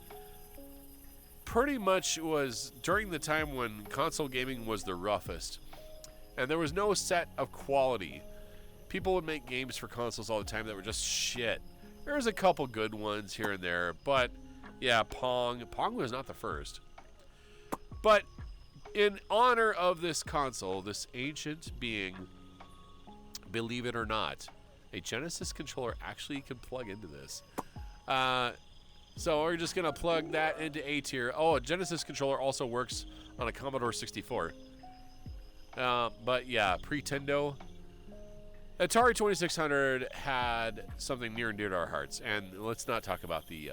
pretty much was during the time when console gaming was the roughest. And there was no set of quality. People would make games for consoles all the time that were just shit. There was a couple good ones here and there, but yeah, Pong. Pong was not the first. But in honor of this console, this ancient being, believe it or not, a Genesis controller actually can plug into this. So we're just going to plug that into A tier. Oh, a Genesis controller also works on a Commodore 64. But yeah, Pretendo. Atari 2600 had something near and dear to our hearts, and let's not talk about the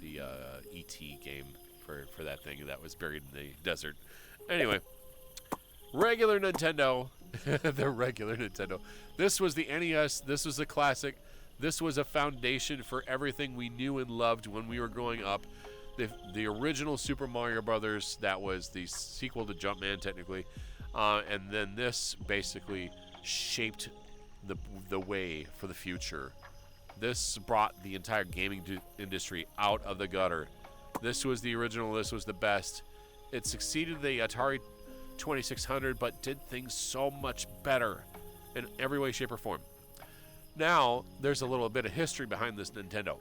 E.T. game for that thing that was buried in the desert. Anyway, regular Nintendo, the regular Nintendo. This was the NES. This was a classic. This was a foundation for everything we knew and loved when we were growing up. The original Super Mario Brothers, that was the sequel to Jumpman, technically. And then this basically shaped the way for the future. This brought the entire gaming industry out of the gutter. This was the original. This was the best. It succeeded the Atari 2600, but did things so much better in every way, shape, or form. Now, there's a little bit of history behind this Nintendo.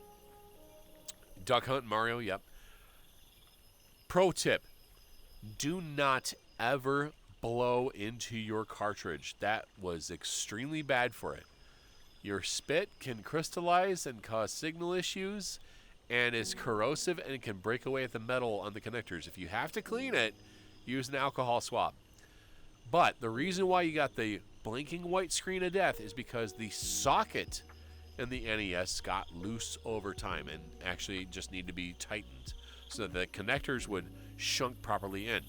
Duck Hunt Mario, yep. Pro tip, do not ever blow into your cartridge. That was extremely bad for it. Your spit can crystallize and cause signal issues and is corrosive and can break away at the metal on the connectors. If you have to clean it, use an alcohol swab. But the reason why you got the blinking white screen of death is because the socket in the NES got loose over time and actually just need to be tightened so that the connectors would shunk properly in.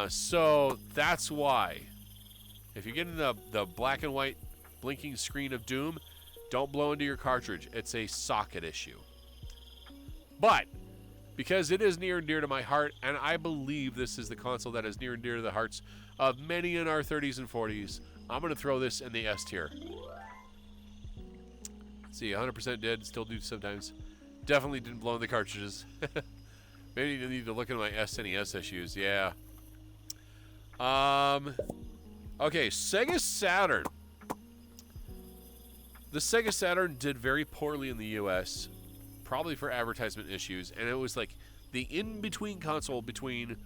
So that's why, if you get in the black and white blinking screen of doom, don't blow into your cartridge. It's a socket issue. But because it is near and dear to my heart, and I believe this is the console that is near and dear to the hearts of many in our 30s and 40s. I'm going to throw this in the S tier. See, 100% did, still do sometimes. Definitely didn't blow in the cartridges. Maybe you need to look at my SNES issues. Yeah. Okay, Sega Saturn. The Sega Saturn did very poorly in the US, probably for advertisement issues, and it was like the in-between console between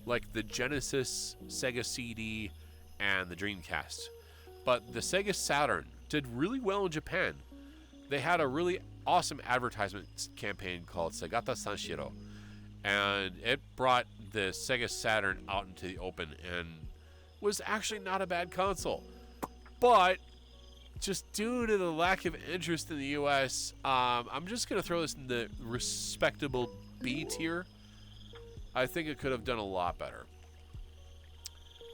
like the Genesis, Sega CD, and the Dreamcast. But the Sega Saturn did really well in Japan. They had a really awesome advertisement campaign called Segata Sanshiro, and it brought the Sega Saturn out into the open and was actually not a bad console. But just due to the lack of interest in the US, I'm just going to throw this in the respectable B tier. I think it could have done a lot better.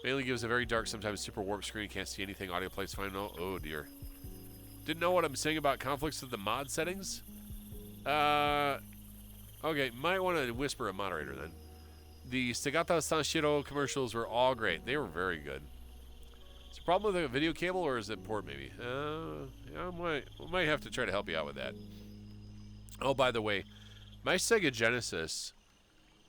Mainly gives a very dark, sometimes super warped screen. Can't see anything. Audio plays fine. Oh dear. Didn't know what I'm saying about conflicts with the mod settings? Okay, might want to whisper a moderator then. The Segata Sanshiro commercials were all great. They were very good. Is it a problem with a video cable or is it port maybe? Yeah, I might have to try to help you out with that. Oh, by the way, my Sega Genesis,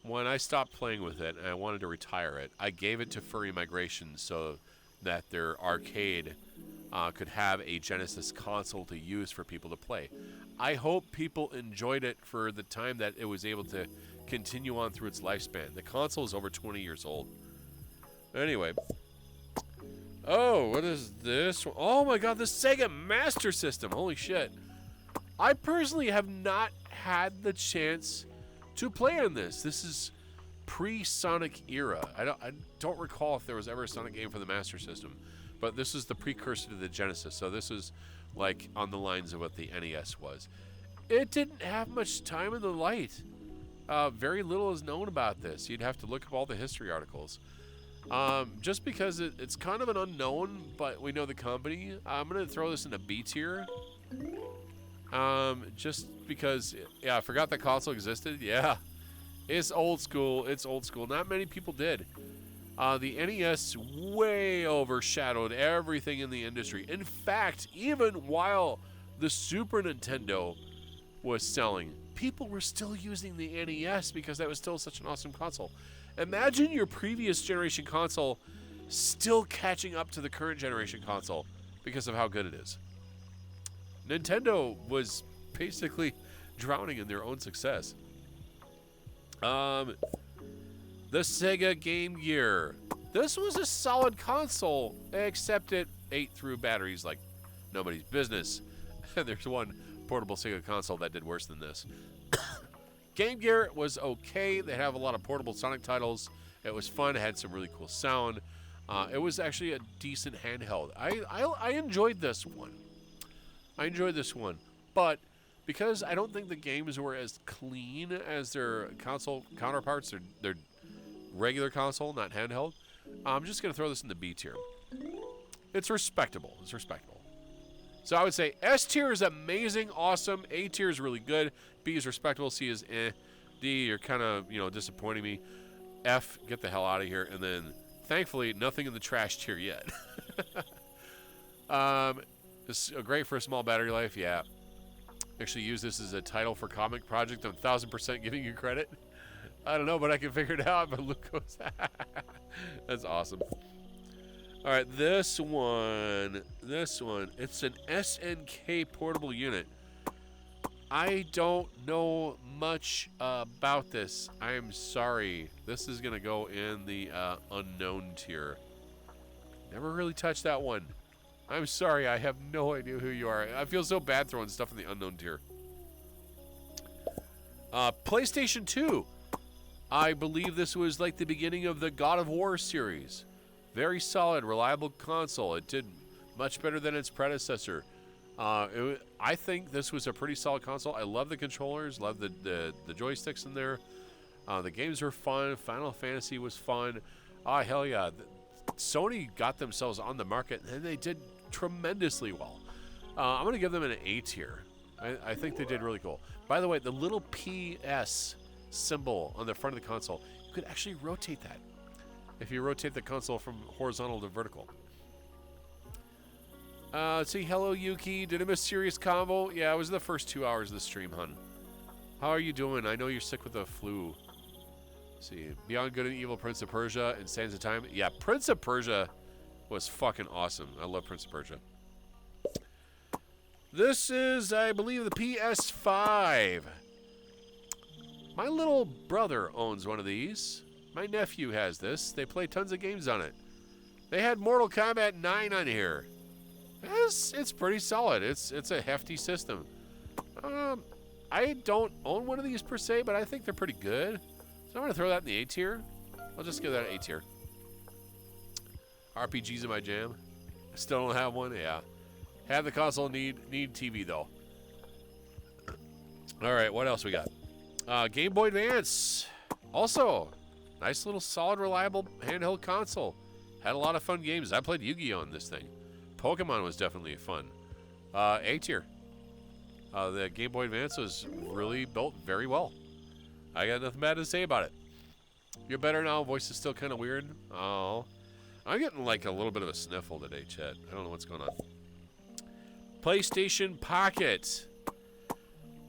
when I stopped playing with it and I wanted to retire it, I gave it to Furry Migration so that their arcade could have a Genesis console to use for people to play. I hope people enjoyed it for the time that it was able to continue on through its lifespan. The console is over 20 years old. Anyway. Oh, what is this? Oh my god, the Sega Master System. Holy shit. I personally have not had the chance to play on this. This is pre-Sonic era. I don't recall if there was ever a Sonic game for the Master System. But this is the precursor to the Genesis, so this is like on the lines of what the NES was. It didn't have much time in the light. Very little is known about this. You'd have to look up all the history articles. Just because it's kind of an unknown, but we know the company. I'm going to throw this in a B tier. Just because, yeah, I forgot the console existed. Yeah, it's old school. It's old school. Not many people did. The NES way overshadowed everything in the industry. In fact, even while the Super Nintendo was selling, people were still using the NES because that was still such an awesome console. Imagine your previous generation console still catching up to the current generation console because of how good it is. Nintendo was basically drowning in their own success. The Sega Game Gear. This was a solid console, except it ate through batteries like nobody's business. There's one portable Sega console that did worse than this. Game Gear was okay. They have a lot of portable Sonic titles. It was fun. It had some really cool sound. It was actually a decent handheld. I enjoyed this one. But because I don't think the games were as clean as their console counterparts, their regular console, not handheld, I'm just going to throw this in the B tier. It's respectable. So I would say S tier is amazing, awesome. A tier is really good. B is respectable. C is eh. D, you're kind of, disappointing me. F, get the hell out of here. And then, thankfully, nothing in the trash tier yet. It's great for a small battery life, yeah. Actually use this as a title for comic project. I'm 1000% giving you credit. I don't know, but I can figure it out. But Luke goes, that's awesome. All right, this one, it's an SNK portable unit. I don't know much about this. I'm sorry. This is going to go in the unknown tier. Never really touched that one. I'm sorry, I have no idea who you are. I feel so bad throwing stuff in the unknown tier. PlayStation 2. I believe this was like the beginning of the God of War series. Very solid, reliable console. It did much better than its predecessor. I think this was a pretty solid console. I love the controllers, love the joysticks in there. The games were fun. Final Fantasy was fun. Hell yeah. Sony got themselves on the market, and they did tremendously well. I'm going to give them an A tier. I think they did really cool. By the way, the little PS symbol on the front of the console. You could actually rotate that if you rotate the console from horizontal to vertical. Let's see. Hello, Yuki. Did I miss Serious Combo? Yeah, it was the first 2 hours of the stream, hun. How are you doing? I know you're sick with the flu. Let's see. Beyond Good and Evil, Prince of Persia, and Sands of Time. Yeah, Prince of Persia was fucking awesome. I love Prince of Persia. This is, I believe, the PS5. My little brother owns one of these. My nephew has this. They play tons of games on it. They had Mortal Kombat 9 on here. It's pretty solid. It's a hefty system. I don't own one of these per se, but I think they're pretty good. So I'm going to throw that in the A tier. I'll just give that an A tier. RPGs in my jam. I still don't have one. Yeah. Have the console, need TV though. All right, what else we got? Game Boy Advance. Also, nice little solid, reliable handheld console. Had a lot of fun games. I played Yu-Gi-Oh! On this thing. Pokemon was definitely fun. A tier. The Game Boy Advance was really built very well. I got nothing bad to say about it. You're better now. Voice is still kind of weird. Oh, I'm getting like a little bit of a sniffle today, Chet. I don't know what's going on. PlayStation Pocket.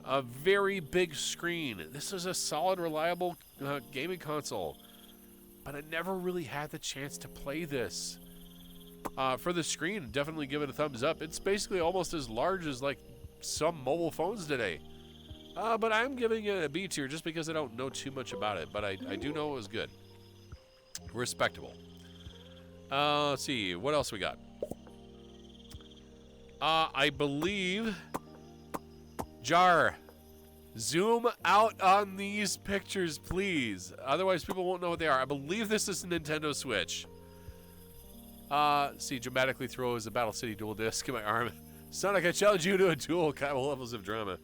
A very big screen. This is a solid, reliable gaming console. But I never really had the chance to play this. For the screen, definitely give it a thumbs up. It's basically almost as large as like some mobile phones today. But I'm giving it a B tier just because I don't know too much about it. But I do know it was good. Respectable. Let's see. What else we got? I believe... Jar, zoom out on these pictures, please. Otherwise, people won't know what they are. I believe this is a Nintendo Switch. See, dramatically throws a Battle City dual disc in my arm. Sonic, I challenge you to a duel. Couple levels of drama.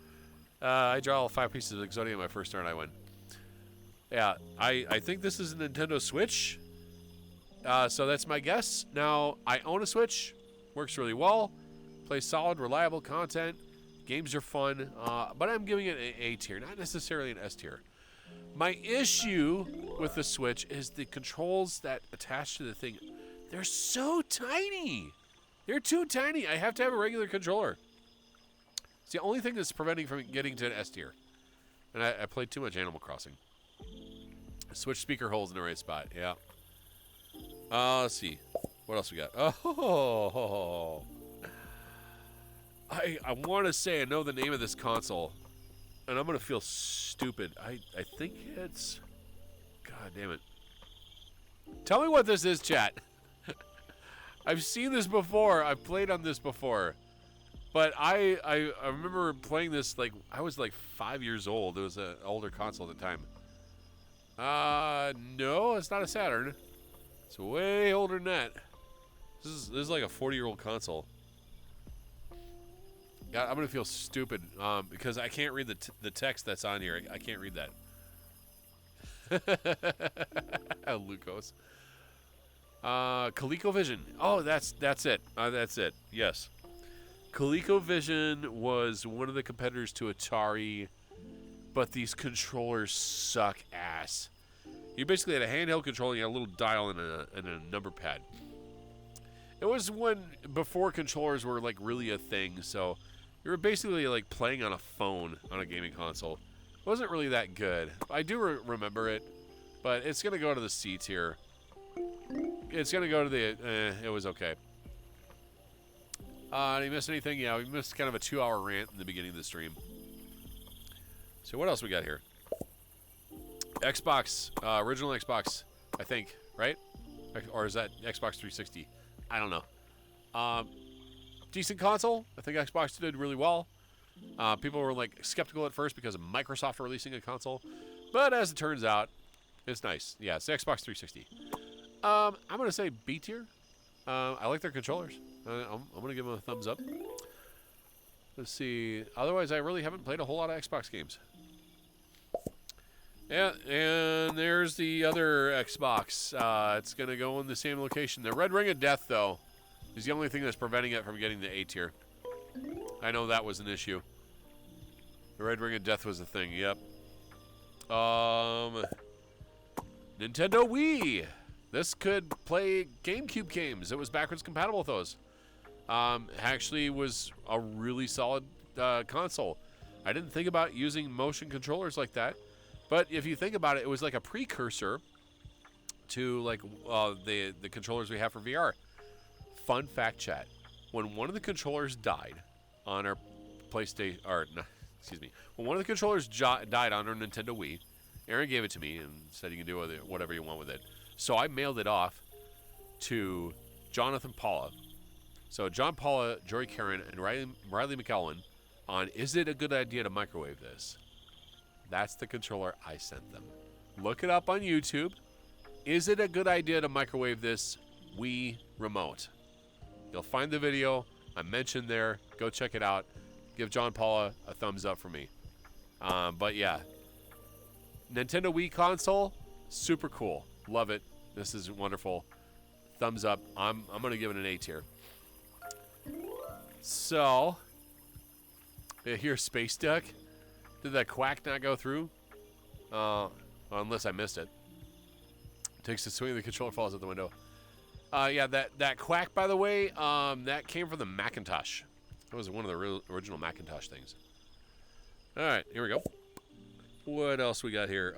I draw all 5 pieces of Exodia in my first turn. I win. Yeah, I think this is a Nintendo Switch. So that's my guess. Now, I own a Switch. Works really well. Plays solid, reliable content. Games are fun. But I'm giving it an A tier, not necessarily an S tier. My issue with the Switch is the controls that attach to the thing. They're so tiny. They're too tiny. I have to have a regular controller. It's the only thing that's preventing from getting to an S tier. And I played too much Animal Crossing. Switch speaker holes in the right spot. Yeah. Let's see. What else we got? Oh. I want to say I know the name of this console. And I'm going to feel stupid. I think it's... God damn it. Tell me what this is, chat. I've seen this before. I've played on this before. But I remember playing this, like, I was like 5 years old. It was an older console at the time. No, it's not a Saturn. It's way older than that. This is like a 40-year-old console. God, I'm going to feel stupid because I can't read the text that's on here. I can't read that. Lucas. ColecoVision. Oh, that's it. That's it. Yes. ColecoVision was one of the competitors to Atari, but these controllers suck ass. You basically had a handheld controller and you had a little dial and a number pad. It was before controllers were like really a thing, so you were basically like playing on a phone on a gaming console. It wasn't really that good. I do remember it, but it's gonna go to the C tier. It's gonna go to the. It was okay. Did you miss anything? Yeah, we missed kind of a 2-hour rant in the beginning of the stream. So what else we got here? Xbox, original Xbox, I think, right? Or is that Xbox 360? I don't know. Decent console. I think Xbox did really well. People were like skeptical at first because of Microsoft releasing a console, but as it turns out, it's nice. Yeah, it's the Xbox 360. I'm gonna say B tier. I like their controllers. I'm gonna give them a thumbs up. Let's see. Otherwise, I really haven't played a whole lot of Xbox games. Yeah, and there's the other Xbox. It's gonna go in the same location. The Red Ring of Death, though, is the only thing that's preventing it from getting the A tier. I know that was an issue. The Red Ring of Death was a thing. Yep. Nintendo Wii. This could play GameCube games. It was backwards compatible with those. Actually was a really solid console. I didn't think about using motion controllers like that, but if you think about it, it was like a precursor to like the controllers we have for VR. Fun fact, chat: when one of the controllers died on our PlayStation, or no, excuse me, when one of the controllers died on our Nintendo Wii, Aaron gave it to me and said you can do with it whatever you want with it. So I mailed it off to Jonathan Paula. So John Paula, Jory Karen, and Riley McElwain on is it a good idea to microwave this? That's the controller I sent them. Look it up on YouTube. Is it a good idea to microwave this Wii remote? You'll find the video. I mentioned there. Go check it out. Give John Paula a thumbs up for me. But yeah, Nintendo Wii console, super cool. Love it. This is wonderful. Thumbs up. I'm gonna give it an A tier. So, here's Space Duck. Did that quack not go through? Unless I missed it. Takes a swing, the controller falls out the window. Yeah, that quack, by the way, that came from the Macintosh. That was one of the original Macintosh things. All right, here we go. What else we got here?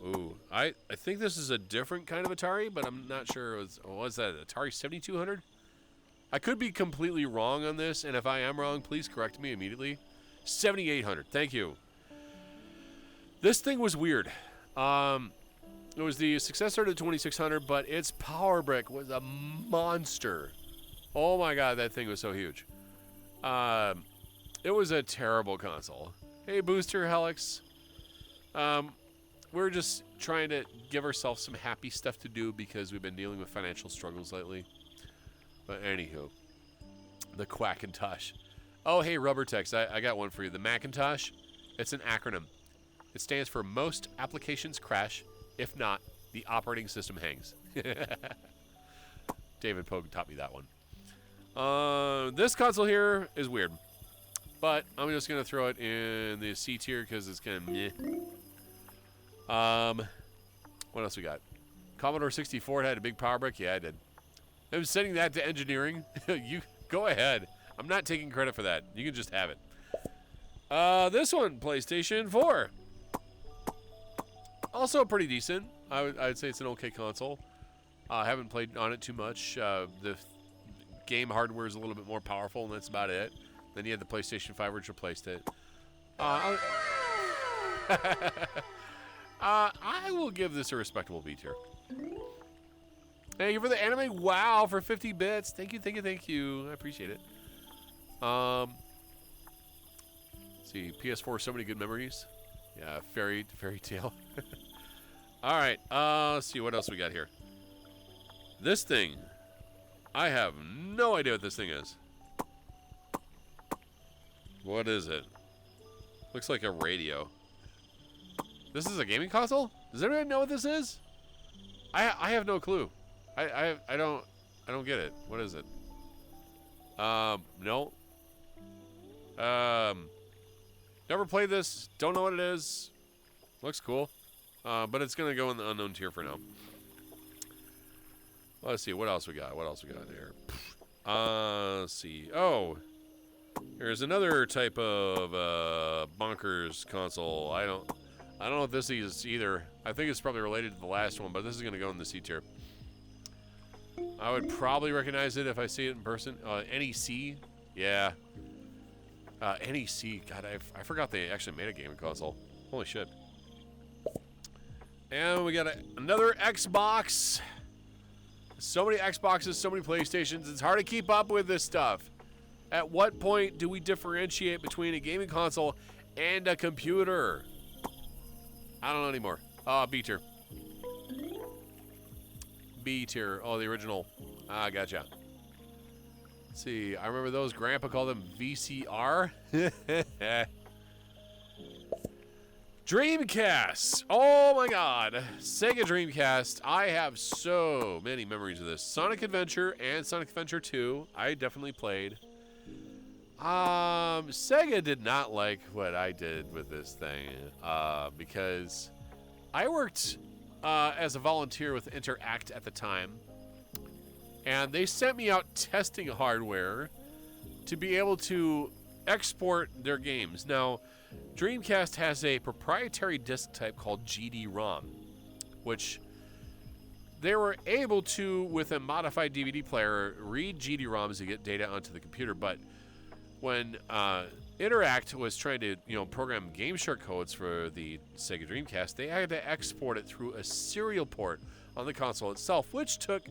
Ooh, I think this is a different kind of Atari, but I'm not sure. Was that Atari 7200? I could be completely wrong on this, and if I am wrong, please correct me immediately. 7800. Thank you. This thing was weird. It was the successor to the 2600, but its power brick was a monster. Oh my god, that thing was so huge. It was a terrible console. Hey, Booster Helix. We're just trying to give ourselves some happy stuff to do because we've been dealing with financial struggles lately. But anywho, the Quackintosh. Oh, hey, Rubbertex, I got one for you. The Macintosh, it's an acronym. It stands for Most Applications Crash. If not, the operating system hangs. David Pogue taught me that one. This console here is weird. But I'm just going to throw it in the C tier because it's kind of meh. What else we got? Commodore 64 had a big power brick. Yeah, I did. I'm sending that to engineering. You go ahead. I'm not taking credit for that. You can just have it. This one, PlayStation 4. Also pretty decent. I would say it's an okay console. I haven't played on it too much. The game hardware is a little bit more powerful, and that's about it. Then you had the PlayStation 5, which replaced it. I will give this a respectable B tier. Thank you for the anime wow for 50 bits. Thank you, thank you, thank you. I appreciate it. Let's see, PS4, so many good memories. Yeah, fairy tale. All right, let's see what else we got here. This thing, I have no idea what this thing is. What is it? Looks like a radio. This is a gaming console? Does anybody know what this is? I have no clue. I don't get it. What is it? No. Never played this. Don't know what it is. Looks cool. But it's gonna go in the unknown tier for now. Let's see what else we got. What else we got here? Let's see. Oh, here's another type of bonkers console. I don't know what this is either. I think it's probably related to the last one, but this is gonna go in the C tier. I would probably recognize it if I see it in person. NEC, yeah. NEC, God, I forgot they actually made a gaming console. Holy shit. And we got another Xbox. So many Xboxes, so many PlayStations. It's hard to keep up with this stuff. At what point do we differentiate between a gaming console and a computer? I don't know anymore. B tier. B tier. Oh, the original. Gotcha. Let's see. I remember those. Grandpa called them VCR. Dreamcast. Oh my god. Sega Dreamcast. I have so many memories of this. Sonic Adventure and Sonic Adventure 2. I definitely played. Sega did not like what I did with this thing because I worked as a volunteer with Interact at the time, and they sent me out testing hardware to be able to export their games. Now, Dreamcast has a proprietary disk type called GD-ROM, which they were able to, with a modified DVD player, read GD-ROMs to get data onto the computer. But when Interact was trying to, program game short codes for the Sega Dreamcast, they had to export it through a serial port on the console itself, which took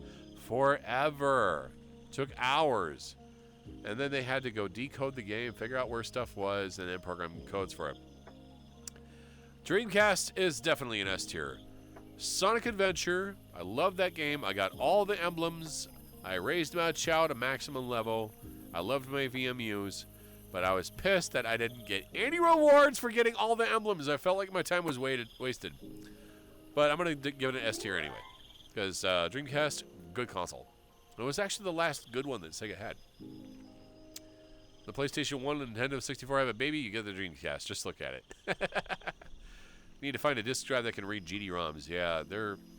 forever. Took hours. And then they had to go decode the game, figure out where stuff was, and then program codes for it. Dreamcast is definitely an S tier. Sonic Adventure, I love that game. I got all the emblems. I raised my Chow to maximum level. I loved my VMUs. But I was pissed that I didn't get any rewards for getting all the emblems. I felt like my time was wasted. But I'm going to give it an S tier anyway. Because Dreamcast, good console. It was actually the last good one that Sega had. The PlayStation 1 and Nintendo 64 have a baby, you get the Dreamcast. Just look at it. You need to find a disk drive that can read GD-ROMs. Yeah,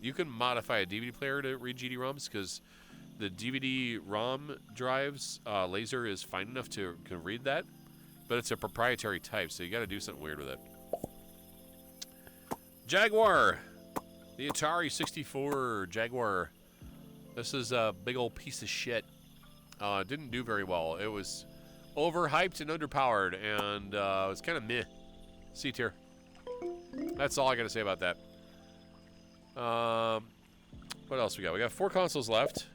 you can modify a DVD player to read GD-ROMs because the DVD-ROM drive's laser is fine enough to can read that, but it's a proprietary type, so you got to do something weird with it. Jaguar, the Atari 64 Jaguar. This is a big old piece of shit. Didn't do very well. It was overhyped and underpowered, and it was kind of meh. C tier. That's all I got to say about that. What else we got? We got 4 consoles left.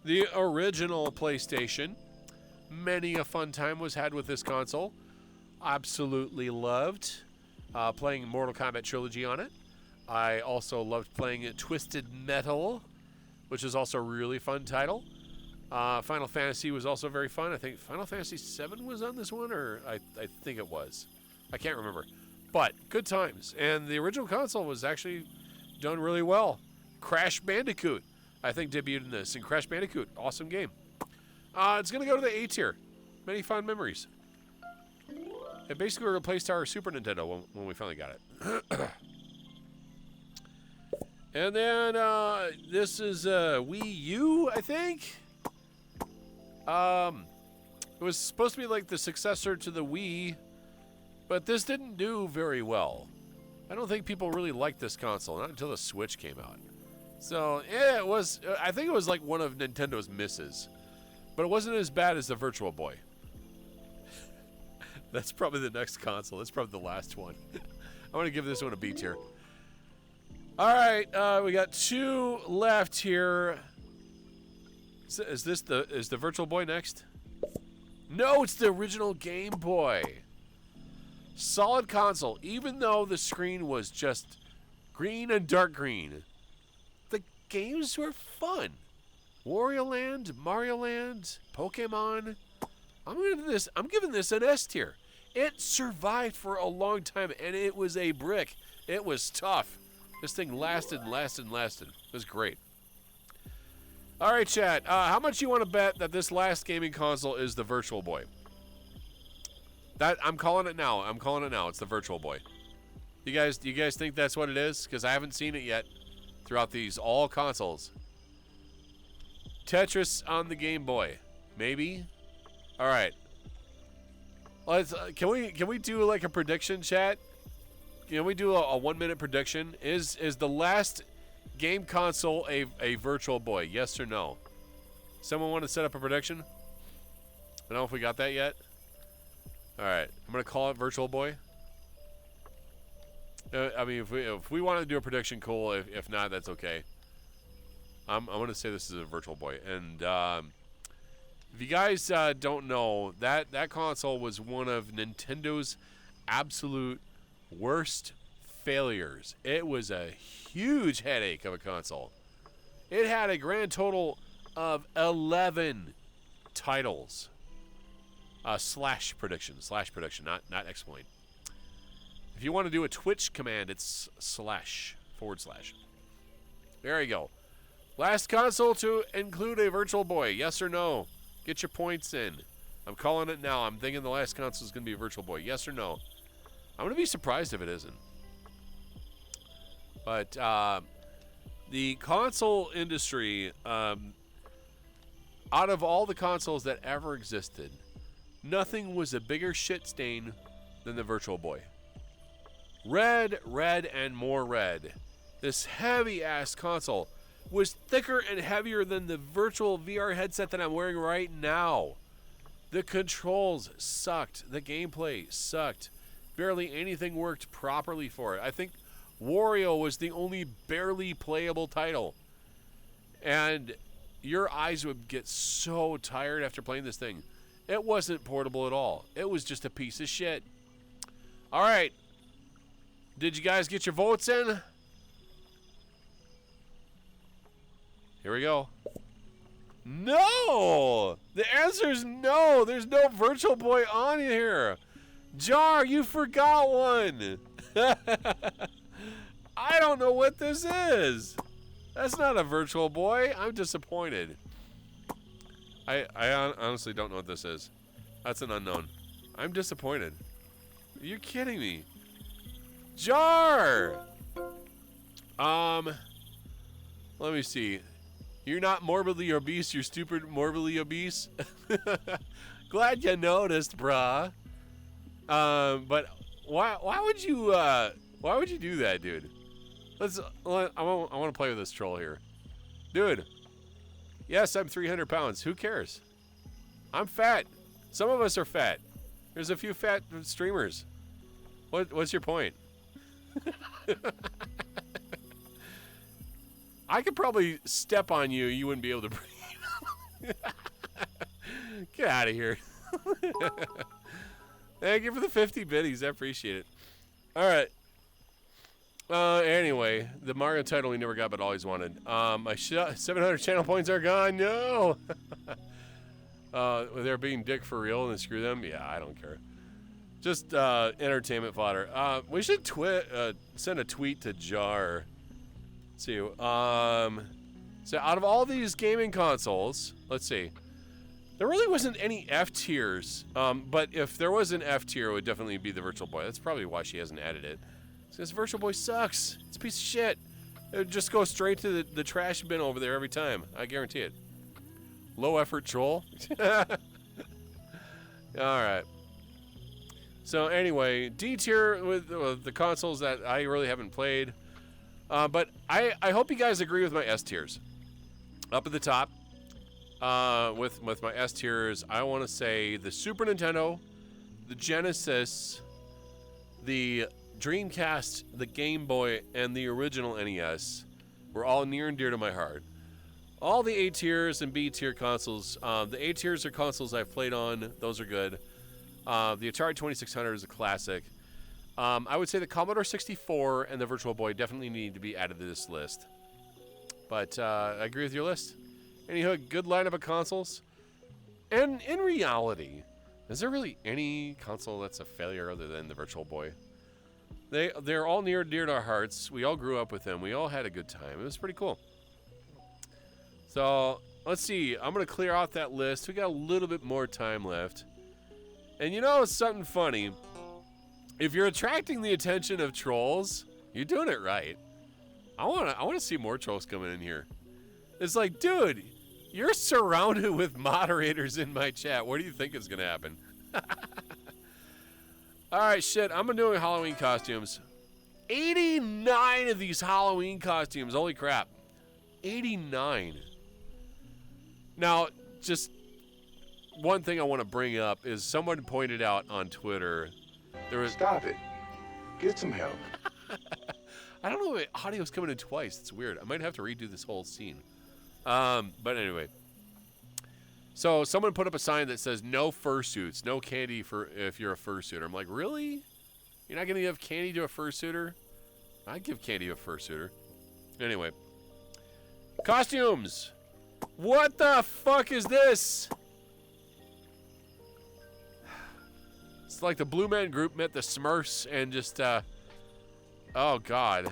The original PlayStation. Many a fun time was had with this console. Absolutely loved playing Mortal Kombat Trilogy on it. I also loved playing Twisted Metal, which is also a really fun title. Final Fantasy was also very fun. I think Final Fantasy VII was on this one, or I think it was. I can't remember. But good times. And the original console was actually done really well. Crash Bandicoot, I think, debuted in this. And Crash Bandicoot, awesome game. It's going to go to the A tier. Many fond memories. It basically replaced our Super Nintendo when we finally got it. And then this is Wii U, I think. It was supposed to be like the successor to the Wii, but this didn't do very well. I don't think people really liked this console, not until the Switch came out. So, yeah, it was. I think it was like one of Nintendo's misses, but it wasn't as bad as the Virtual Boy. That's probably the next console. That's probably the last one. I'm going to give this one a B tier. All right, we got 2 left here. Is the Virtual Boy next? No, it's the original Game Boy. Solid console, even though the screen was just green and dark green. The games were fun. Wario Land, Mario Land, Pokemon. I'm giving this an S tier. It survived for a long time, and it was a brick. It was tough. This thing lasted and lasted and lasted. It was great. All right, chat. How much you want to bet that this last gaming console is the Virtual Boy? I'm calling it now. It's the Virtual Boy. Do you guys think that's what it is? Because I haven't seen it yet throughout these all consoles. Tetris on the Game Boy, maybe. All right. Let's. Can we do like a prediction, chat? Can we do a 1-minute prediction? Is the last game console a Virtual Boy? Yes or no? Someone want to set up a prediction? I don't know if we got that yet. All right, I'm gonna call it Virtual Boy. I mean, if we want to do a prediction, cool. If not, that's okay. I'm gonna say this is a Virtual Boy. And if you guys don't know, that console was one of Nintendo's absolute worst failures. It was a huge headache of a console. It had a grand total of 11 titles. Slash prediction, not exploit. If you want to do a Twitch command, it's // There you go. Last console to include a Virtual Boy, yes or no? Get your points in. I'm calling it now. I'm thinking the last console is going to be a Virtual Boy. Yes or no? I'm going to be surprised if it isn't. But the console industry, out of all the consoles that ever existed, nothing was a bigger shit stain than the Virtual Boy. Red, red, and more red. This heavy-ass console was thicker and heavier than the virtual VR headset that I'm wearing right now. The controls sucked. The gameplay sucked. Barely anything worked properly for it. I think Wario was the only barely playable title. And your eyes would get so tired after playing this thing. It wasn't portable at all. It was just a piece of shit. All right. Did you guys get your votes in? Here we go. No! The answer is no. There's no Virtual Boy on here. Jar, you forgot one. I don't know what this is. That's not a Virtual Boy. I'm disappointed. I honestly don't know what this is. That's an unknown. I'm disappointed. Are you kidding me? Jar! Let me see. You're not morbidly obese, you're stupid morbidly obese. Glad you noticed, brah. But why would you do that, dude? I want to play with this troll here. Dude. Yes, I'm 300 pounds. Who cares? I'm fat. Some of us are fat. There's a few fat streamers. What's your point? I could probably step on you. You wouldn't be able to breathe. Get out of here. Thank you for the 50 biddies. I appreciate it. All right. Anyway, the Mario title we never got but always wanted. My 700 channel points are gone. No. They're being dick for real and screw them. Yeah, I don't care. Just entertainment fodder. We should send a tweet to Jar. Let's see. So out of all these gaming consoles, let's see. There really wasn't any F tiers. But if there was an F tier, it would definitely be the Virtual Boy. That's probably why she hasn't added it. Because Virtual Boy sucks. It's a piece of shit. It would just go straight to the trash bin over there every time. I guarantee it. Low effort troll. All right. So anyway, D tier with the consoles that I really haven't played. But I hope you guys agree with my S tiers. Up at the top, with my S tiers, I want to say the Super Nintendo, the Genesis, the Dreamcast, the Game Boy, and the original NES were all near and dear to my heart. All the A tiers and B tier consoles, the A tiers are consoles I've played on. Those are good. The Atari 2600 is a classic. I would say the Commodore 64 and the Virtual Boy definitely need to be added to this list. But I agree with your list. Anyhow, good lineup of consoles. And in reality, is there really any console that's a failure other than the Virtual Boy? They're all near and dear to our hearts. We all grew up with them. We all had a good time. It was pretty cool. So let's see. I'm going to clear out that list. We got a little bit more time left. And you know, it's something funny. If you're attracting the attention of trolls, you're doing it right. I want to see more trolls coming in here. It's like, dude, you're surrounded with moderators in my chat. What do you think is going to happen? All right, shit. I'm doing Halloween costumes. 89 of these Halloween costumes. Holy crap. 89. Now, just one thing I want to bring up is someone pointed out on Twitter. Stop it. Get some help. I don't know if audio's coming in twice. It's weird. I might have to redo this whole scene. But anyway. So someone put up a sign that says no fursuits, no candy for if you're a fursuiter. I'm like, really? You're not going to give candy to a fursuiter? I'd give candy to a fursuiter. Anyway. Costumes. What the fuck is this? It's like the Blue Man Group met the Smurfs and just, oh, God.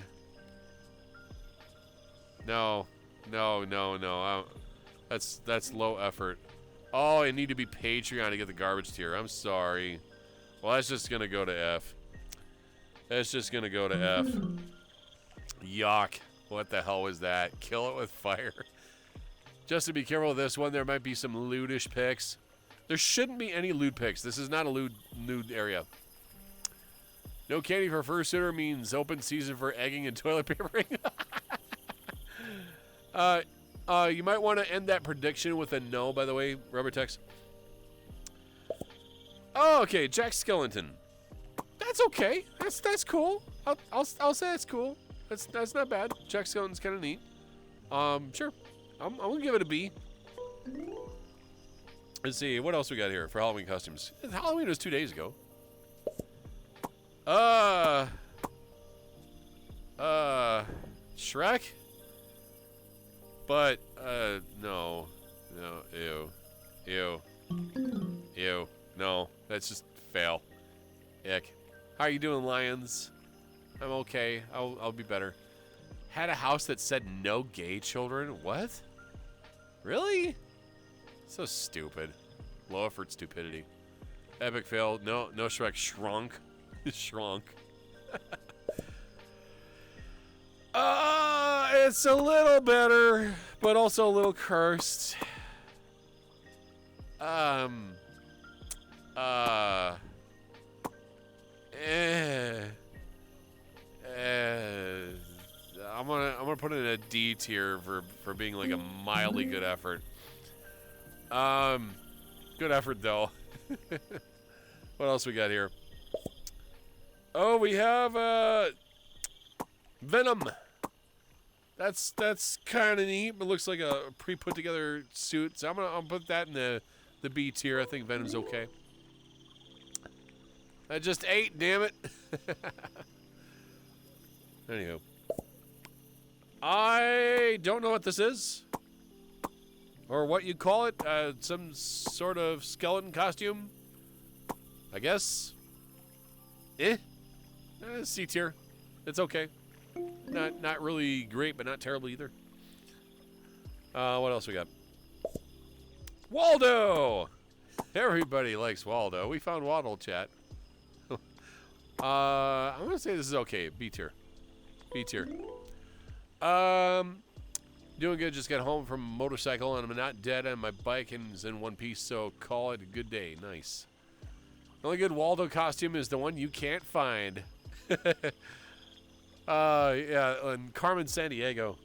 No. That's low effort. Oh, I need to be Patreon to get the garbage tier. I'm sorry. Well, that's just going to go to F. That's just going to go to F. Yuck. What the hell was that? Kill it with fire. Just to be careful with this one, there might be some lewdish pics. There shouldn't be any lewd pics. This is not a lewd area. No candy for fursuiter means open season for egging and toilet papering. You might want to end that prediction with a no, by the way, Rubbertex. Oh, okay, Jack Skellington. That's okay. That's cool. I'll say that's cool. That's not bad. Jack Skellington's kind of neat. Sure. I'm gonna give it a B. Let's see what else we got here for Halloween costumes. Halloween was 2 days ago. Shrek. But no, ew. No, that's just fail. Ick. How are you doing, Lions? I'm okay. I'll be better. Had a house that said no gay children. What? Really? So stupid. Low effort stupidity. Epic fail. No Shrek. Shrunk. Shrunk. It's a little better, but also a little cursed. I'm gonna put it in a D tier for being like a mildly good effort. Good effort though. What else we got here? Oh, we have Venom. That's kind of neat. It looks like a pre-put together suit. So I'll put that in the B tier. I think Venom's okay. I just ate, damn it. Anywho. I don't know what this is. Or what you call it. Some sort of skeleton costume. I guess. C tier. It's okay. Not really great, but not terrible either. What else we got? Waldo! Everybody likes Waldo. We found Waldo, chat. I'm going to say this is okay. B tier. B tier. Doing good. Just got home from a motorcycle, and I'm not dead on my bike and is in one piece, so call it a good day. Nice. The only good Waldo costume is the one you can't find. Yeah, and Carmen Sandiego.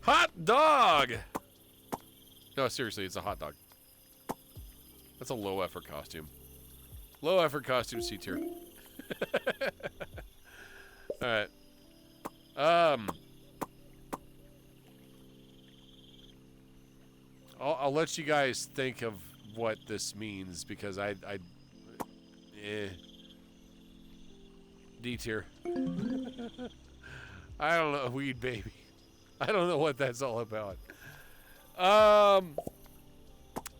Hot dog! No, seriously, it's a hot dog. That's a low effort costume. Low effort costume, C tier. Alright. I'll let you guys think of what this means because D tier. I don't know, weed baby. I don't know what that's all about.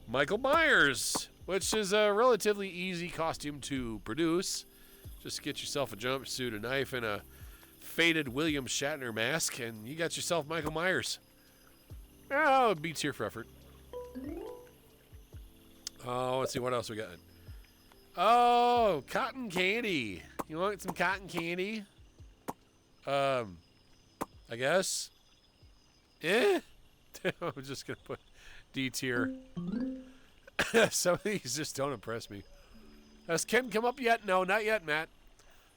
Michael Myers, which is a relatively easy costume to produce. Just get yourself a jumpsuit, a knife, and a faded William Shatner mask, and you got yourself Michael Myers. Oh, B tier for effort. Oh, let's see what else we got. Oh, cotton candy. You want some cotton candy? I guess. I'm just gonna put D tier. Some of these just don't impress me. Has Ken come up yet? No, not yet, Matt.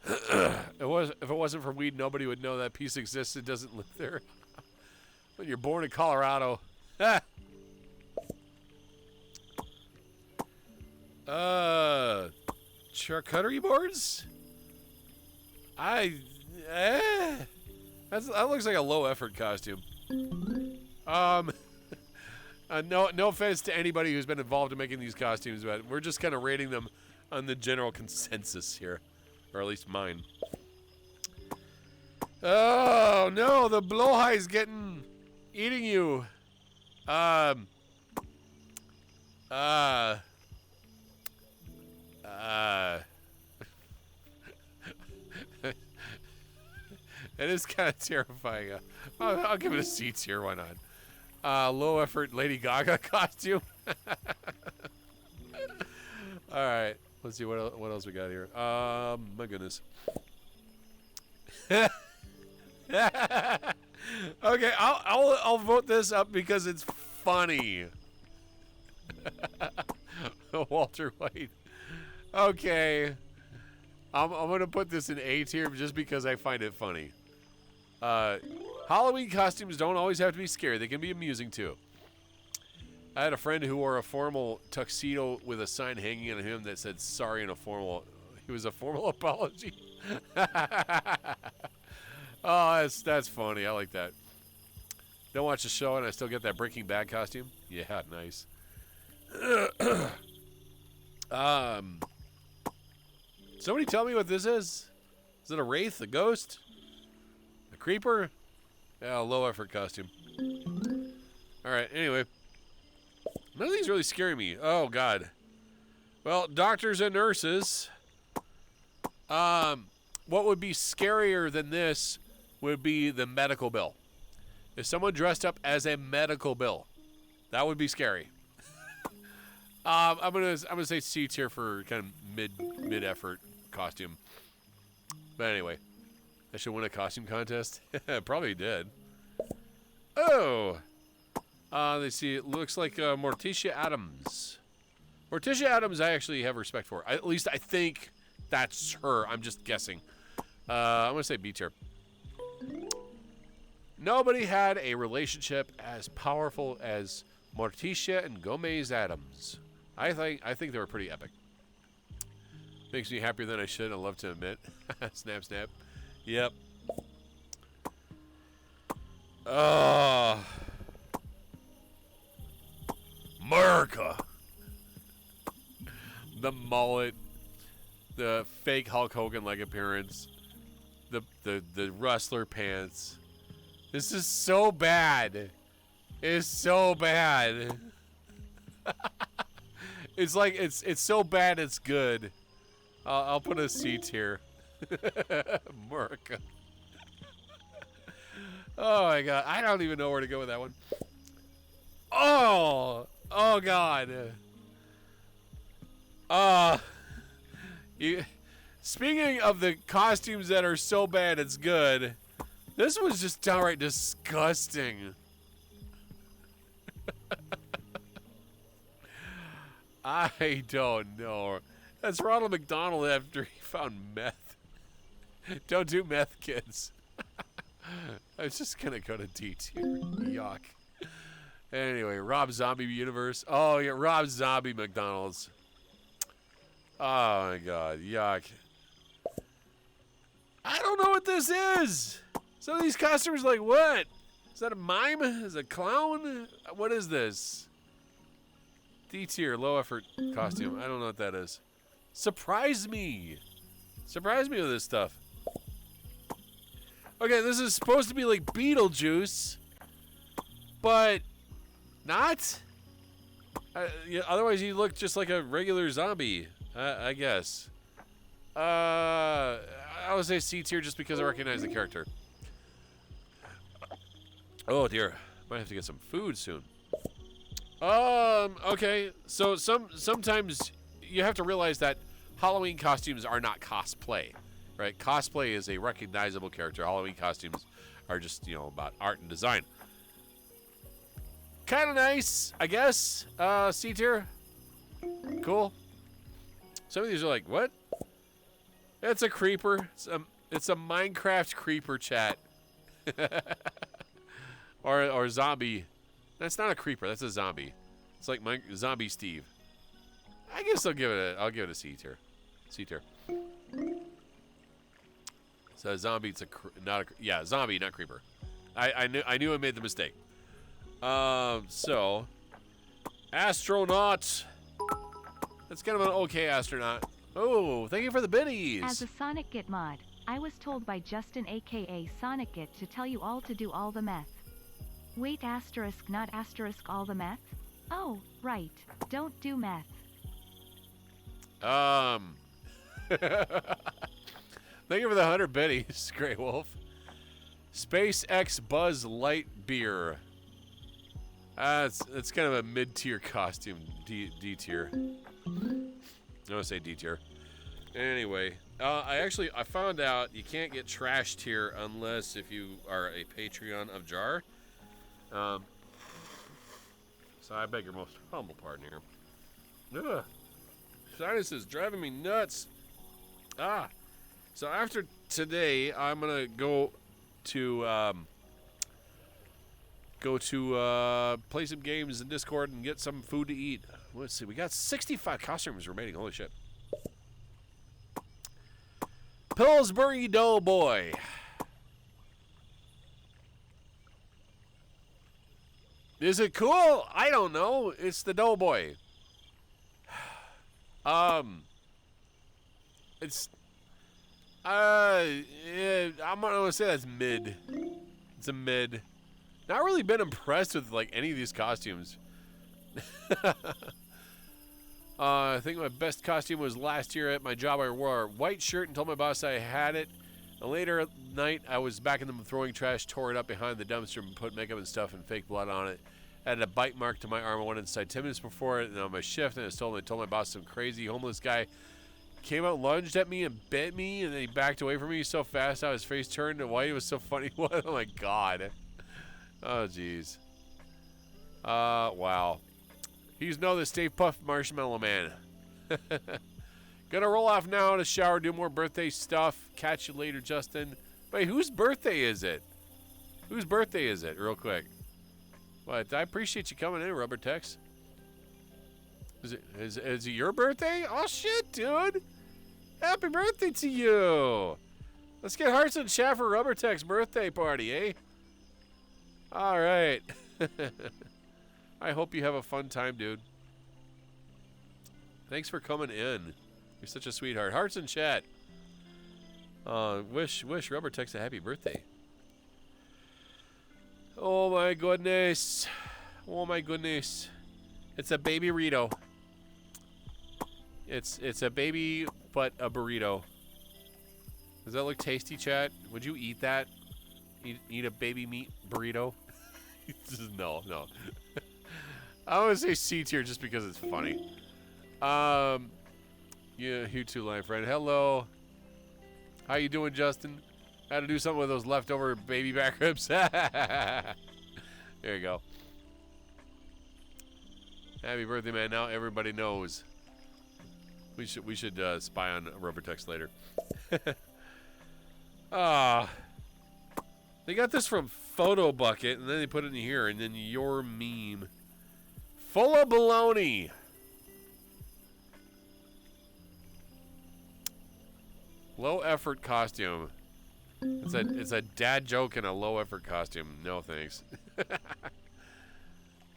If it wasn't for weed, nobody would know that piece existed. Doesn't live there. When you're born in Colorado. Charcuterie boards? That looks like a low effort costume. No offense to anybody who's been involved in making these costumes, but we're just kind of rating them on the general consensus here, or at least mine. Oh no, the blowhi's eating you. It is kind of terrifying. I'll give it a C tier. Why not? Low effort Lady Gaga costume. All right. Let's see what else we got here. My goodness. Okay, I'll vote this up because it's funny. Walter White. Okay. I'm going to put this in A tier just because I find it funny. Halloween costumes don't always have to be scary. They can be amusing too. I had a friend who wore a formal tuxedo with a sign hanging on him that said sorry in a formal. It was a formal apology. Oh, that's funny. I like that. Don't watch the show and I still get that Breaking Bad costume. Yeah, nice. Somebody tell me what this is. Is it a wraith, a ghost, a creeper? Yeah, a low effort costume. All right. Anyway, none of these really scare me. Oh God. Well, doctors and nurses. What would be scarier than this would be the medical bill. If someone dressed up as a medical bill, that would be scary. I'm gonna say C tier for kind of mid effort costume. But anyway, I should win a costume contest. Probably did. Oh, let's see. It looks like Morticia Adams. Morticia Adams, I actually have respect for. At least I think that's her. I'm just guessing. I'm gonna say B tier. Nobody had a relationship as powerful as Morticia and Gomez Adams. I think they were pretty epic. Makes me happier than I should. I love to admit. Snap, snap. Yep. America. The mullet, the fake Hulk Hogan leg appearance, the wrestler pants. This is so bad. It's so bad. It's like it's so bad it's good. I'll put a C tier. America. Oh my God, I don't even know where to go with that one. Oh God. Speaking of the costumes that are so bad it's good, this was just downright disgusting. I don't know. That's Ronald McDonald after he found meth. Don't do meth, kids. I was just gonna go to D tier. Yuck. Anyway, Rob Zombie universe. Oh yeah, Rob Zombie McDonald's. Oh my God, yuck. I don't know what this is. Some of these costumes are like, what? Is that a mime? Is it a clown? What is this? D tier, low effort costume. I don't know what that is. Surprise me. Surprise me with this stuff. Okay, this is supposed to be like Beetlejuice, but not. Yeah, otherwise, you look just like a regular zombie, I guess. I would say C tier just because I recognize the character. Oh dear, might have to get some food soon. Okay, so sometimes you have to realize that Halloween costumes are not cosplay, right? Cosplay is a recognizable character. Halloween costumes are just, about art and design. Kind of nice, I guess. C tier. Cool. Some of these are like, what? It's a creeper. It's a Minecraft creeper, chat. or zombie. That's not a creeper. That's a zombie. It's like Zombie Steve. I guess I'll give it a C tier. C tier. So zombie. It's zombie, not creeper. I knew I made the mistake. So astronaut. That's kind of an okay astronaut. Oh, thank you for the biddies. As a Sonic Git mod, I was told by Justin aka Sonic Git to tell you all to do all the meth. Wait, asterisk, not asterisk, all the meth? Oh, right. Don't do meth. Thank you for the 100 biddies, Grey Wolf. SpaceX Buzz Lightyear. It's kind of a mid-tier costume, D tier. I want to say D tier. Anyway, I found out you can't get trash tier unless if you are a Patreon of Jar. So I beg your most humble pardon here. Ugh. Sinus is driving me nuts. So after today, I'm gonna go to play some games in Discord and get some food to eat. Let's see, we got 65 costumes remaining. Holy shit. Pillsbury Doughboy. Is it cool? I don't know. It's the Doughboy. It's I'm gonna say that's mid. It's a mid. Not really been impressed with like any of these costumes. I think my best costume was last year at my job. I wore a white shirt and told my boss I had it. And later at night, I was back in the throwing trash, tore it up behind the dumpster, and put makeup and stuff and fake blood on it. Added a bite mark to my arm. I went inside 10 minutes before it, and on my shift, and I told my boss some crazy homeless guy came out, lunged at me, and bit me, and then he backed away from me so fast how his face turned white. It was so funny. Oh my god. Oh jeez. Wow. He's the Stay Puft Marshmallow Man. Gonna roll off now to shower, do more birthday stuff. Catch you later, Justin. Wait, whose birthday is it? Whose birthday is it? Real quick. What? I appreciate you coming in, Rubber Tex. Is it your birthday? Oh shit, dude! Happy birthday to you! Let's get Hearts and Chat for Rubber Tex birthday party, eh? All right. I hope you have a fun time, dude. Thanks for coming in. You're such a sweetheart. Hearts and Chat. Wish Rubber Tex a happy birthday. Oh my goodness. Oh my goodness. It's a baby burrito. It's a baby but a burrito. Does that look tasty, chat? Would you eat that? Eat a baby meat burrito? No. I want to say C tier just because it's funny. Yeah, you too, line friend. Hello. How you doing, Justin? Had to do something with those leftover baby back ribs. There you go. Happy birthday, man. Now everybody knows. We should spy on Rubber Tex later. They got this from Photo Bucket, and then they put it in here, and then your meme. Full of baloney. Low effort costume. It's a dad joke in a low effort costume. No thanks.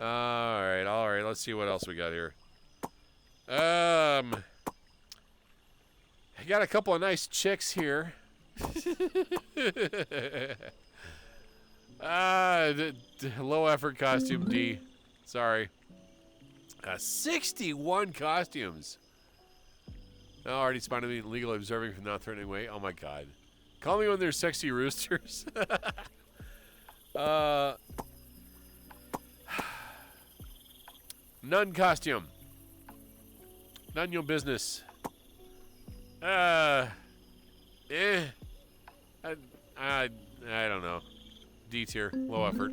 All right. Let's see what else we got here. I got a couple of nice chicks here. Low effort costume D. Sorry. 61 costumes. Already spotted me legally observing from not threatening way. Oh my god. Call me when there's sexy roosters. Nun costume. None your business. I don't know. D tier, low effort.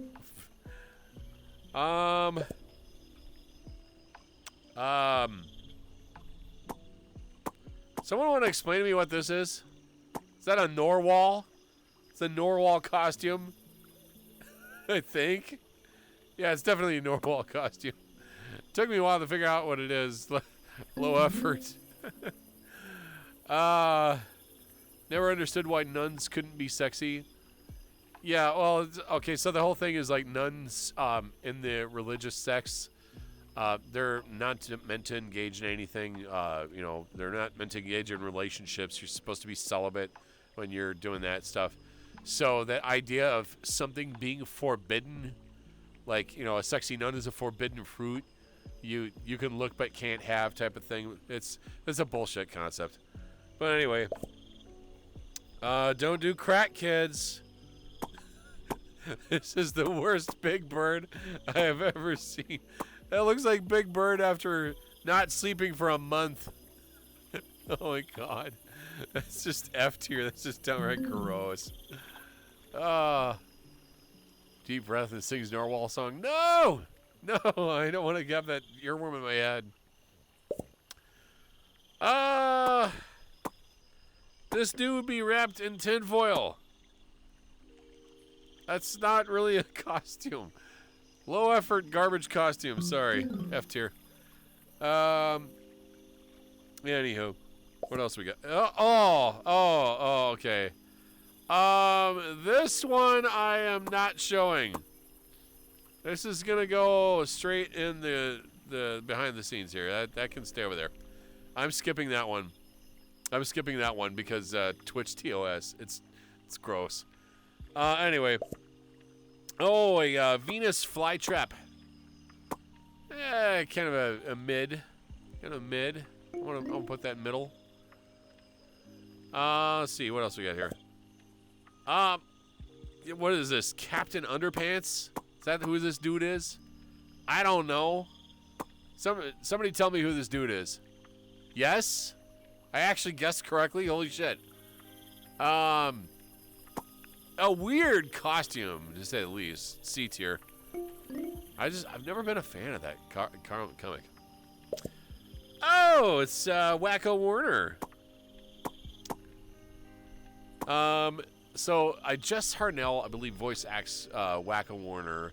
Someone want to explain to me what this is? Is that a Norwal? It's a Norwal costume. I think. Yeah, it's definitely a Norwal costume. Took me a while to figure out what it is. Low effort. Never understood why nuns couldn't be sexy. Yeah, well, okay, so the whole thing is like nuns in the religious sects, they're not meant to engage in anything. They're not meant to engage in relationships. You're supposed to be celibate when you're doing that stuff. So that idea of something being forbidden, like, a sexy nun is a forbidden fruit, you can look but can't have type of thing. It's a bullshit concept. But anyway, don't do crack, kids. This is the worst Big Bird I have ever seen. That looks like Big Bird after not sleeping for a month. Oh my god. That's just F tier. That's just downright gross. Deep breath and sings Narwhal song. No! No, I don't want to have that earworm in my head. This dude would be wrapped in tinfoil. That's not really a costume. Low effort garbage costume. Sorry. F tier. Anywho. What else we got? Okay. This one I am not showing. This is gonna go straight in the behind the scenes here. That can stay over there. I'm skipping that one. I'm skipping that one because Twitch TOS. It's gross. Anyway. Oh, a Venus flytrap. Kind of a mid. Kind of mid. I want to put that middle. Let's see. What else we got here? What is this? Captain Underpants? Is that who this dude is? I don't know. Somebody tell me who this dude is. Yes? I actually guessed correctly? Holy shit. A weird costume, to say the least. C tier. I've never been a fan of that comic. Oh, it's Wacko Warner. So Jess Harnell, I believe, voice acts Wacko Warner,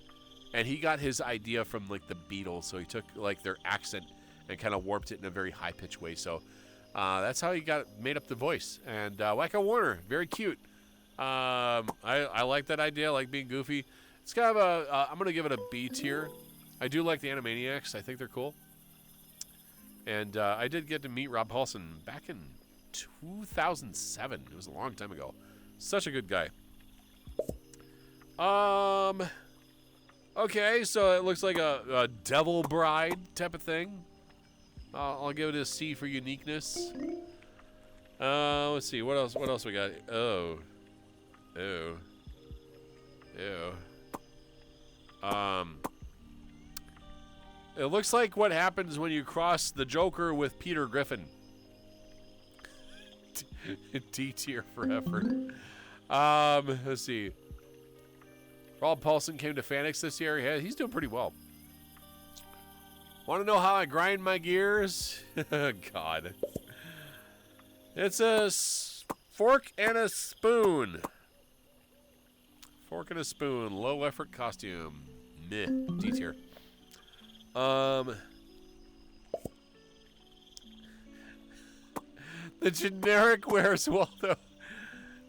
and he got his idea from like the Beatles. So he took like their accent and kind of warped it in a very high pitched way. So that's how he made up the voice. And Wacko Warner, very cute. I like that idea. I like being goofy. It's kind of I'm gonna give it a B tier. I do like the Animaniacs. I think they're cool. And I did get to meet Rob Paulson back in 2007. It was a long time ago. Such a good guy. Okay, so it looks like a Devil Bride type of thing. I'll give it a C for uniqueness. Let's see, what else we got? Ew. It looks like what happens when you cross the Joker with Peter Griffin. D tier for effort. Let's see. Rob Paulson came to Fanix this year. Yeah, he's doing pretty well. Want to know how I grind my gears? God. It's a fork and a spoon. Fork and a spoon. Low effort costume. Meh. D tier. The generic Where's Waldo?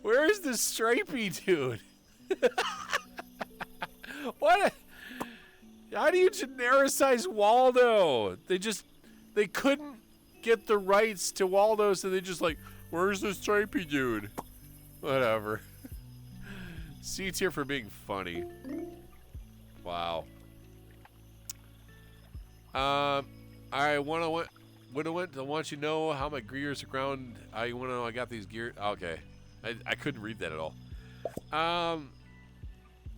Where is the stripey dude? What? How do you genericize Waldo? They couldn't get the rights to Waldo, so they just like, where's the stripey dude? Whatever. C tier for being funny. Wow. I want you to know how my gears are ground. I want to know I got these gears. Okay. I couldn't read that at all.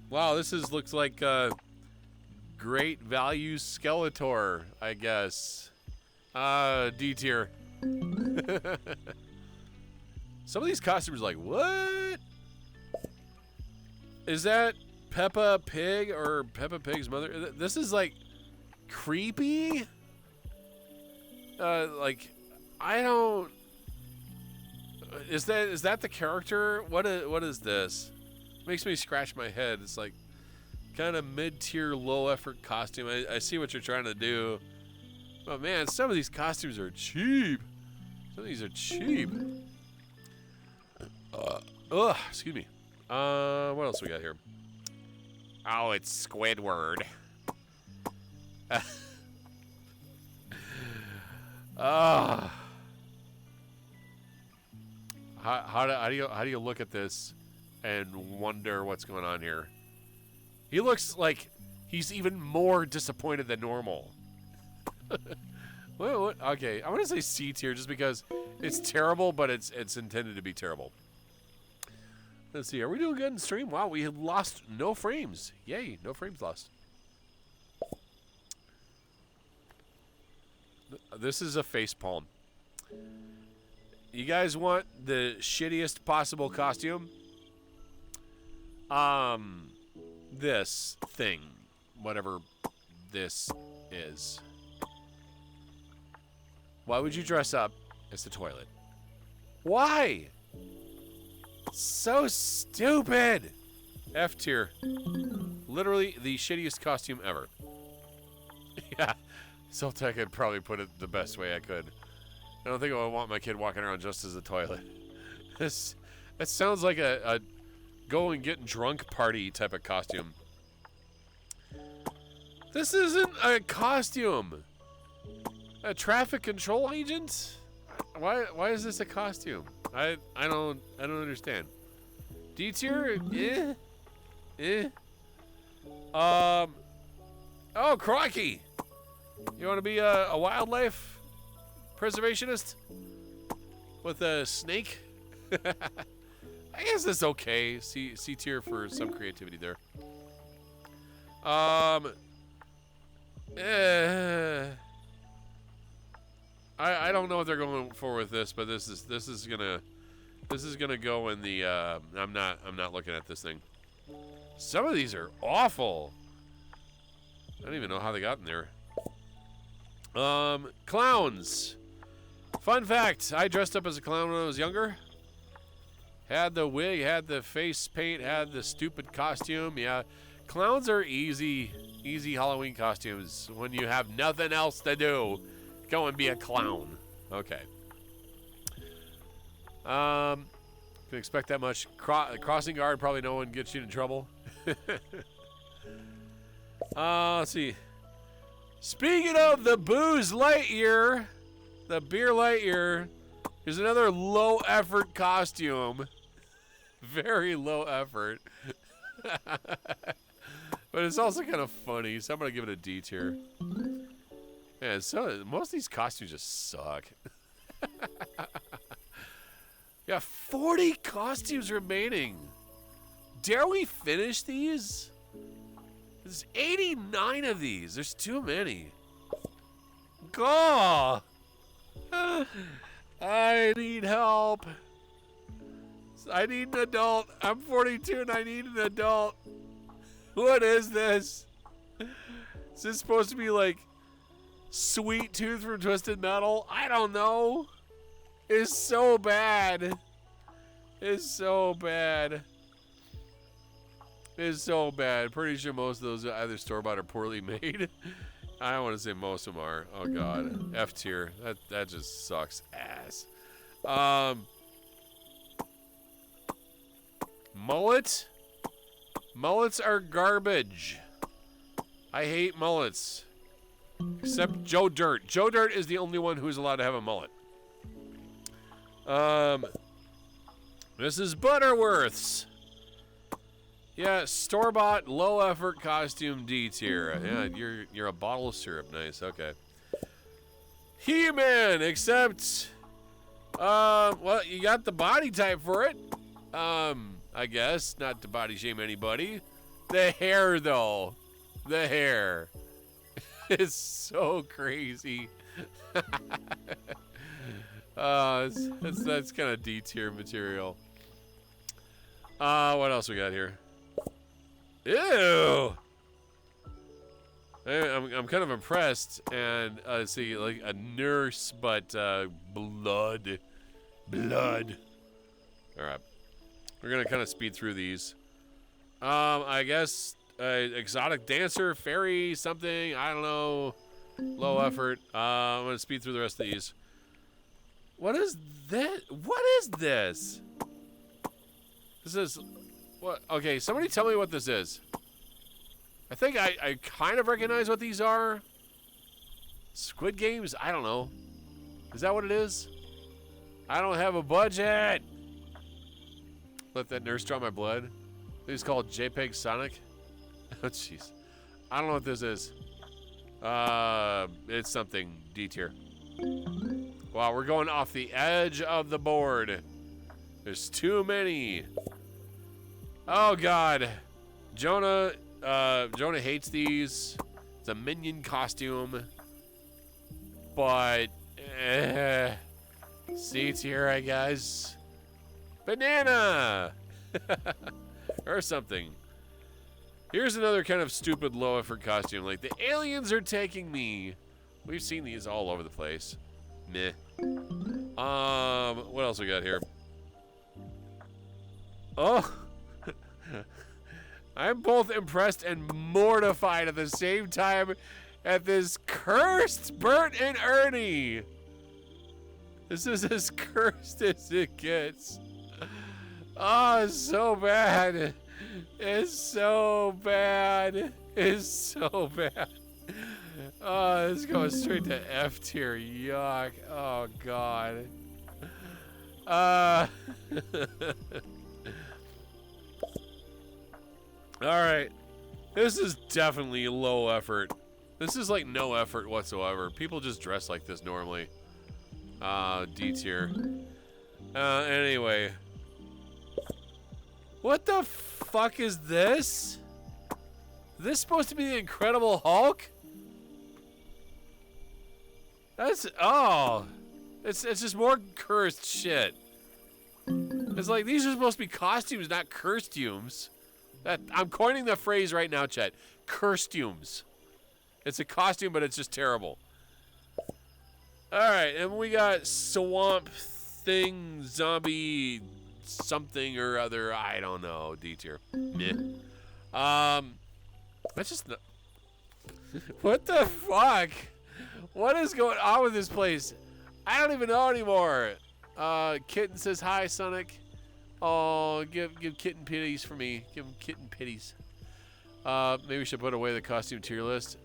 Wow, this looks like great value Skeletor, I guess. D tier. Some of these costumes are like, what? Is that Peppa Pig or Peppa Pig's mother? This is like creepy. Like, I don't. Is that the character? What is this? Makes me scratch my head. It's like kind of mid-tier, low-effort costume. I see what you're trying to do, but man, some of these costumes are cheap. Some of these are cheap. Excuse me. What else we got here? Oh, it's Squidward. How do you look at this and wonder what's going on here? He looks like he's even more disappointed than normal. What? Okay, I want to say C tier just because it's terrible, but it's intended to be terrible. Let's see. Are we doing good in stream? Wow, we have lost no frames. Yay, no frames lost. This is a face palm. You guys want the shittiest possible costume? This thing, whatever this is. Why would you dress up as the toilet? Why? So stupid. F tier. Literally the shittiest costume ever. Yeah. Soltec had probably put it the best way I could. I don't think I would want my kid walking around just as a toilet. That sounds like a go and get drunk party type of costume. This isn't a costume. A traffic control agent? Why is this a costume? I don't understand. D tier? Oh, crikey! You want to be a wildlife preservationist with a snake? I guess that's okay. C tier for some creativity there. I don't know what they're going for with this, but this is gonna go in the I'm not looking at this thing. Some of these are awful. I don't even know how they got in there. Clowns. Fun fact, I dressed up as a clown when I was younger. Had the wig, had the face paint, had the stupid costume. Yeah, clowns are easy Halloween costumes when you have nothing else to do. Go and be a clown. Okay. Can expect that much. Crossing guard, probably no one gets you in trouble. Let's see. Speaking of the booze Lightyear, the beer Lightyear, here's another low effort costume. Very low effort. But it's also kind of funny, so I'm going to give it a D tier. Man, so most of these costumes just suck. Yeah, 40 costumes remaining. Dare we finish these? There's 89 of these. There's too many. Gah! I need help. I need an adult. I'm 42 and I need an adult. What is this? Is this supposed to be like Sweet Tooth from Twisted Metal? I don't know. It's so bad. It's so bad. It's so bad. Pretty sure most of those are either store-bought or poorly made. I don't want to say most of them are. Oh god. F tier. That just sucks ass. Mullet? Mullets are garbage. I hate mullets. Except Joe Dirt. Joe Dirt is the only one who's allowed to have a mullet. This is Butterworth's. Yeah, store-bought, low-effort costume D tier. Yeah, you're a bottle of syrup. Nice. Okay. He-Man, except, well, you got the body type for it. I guess not to body shame anybody. The hair, though. The hair. It's so crazy. That's kind of D tier material. What else we got here? Ew! I'm kind of impressed, and let's see, like a nurse, but blood. All right, we're gonna kind of speed through these. I guess exotic dancer, fairy, something. I don't know. Low effort. I'm gonna speed through the rest of these. What is that? What is this? This is what? Okay, somebody tell me what this is. I think I kind of recognize what these are. Squid Games? I don't know. Is that what it is? I don't have a budget. Let that nurse draw my blood. It's called JPEG Sonic. Oh, jeez. I don't know what this is. It's something D tier. Wow, we're going off the edge of the board. There's too many. Oh God, Jonah hates these. It's a minion costume, but C tier, I guess. Banana or something. Here's another kind of stupid low effort costume. Like, the aliens are taking me. We've seen these all over the place. Meh. What else we got here? Oh. I'm both impressed and mortified at the same time at this cursed Bert and Ernie. This is as cursed as it gets. Oh, it's so bad. It's so bad. It's so bad. Oh, this goes straight to F tier. Yuck. Oh, God. Alright. This is definitely low effort. This is like no effort whatsoever. People just dress like this normally. D tier. Anyway. What the fuck is this? Is this supposed to be the Incredible Hulk? It's just more cursed shit. It's like, these are supposed to be costumes, not curstumes. I'm coining the phrase right now, chat. Curstumes. It's a costume, but it's just terrible. Alright, and we got Swamp Thing, Zombie, something or other. I don't know. D tier. Meh. That's just not... What the fuck? What is going on with this place? I don't even know anymore. Kitten says hi, Sonic. Oh, give Kitten pitties for me. Give him Kitten pitties. Maybe we should put away the costume tier list.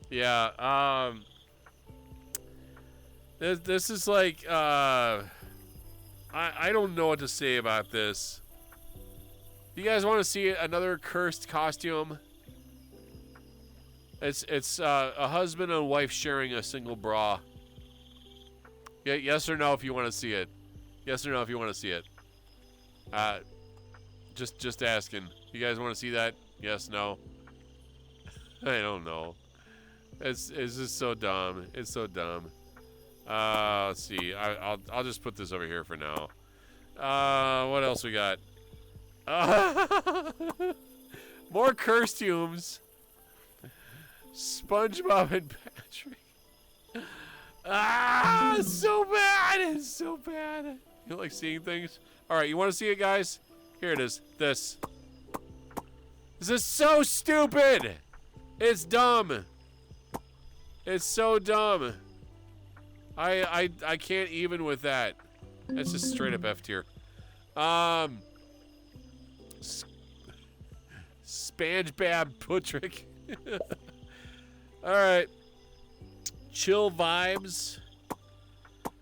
Yeah. This is like I don't know what to say about this. You guys want to see another cursed costume? It's a husband and wife sharing a single bra. Yeah, yes or no if you want to see it. Yes or no if you want to see it. Just asking. You guys want to see that? Yes, no. I don't know. It's just so dumb. It's so dumb. Let's see. I'll just put this over here for now. What else we got? More curstumes. SpongeBob and Patrick. It's so bad. It's so bad. You like seeing things? All right, you want to see it, guys? Here it is. This is so stupid. It's dumb. It's so dumb. I can't even with that. That's just straight up F tier. SpongeBob Patrick. All right. Chill vibes.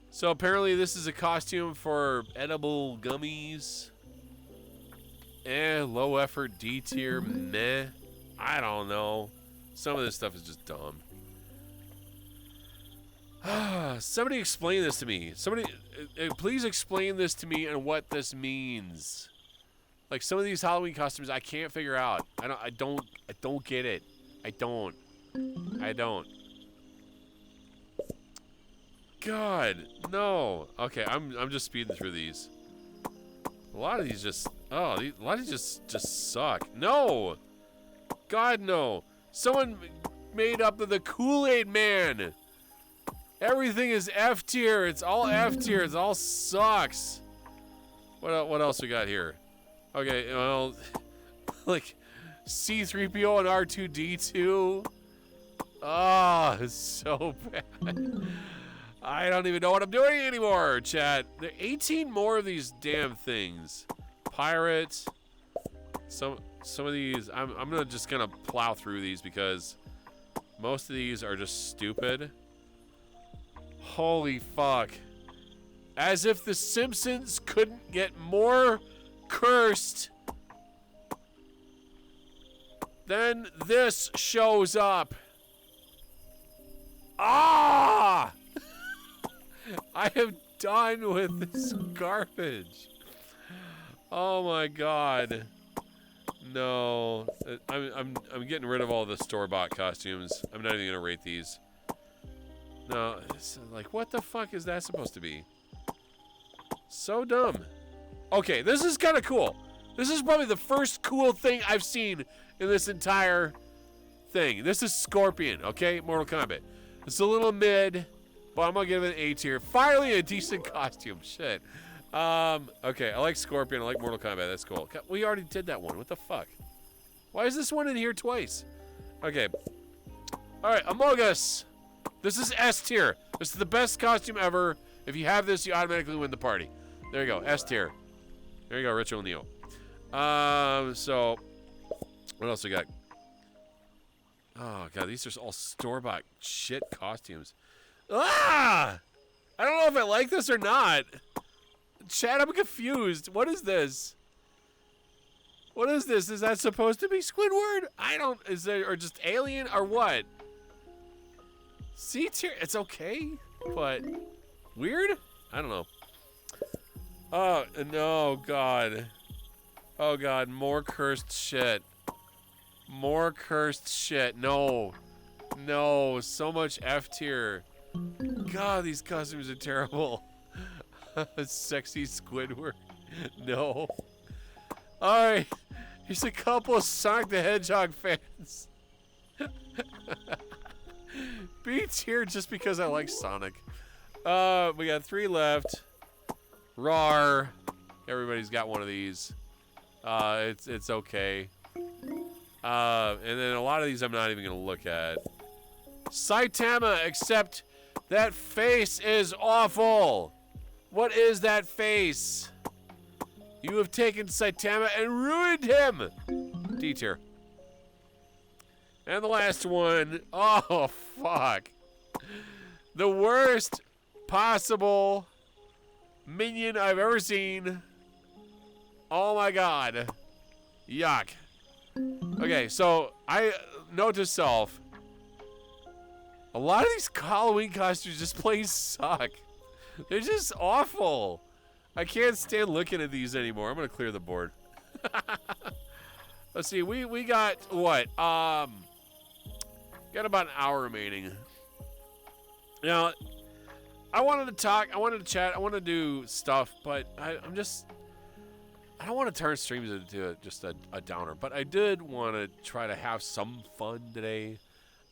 So apparently this is a costume for edible gummies. Low effort, D tier, meh. I don't know. Some of this stuff is just dumb. Somebody explain this to me. Somebody, please explain this to me and what this means. Like, some of these Halloween costumes I can't figure out. I don't get it. I don't. God, no. Okay, I'm just speeding through these. A lot of these just just suck. No. God, no. Someone made up the Kool-Aid Man. Everything is F tier. It's all F tier. It all sucks. What else we got here? Okay, well, like C-3PO and R2-D2. Oh, it's so bad. I don't even know what I'm doing anymore, chat. There are 18 more of these damn things. Pirate. Some of these, I'm just gonna plow through these because most of these are just stupid. Holy fuck. As if The Simpsons couldn't get more cursed. Then this shows up. Ah! I am done with this garbage. Oh my god. No, I'm getting rid of all the store-bought costumes. I'm not even gonna rate these. No, it's like, what the fuck is that supposed to be? So dumb. Okay, this is kind of cool. This is probably the first cool thing I've seen in this entire thing. This is Scorpion, okay? Mortal Kombat. It's a little mid, but I'm gonna give it an A tier. Finally, a decent costume. Shit. Okay, I like Scorpion. I like Mortal Kombat. That's cool. We already did that one. What the fuck? Why is this one in here twice? Okay. All right, Among Us. This is S tier. This is the best costume ever. If you have this, you automatically win the party. There you go, S tier. There you go, Ritual Neo. So what else we got? Oh god, these are all store-bought shit costumes. Ah! I don't know if I like this or not. Chad, I'm confused. What is this? What is this? Is that supposed to be Squidward? I don't. Is there or just Alien or what? C tier. It's okay, but weird. I don't know. Oh no, God. Oh God, more cursed shit. More cursed shit. No, no. So much F tier. God, these costumes are terrible. Sexy Squidward. No. Alright. Here's a couple of Sonic the Hedgehog fans. B tier just because I like Sonic. We got 3 left. Rawr. Everybody's got one of these. It's okay. And then a lot of these I'm not even gonna look at. Saitama, except that face is awful. What is that face? You have taken Saitama and ruined him. D tier. And the last one. Oh, fuck. The worst possible minion I've ever seen. Oh my god. Yuck. Okay, so note to self. A lot of these Halloween costumes just plain suck. They're just awful. I can't stand looking at these anymore. I'm gonna clear the board. Let's see. We got what? Got about an hour remaining. Now, I wanted to talk. I wanted to chat. I want to do stuff, but I don't want to turn streams into just a downer. But I did want to try to have some fun today.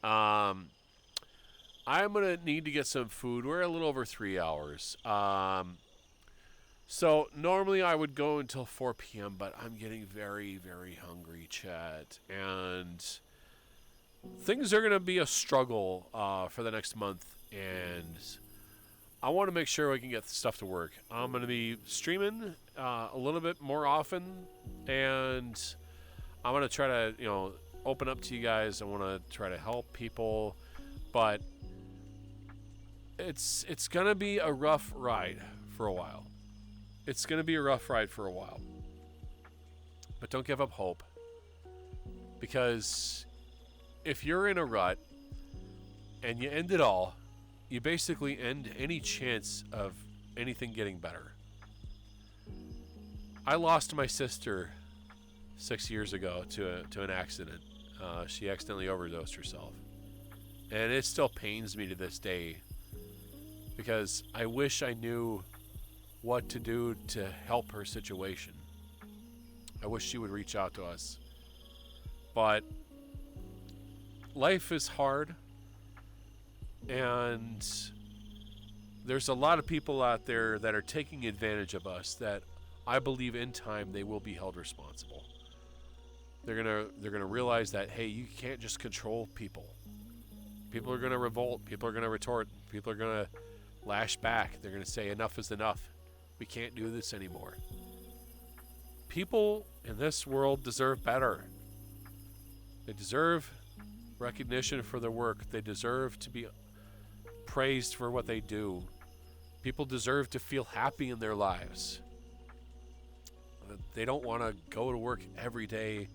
I'm going to need to get some food. We're a little over 3 hours. So normally I would go until 4 p.m., but I'm getting very, very hungry, chat. And things are going to be a struggle for the next month. And I want to make sure I can get stuff to work. I'm going to be streaming a little bit more often. And I'm going to try to, open up to you guys. I want to try to help people. But it's going to be a rough ride for a while. It's going to be a rough ride for a while. But don't give up hope. Because if you're in a rut and you end it all, you basically end any chance of anything getting better. I lost my sister 6 years ago to an accident. She accidentally overdosed herself. And it still pains me to this day because I wish I knew what to do to help her situation. I wish she would reach out to us. But life is hard, and there's a lot of people out there that are taking advantage of us that I believe in time they will be held responsible. They're gonna realize that, hey, you can't just control people. People are gonna revolt. People are gonna retort. People are gonna lash back. They're gonna say enough is enough. We can't do this anymore. People in this world deserve better. They deserve recognition for their work. They deserve to be praised for what they do. People deserve to feel happy in their lives. They don't want to go to work every day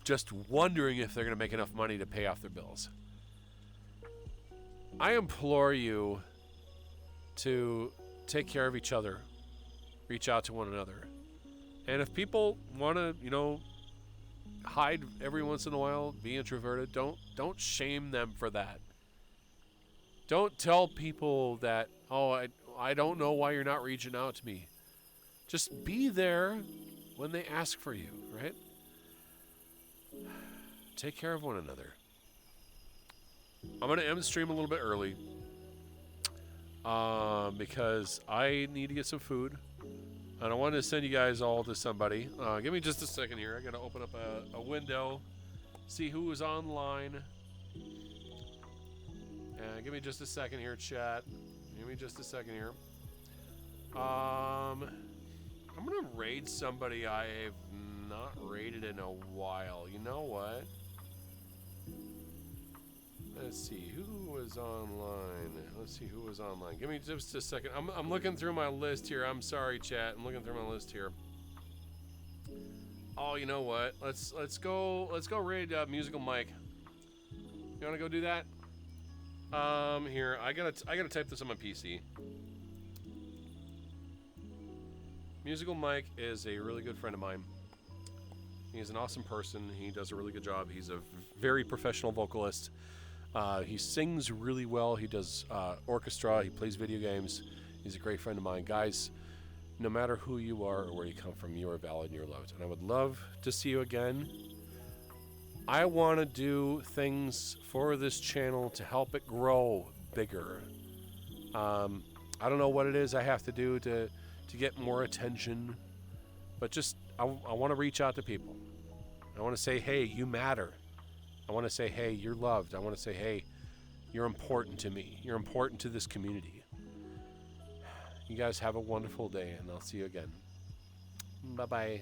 just wondering if they're going to make enough money to pay off their bills. I implore you to take care of each other. Reach out to one another. And if people want to, hide every once in a while, be introverted. Don't shame them for that. Don't tell people that, oh, I don't know why you're not reaching out to me. Just be there when they ask for you, right? Take care of one another. I'm going to end the stream a little bit early because I need to get some food. And I wanted to send you guys all to somebody. Give me just a second here. I got to open up a window, see who is online. Give me just a second here, chat. Give me just a second here. I'm going to raid somebody I've not raided in a while. You know what? Let's see who was online. Give me just a second. I'm looking through my list here. I'm sorry, chat. I'm looking through my list here. Oh, you know what? Let's go raid Musical Mike. You want to go do that? Here. I gotta type this on my PC. Musical Mike is a really good friend of mine. He's an awesome person. He does a really good job. He's a very professional vocalist. He sings really well. He does orchestra. He plays video games. He's a great friend of mine. Guys, no matter who you are or where you come from, you are valid and you're loved. And I would love to see you again. I want to do things for this channel to help it grow bigger. I don't know what it is I have to do to get more attention, but just I want to reach out to people. I want to say, hey, you matter. I want to say, hey, you're loved. I want to say, hey, you're important to me. You're important to this community. You guys have a wonderful day, and I'll see you again. Bye-bye.